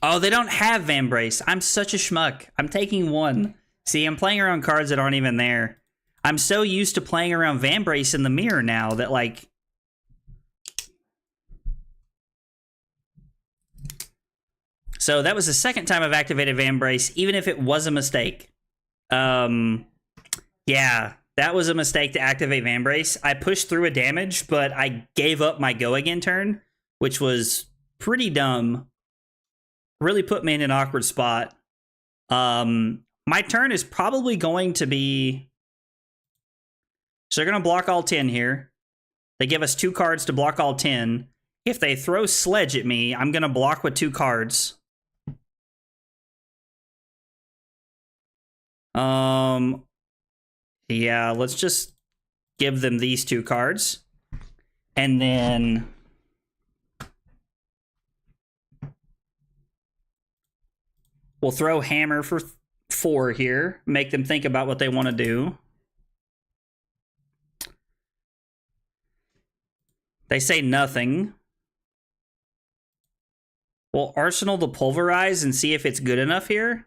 Oh, they don't have Vambrace. I'm such a schmuck. I'm taking 1. See, I'm playing around cards that aren't even there. I'm so used to playing around Vambrace in the mirror now that, like... So that was the second time I've activated Vambrace, even if it was a mistake. Yeah, that was a mistake to activate Vambrace. I pushed through a damage, but I gave up my go again turn, which was pretty dumb. Really put me in an awkward spot. My turn is probably going to be... So they're going to block all 10 here. They give us 2 cards to block all 10. If they throw Sledge at me, I'm going to block with 2 cards. Yeah, let's just give them these 2 cards. And then we'll throw hammer for 4 here, make them think about what they want to do. They say nothing. We'll arsenal the pulverize and see if it's good enough here.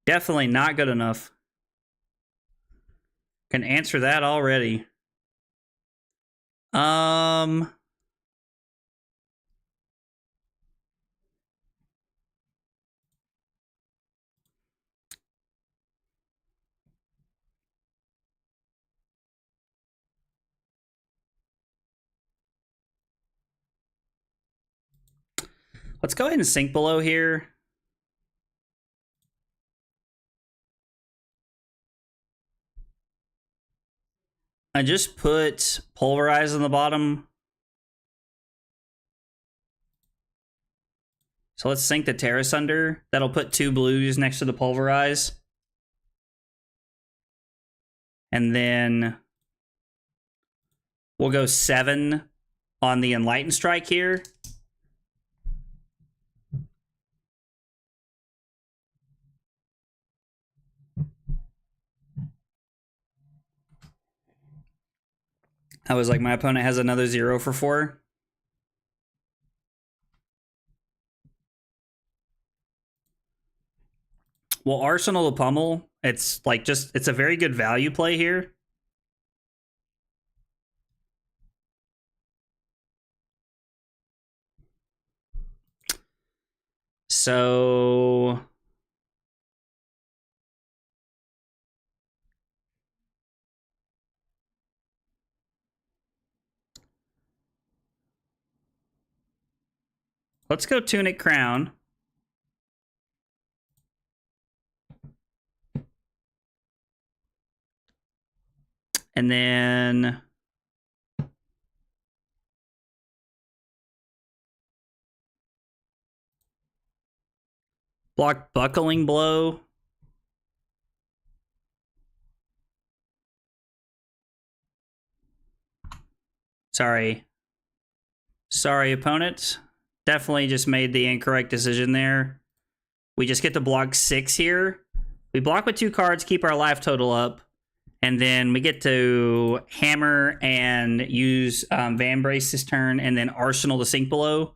Definitely not good enough. Can answer that already. Let's go ahead and sink below here. I just put pulverize on the bottom. So let's sink the terrace under. That'll put 2 blues next to the pulverize. And then we'll go 7 on the Enlighten Strike here. I was like, my opponent has another 0 for 4. Well, Arsenal the Pummel, it's like it's a very good value play here. So let's go Tunic Crown. And then block Buckling Blow. Sorry, opponent. Definitely just made the incorrect decision there. We just get to block 6 here. We block with 2 cards, keep our life total up. And then we get to hammer and use Van Brace this turn, and then Arsenal to sink below,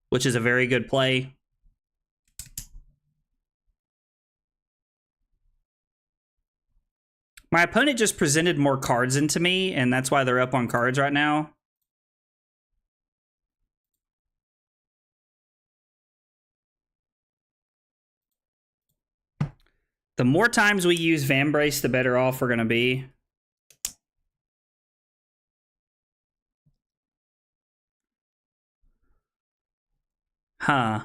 which is a very good play. My opponent just presented more cards into me, and that's why they're up on cards right now. The more times we use Van Brace, the better off we're going to be. Huh.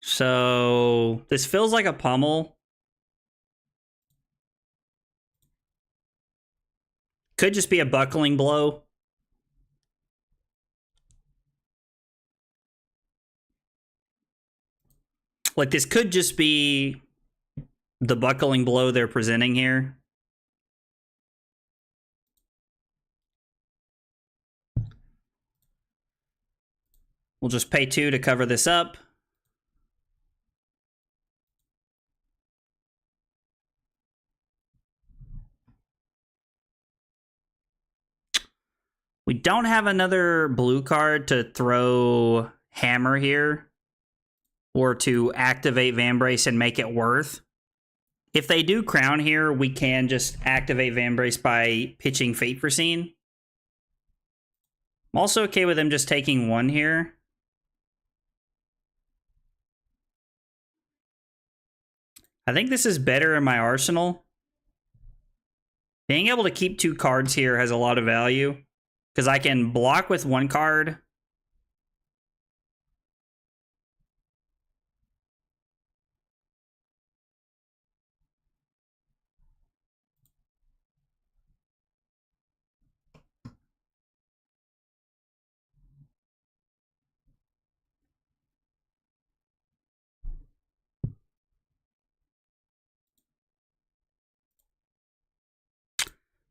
So this feels like a pummel. Could just be a buckling blow. Like, this could just be the buckling blow they're presenting here. We'll just pay 2 to cover this up. We don't have another blue card to throw hammer here, or to activate Van Brace and make it worth. If they do crown here, we can just activate Van Brace by pitching Fate Foreseen. I'm also okay with them just taking 1 here. I think this is better in my arsenal. Being able to keep 2 cards here has a lot of value, because I can block with 1 card.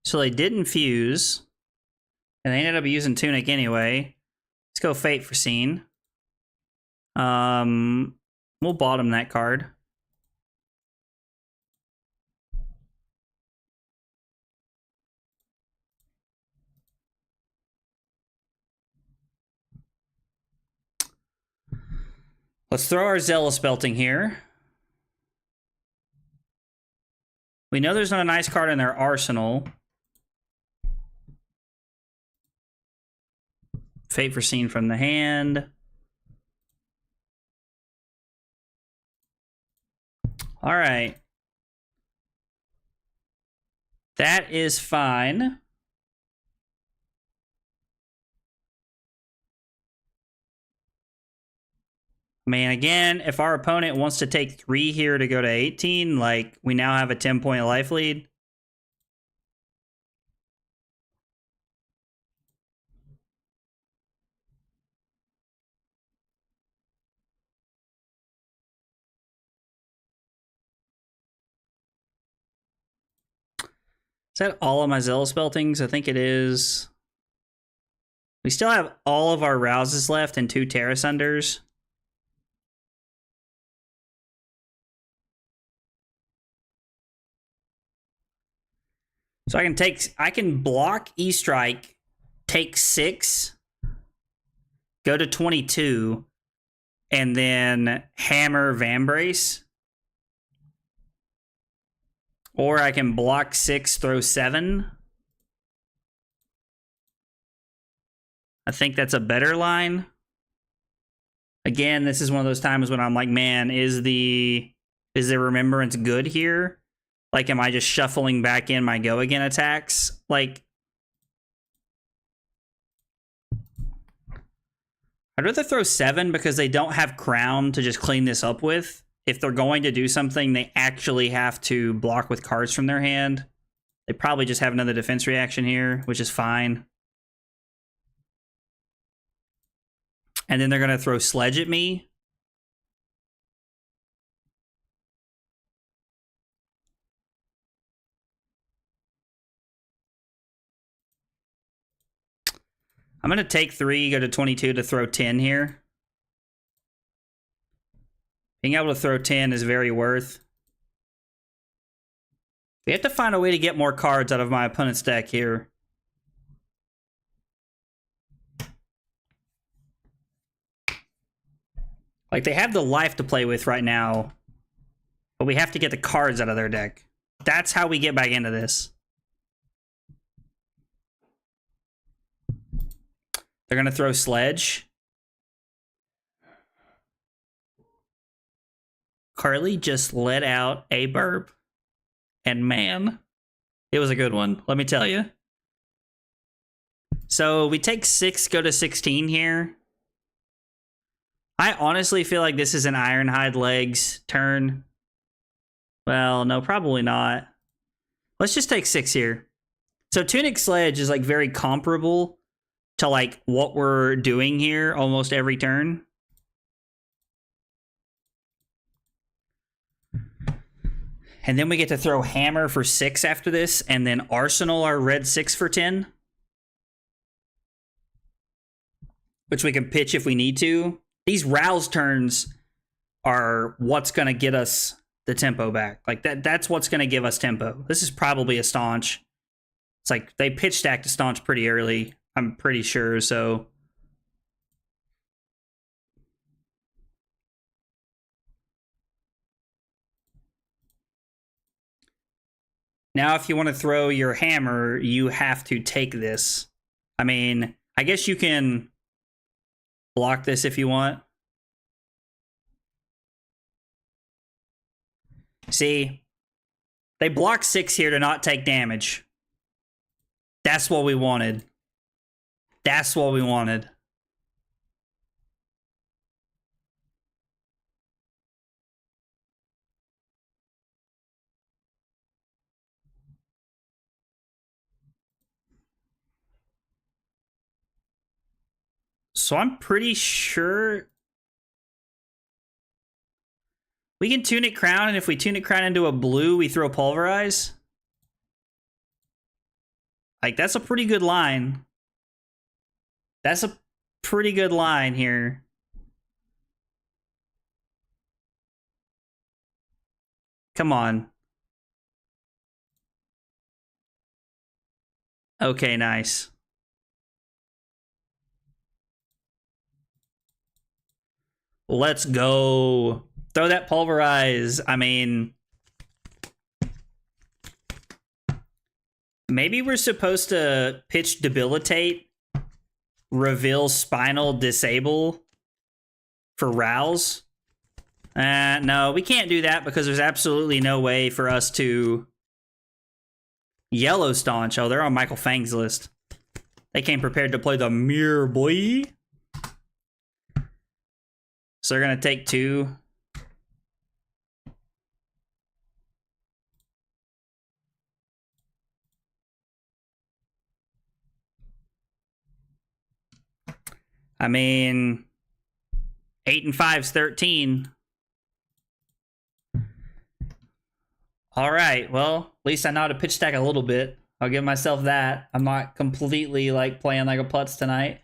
So they didn't fuse. And they ended up using Tunic anyway. Let's go Fate for Scene. We'll bottom that card. Let's throw our Zealous Belting here. We know there's not a nice card in their arsenal. Fate for Scene from the hand. All right. That is fine. I mean, again, if our opponent wants to take 3 here to go to 18, like, we now have a 10-point life lead. Is that all of my Zealous Beltings? I think it is. We still have all of our Rouses left and 2 Terra Sunders. So I can block E-Strike, take 6, go to 22, and then hammer Vambrace. Or I can block 6, throw 7. I think that's a better line. Again, this is one of those times when I'm like, man, is the Remembrance good here? Like, am I just shuffling back in my go again attacks? Like, I'd rather throw 7 because they don't have Crown to just clean this up with. If they're going to do something, they actually have to block with cards from their hand. They probably just have another defense reaction here, which is fine. And then they're going to throw Sledge at me. I'm going to take 3, go to 22 to throw 10 here. Being able to throw 10 is very worth. We have to find a way to get more cards out of my opponent's deck here. Like, they have the life to play with right now, but we have to get the cards out of their deck. That's how we get back into this. They're going to throw Sledge. Carly just let out a burp. And man, it was a good one, let me tell you. So we take 6, go to 16 here. I honestly feel like this is an Ironhide Legs turn. Well, no, probably not. Let's just take 6 here. So Tunic Sledge is like very comparable to like what we're doing here almost every turn. And then we get to throw Hammer for 6 after this, and then Arsenal our red 6 for 10. Which we can pitch if we need to. These Rouse turns are what's going to get us the tempo back. Like, that's what's going to give us tempo. This is probably a Staunch. It's like, they pitch stacked a Staunch pretty early, I'm pretty sure, so... Now, if you want to throw your Hammer, you have to take this. I mean, I guess you can block this if you want. See, they block 6 here to not take damage. That's what we wanted. That's what we wanted. So I'm pretty sure we can Tunic Crown, and if we Tunic Crown into a blue, we throw Pulverize. Like, that's a pretty good line. That's a pretty good line here. Come on. Okay, nice. Let's go. Throw that pulverize. I mean, maybe we're supposed to pitch debilitate, reveal spinal, disable for Rouse. No, we can't do that because there's absolutely no way for us to yellow staunch. Oh, they're on Michael Fang's list. They came prepared to play the mirror, boy. So they're going to take 2. I mean, 8 and 5's 13. All right, well, at least I know how to pitch stack a little bit. I'll give myself that. I'm not completely like playing like a putz tonight.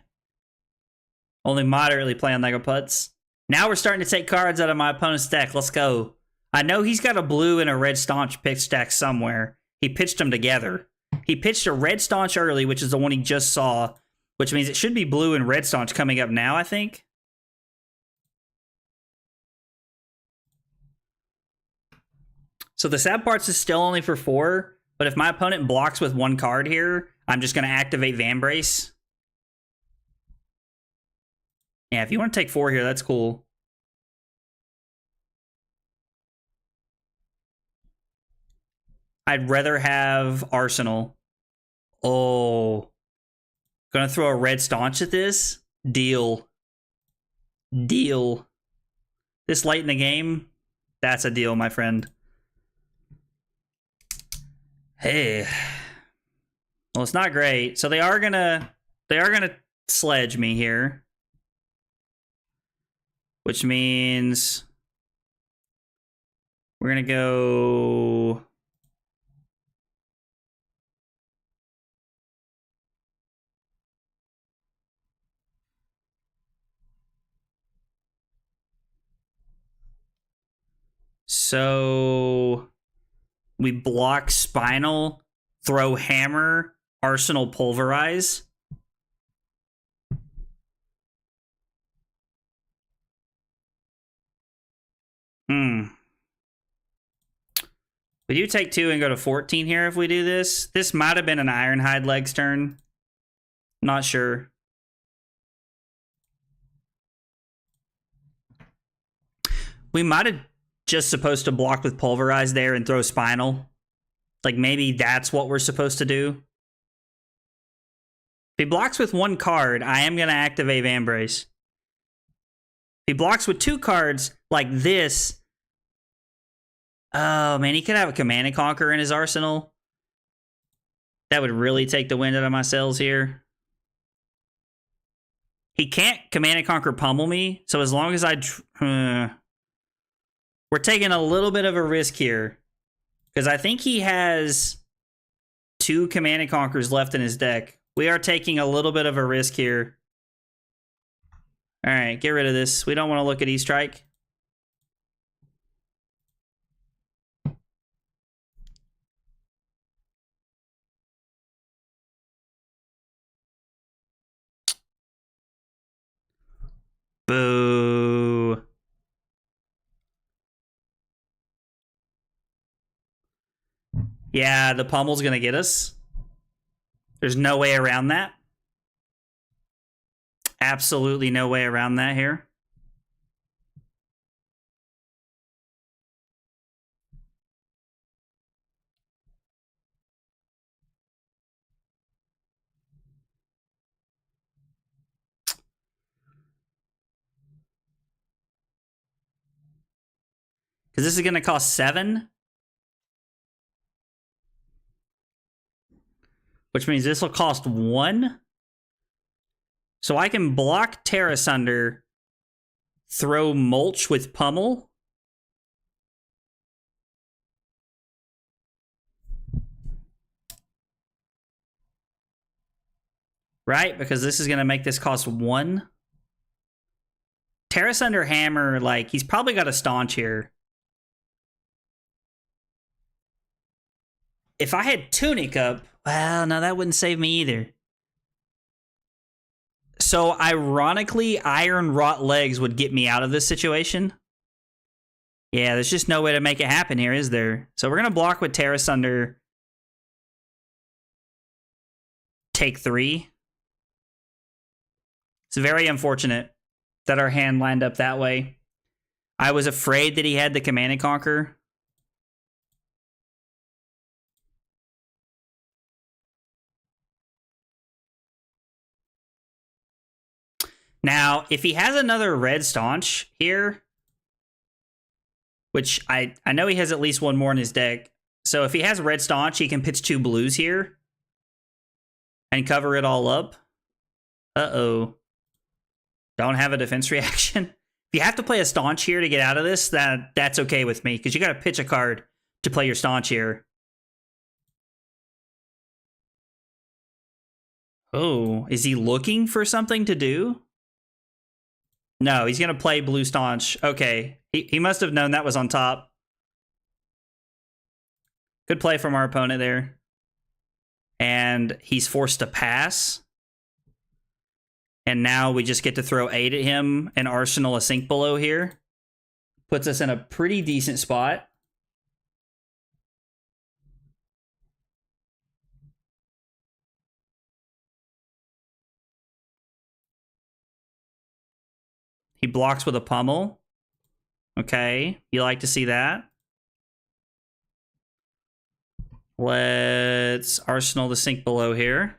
Only moderately playing like a putz. Now we're starting to take cards out of my opponent's deck. Let's go. I know he's got a blue and a red staunch pitch stack somewhere. He pitched them together. He pitched a red staunch early, which is the one he just saw, which means it should be blue and red staunch coming up now, I think. So the sad parts is still only for 4, but if my opponent blocks with 1 card here, I'm just going to activate Vambrace. Yeah, if you want to take 4 here, that's cool. I'd rather have Arsenal. Oh. Gonna throw a red staunch at this? Deal. Deal. This late in the game? That's a deal, my friend. Hey. Well, it's not great. So they are gonna sledge me here. Which means we're gonna go. So we block Spinal, throw Hammer, Arsenal Pulverize. We do take 2 and go to 14 here if we do this. This might have been an Ironhide legs turn. Not sure. We might have just supposed to block with Pulverize there and throw Spinal. Like, maybe that's what we're supposed to do. If he blocks with 1 card, I am going to activate Vambrace. If he blocks with 2 cards, like this... Oh, man, he could have a Command and Conquer in his arsenal. That would really take the wind out of my sails here. He can't Command and Conquer pummel me, so as long as I... we're taking a little bit of a risk here. Because I think he has 2 Command and Conquers left in his deck. We are taking a little bit of a risk here. Alright, get rid of this. We don't want to look at E-Strike. Boo. Yeah, the pummel's gonna get us. There's no way around that. Absolutely no way around that here. Because this is going to cost 7. Which means this will cost 1. So I can block Terra Sunder, throw Mulch with Pummel. right? Because this is going to make this cost 1. Terrace Under Hammer, like, he's probably got a Staunch here. If I had Tunic up, well, no, that wouldn't save me either. So, ironically, Iron Wrought Legs would get me out of this situation. Yeah, there's just no way to make it happen here, is there? So, we're going to block with Terrace Under. Take 3. It's very unfortunate that our hand lined up that way. I was afraid that he had the Command and Conquer. Now, if he has another red Staunch here, which I know he has at least one more in his deck. So if he has red Staunch, he can pitch 2 blues here and cover it all up. Uh-oh. Don't have a defense reaction. If you have to play a Staunch here to get out of this, that's okay with me, because you got to pitch a card to play your Staunch here. Oh, is he looking for something to do? No, he's going to play blue Staunch. Okay, he must have known that was on top. Good play from our opponent there. And he's forced to pass. And now we just get to throw 8 at him and arsenal a Sink Below here. Puts us in a pretty decent spot. He blocks with a pummel. Okay, you like to see that. Let's arsenal the Sink Below here.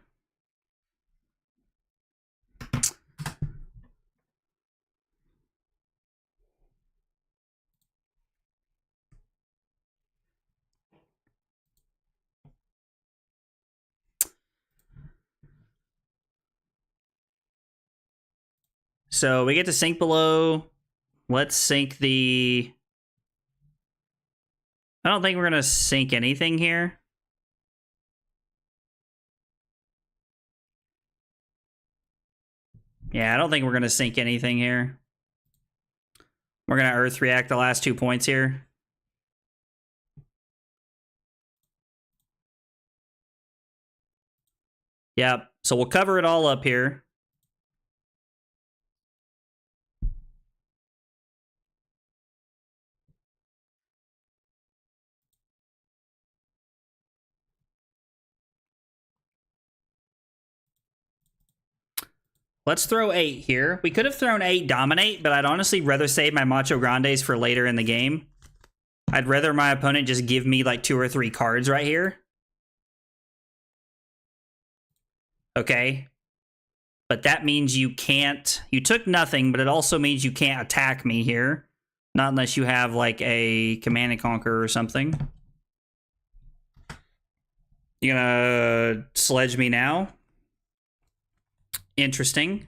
So we get to Sink Below. Let's sink the... I don't think we're going to sink anything here. Yeah, I don't think we're going to sink anything here. We're going to Earth React the last 2 points here. Yep, so we'll cover it all up here. Let's throw 8 here. We could have thrown 8 Dominate, but I'd honestly rather save my Macho Grandes for later in the game. I'd rather my opponent just give me like 2 or 3 cards right here. Okay. But that means you can't... You took nothing, but it also means you can't attack me here. Not unless you have like a Command and Conquer or something. You gonna sledge me now? Interesting.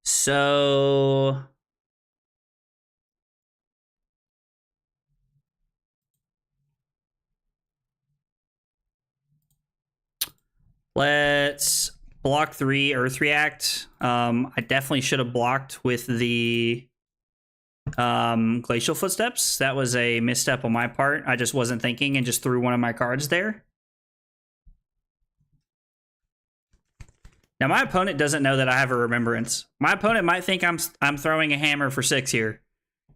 So let's block 3 Earth React. I definitely should have blocked with the Glacial Footsteps. That was a misstep on my part. I just wasn't thinking and just threw one of my cards there. Now my opponent doesn't know that I have a Remembrance. My opponent might think I'm throwing a hammer for 6 here.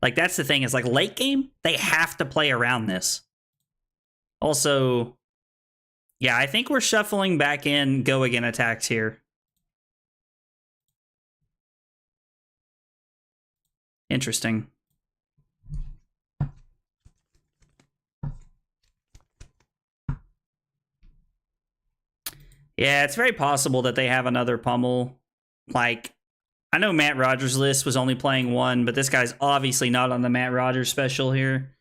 Like, that's the thing, is like late game, they have to play around this. Also, yeah, I think we're shuffling back in go again attacks here. Interesting. Yeah, it's very possible that they have another pummel. Like, I know Matt Rogers' list was only playing 1, but this guy's obviously not on the Matt Rogers special here.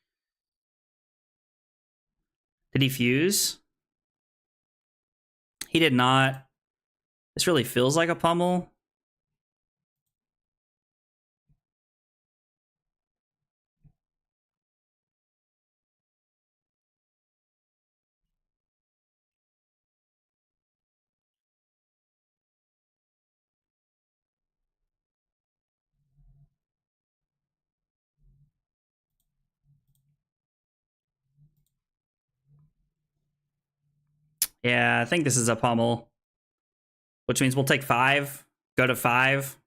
Did he fuse? He did not. This really feels like a pummel. Yeah, I think this is a pummel. Which means we'll take 5. Go to 5.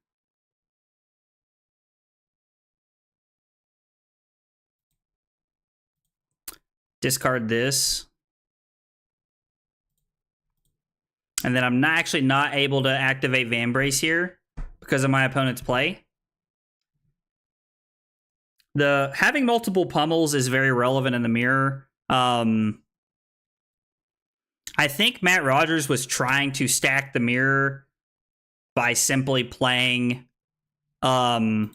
Discard this. And then I'm actually not able to activate Vambrace here because of my opponent's play. Having multiple pummels is very relevant in the mirror. I think Matt Rogers was trying to stack the mirror by simply playing by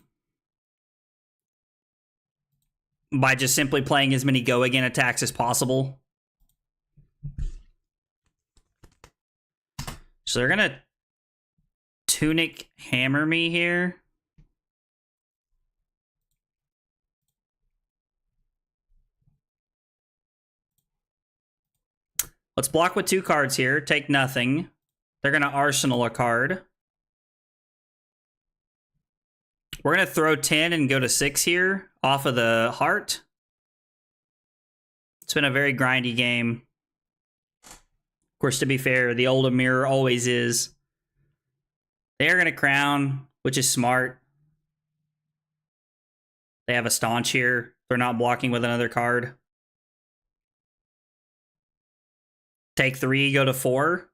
just simply playing as many go again attacks as possible. So they're gonna Tunic hammer me here. Let's block with 2 cards here. Take nothing. They're going to Arsenal a card. We're going to throw 10 and go to 6 here off of the heart. It's been a very grindy game. Of course, to be fair, the Oldhim mirror always is. They're going to crown, which is smart. They have a staunch here. They're not blocking with another card. Take 3, go to 4.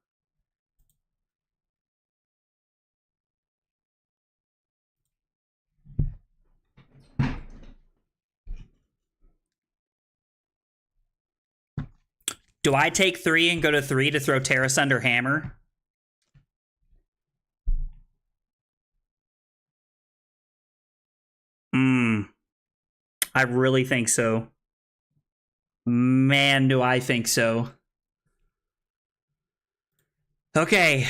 Do I take 3 and go to 3 to throw Terra Sunder Hammer? I really think so. Man, do I think so. Okay,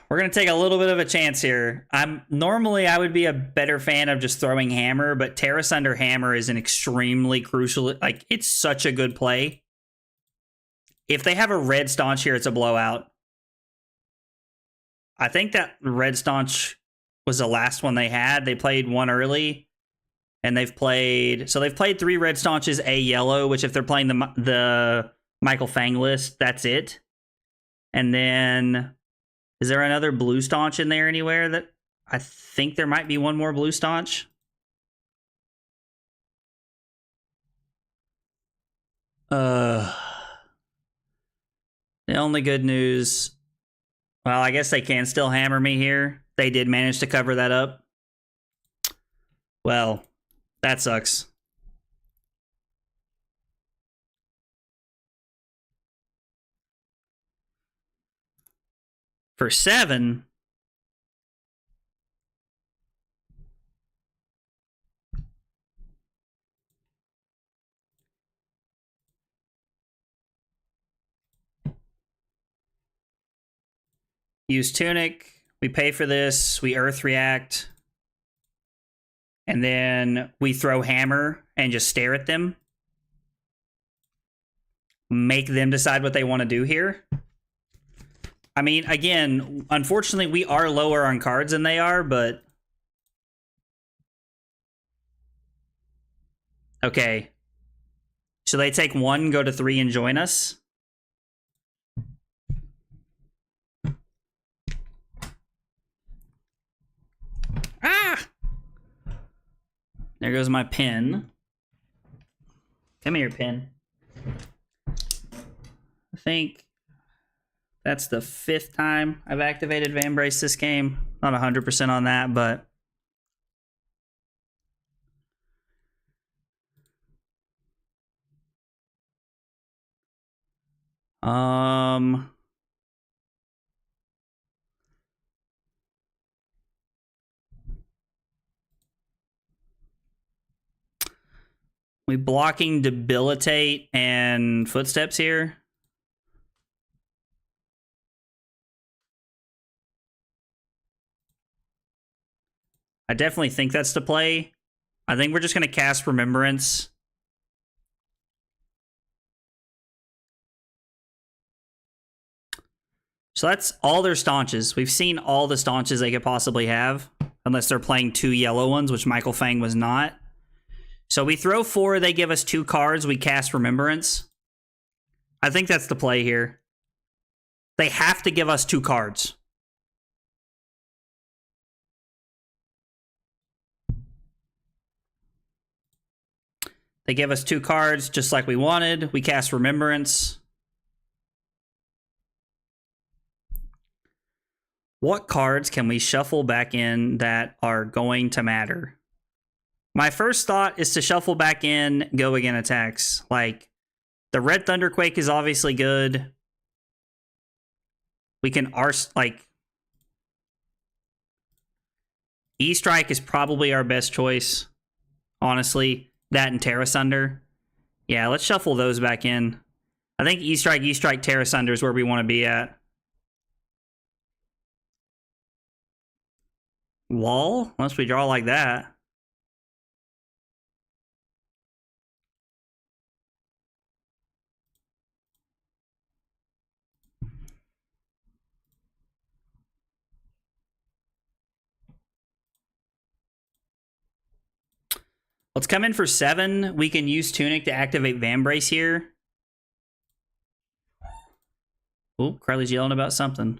we're going to take a little bit of a chance here. Normally I would be a better fan of just throwing Hammer, but Terra Sunder Hammer is an extremely crucial, like, it's such a good play. If they have a red staunch here, it's a blowout. I think that red staunch was the last one they had. They played one early, and they've played 3 red staunches, a yellow, which if they're playing the Michael Fang list, that's it. And then, is there another blue staunch in there anywhere? That I think there might be one more blue staunch. The only good news, well, I guess they can still hammer me here. They did manage to cover that up. Well, that sucks. For 7, use Tunic, we pay for this, we Earth React, and then we throw Hammer and just stare at them. Make them decide what they want to do here. I mean, again, unfortunately, we are lower on cards than they are, but... Okay. So they take 1, go to 3, and join us? Ah! There goes my pin. Come here, pin. I think that's the 5th time I've activated Vambrace this game. Not 100% on that, but... We blocking Debilitate and Footsteps here. I definitely think that's the play. I think we're just going to cast Remembrance. So that's all their staunches. We've seen all the staunches they could possibly have, unless they're playing 2 yellow ones, which Michael Fang was not. So we throw 4, they give us 2 cards, we cast Remembrance. I think that's the play here. They have to give us 2 cards. They give us 2 cards just like we wanted. We cast Remembrance. What cards can we shuffle back in that are going to matter? My first thought is to shuffle back in Go Again attacks. Like, the Red Thunderquake is obviously good. We can like, E-Strike is probably our best choice, honestly. That and Terra Sunder. Yeah, let's shuffle those back in. I think E-Strike, Terra Sunder is where we want to be at. Wall? Unless we draw like that. Let's come in for 7. We can use Tunic to activate Vambrace here. Oh, Carly's yelling about something.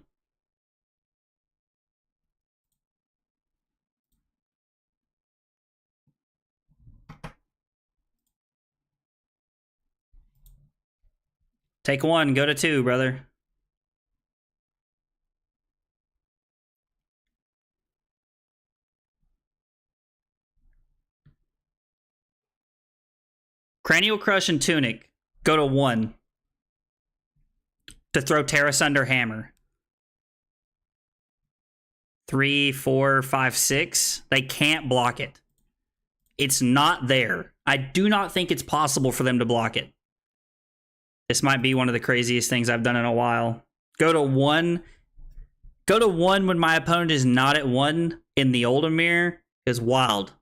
Take 1, go to 2, brother. Cranial Crush and Tunic. Go to 1. To throw Terra Sunder Hammer. 3, 4, 5, 6. They can't block it. It's not there. I do not think it's possible for them to block it. This might be one of the craziest things I've done in a while. Go to 1. Go to 1 when my opponent is not at 1 in the Oldhim mirror is wild.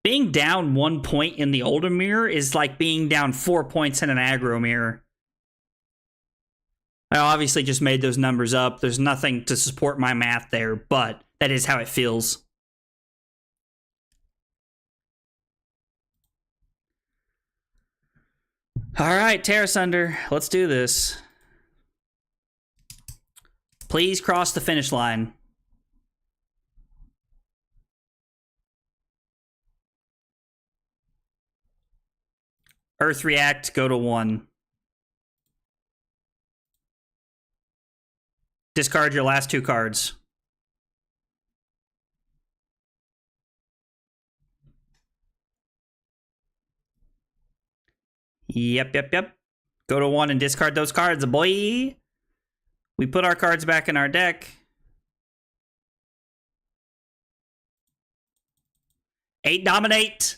Being down 1 point in the Oldhim mirror is like being down 4 points in an aggro mirror. I obviously just made those numbers up. There's nothing to support my math there, but that is how it feels. All right, Terra Sunder, let's do this. Please cross the finish line. Earth React, go to 1. Discard your last 2 cards. Yep. Go to 1 and discard those cards, boy. We put our cards back in our deck. 8 dominate.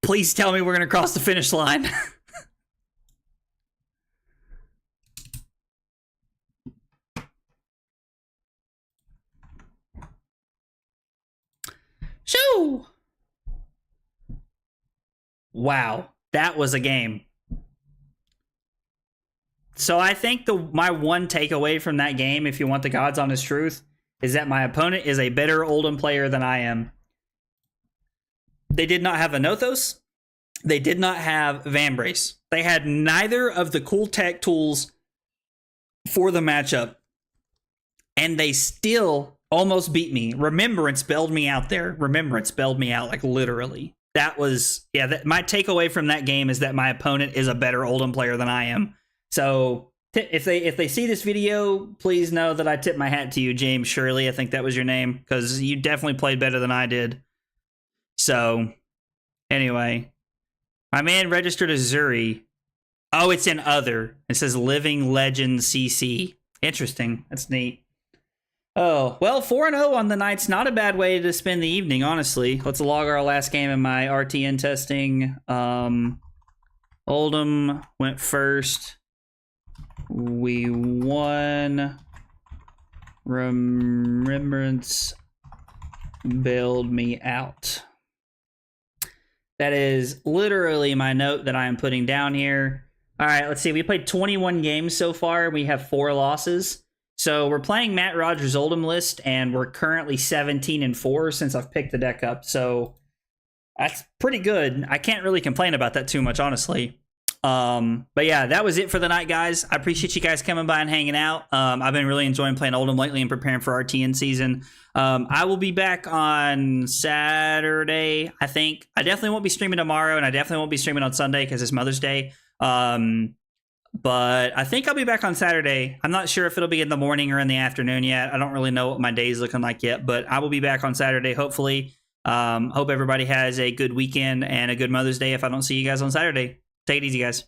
Please tell me we're going to cross the finish line. Shoo! Wow, that was a game. So I think my one takeaway from that game, if you want the God's honest truth, is that my opponent is a better Oldhim player than I am. They did not have a Nothos. They did not have Vambrace. They had neither of the cool tech tools for the matchup. And they still almost beat me. Remembrance bailed me out there. Remembrance bailed me out, like literally. That was, yeah, my takeaway from that game is that my opponent is a better Oldhim player than I am. So if they see this video, please know that I tip my hat to you, James Shirley. I think that was your name, because you definitely played better than I did. So anyway, my man registered as Zuri. Oh, it's in other. It says Living Legend CC. Interesting. That's neat. Oh, well, 4-0 on the night's not a bad way to spend the evening, honestly. Let's log our last game in my RTN testing. Oldhim went first. We won. Remembrance bailed me out. That is literally my note that I am putting down here. All right, let's see. We played 21 games so far. We have 4 losses. So we're playing Matt Rogers' Oldhim list, and we're currently 17-4 since I've picked the deck up. So that's pretty good. I can't really complain about that too much, honestly. But yeah, that was it for the night, guys. I appreciate you guys coming by and hanging out. I've been really enjoying playing Oldhim lately and preparing for our TN season. I will be back on Saturday, I think. I definitely won't be streaming tomorrow, and I definitely won't be streaming on Sunday because it's Mother's Day. But I think I'll be back on Saturday. I'm not sure if it'll be in the morning or in the afternoon yet. I don't really know what my day is looking like yet, but I will be back on Saturday, hopefully. Hope everybody has a good weekend and a good Mother's Day if I don't see you guys on Saturday. Take it easy, guys.